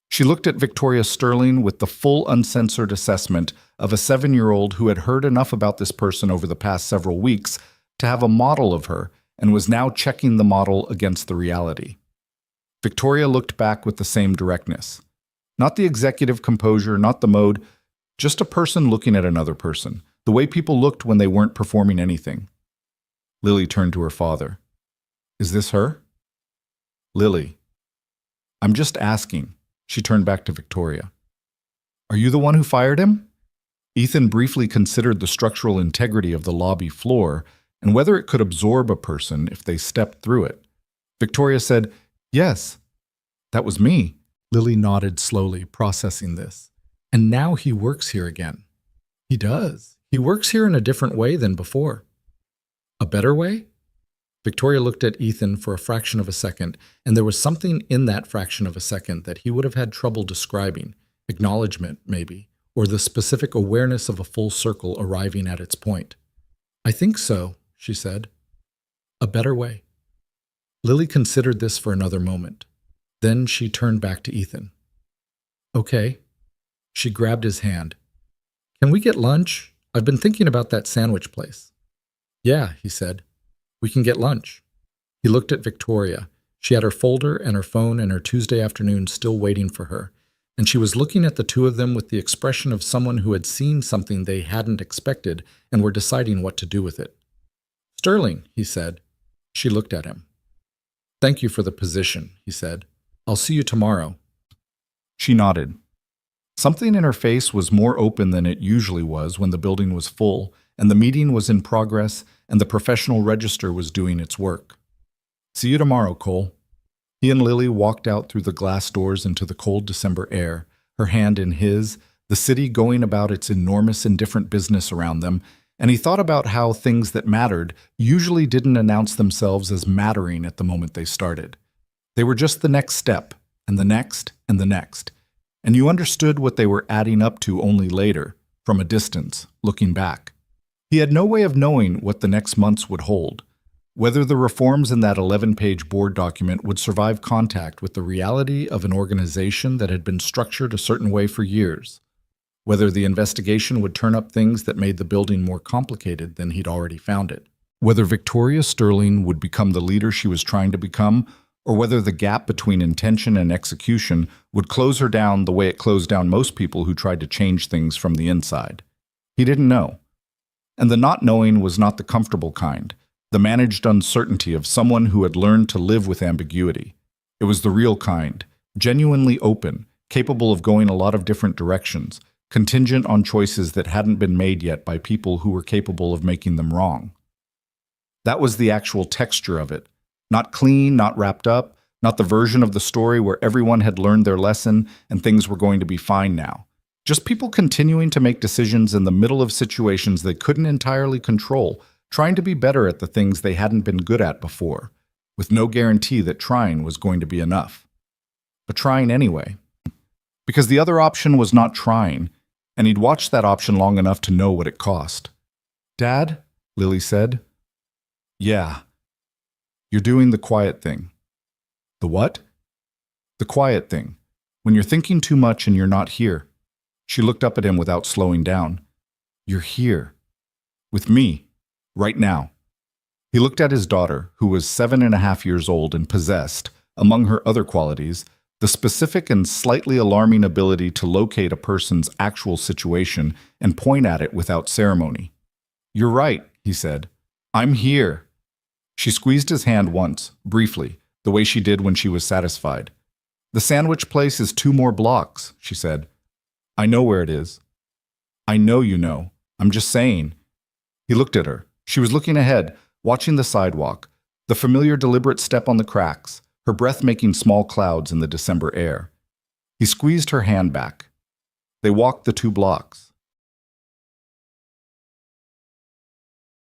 She looked at Victoria Sterling with the full uncensored assessment of a 7-year-old who had heard enough about this person over the past several weeks to have a model of her and was now checking the model against the reality. Victoria looked back with the same directness. Not the executive composure, not the mode, just a person looking at another person, the way people looked when they weren't performing anything. Lily turned to her father. "Is this her?" "Lily. I'm just asking." She turned back to Victoria. "Are you the one who fired him?" Ethan briefly considered the structural integrity of the lobby floor and whether it could absorb a person if they stepped through it. Victoria said, "Yes, that was me." Lily nodded slowly, processing this. "And now he works here again." "He does. He works here in a different way than before." "A better way?" Victoria looked at Ethan for a fraction of a second, and there was something in that fraction of a second that he would have had trouble describing. Acknowledgement, maybe, or the specific awareness of a full circle arriving at its point. "I think so," she said. "A better way." Lily considered this for another moment. Then she turned back to Ethan. "Okay." She grabbed his hand. "Can we get lunch? I've been thinking about that sandwich place." "Yeah," he said. "We can get lunch." He looked at Victoria. She had her folder and her phone and her Tuesday afternoon still waiting for her, and she was looking at the two of them with the expression of someone who had seen something they hadn't expected and were deciding what to do with it. "Sterling," he said. She looked at him. "Thank you for the position," he said. "I'll see you tomorrow." She nodded. Something in her face was more open than it usually was when the building was full, and the meeting was in progress, and the professional register was doing its work. "See you tomorrow, Cole." He and Lily walked out through the glass doors into the cold December air, her hand in his, the city going about its enormous indifferent business around them, and he thought about how things that mattered usually didn't announce themselves as mattering at the moment they started. They were just the next step, and the next, and the next. And you understood what they were adding up to only later, from a distance, looking back. He had no way of knowing what the next months would hold, whether the reforms in that 11-page board document would survive contact with the reality of an organization that had been structured a certain way for years, whether the investigation would turn up things that made the building more complicated than he'd already found it, whether Victoria Sterling would become the leader she was trying to become, or whether the gap between intention and execution would close her down the way it closed down most people who tried to change things from the inside. He didn't know. And the not knowing was not the comfortable kind, the managed uncertainty of someone who had learned to live with ambiguity. It was the real kind, genuinely open, capable of going a lot of different directions, contingent on choices that hadn't been made yet by people who were capable of making them wrong. That was the actual texture of it. Not clean, not wrapped up, not the version of the story where everyone had learned their lesson and things were going to be fine now. Just people continuing to make decisions in the middle of situations they couldn't entirely control, trying to be better at the things they hadn't been good at before, with no guarantee that trying was going to be enough. But trying anyway. Because the other option was not trying, and he'd watched that option long enough to know what it cost. "Dad?" Lily said. "Yeah. You're doing the quiet thing." "The what?" "The quiet thing. When you're thinking too much and you're not here." She looked up at him without slowing down. "You're here. With me. Right now." He looked at his daughter, who was 7.5 years old and possessed, among her other qualities, the specific and slightly alarming ability to locate a person's actual situation and point at it without ceremony. "You're right," he said. "I'm here." She squeezed his hand once, briefly, the way she did when she was satisfied. "The sandwich place is 2 more blocks," she said. "I know where it is." "I know you know. I'm just saying." He looked at her. She was looking ahead, watching the sidewalk, the familiar deliberate step on the cracks, her breath making small clouds in the December air. He squeezed her hand back. They walked the 2 blocks.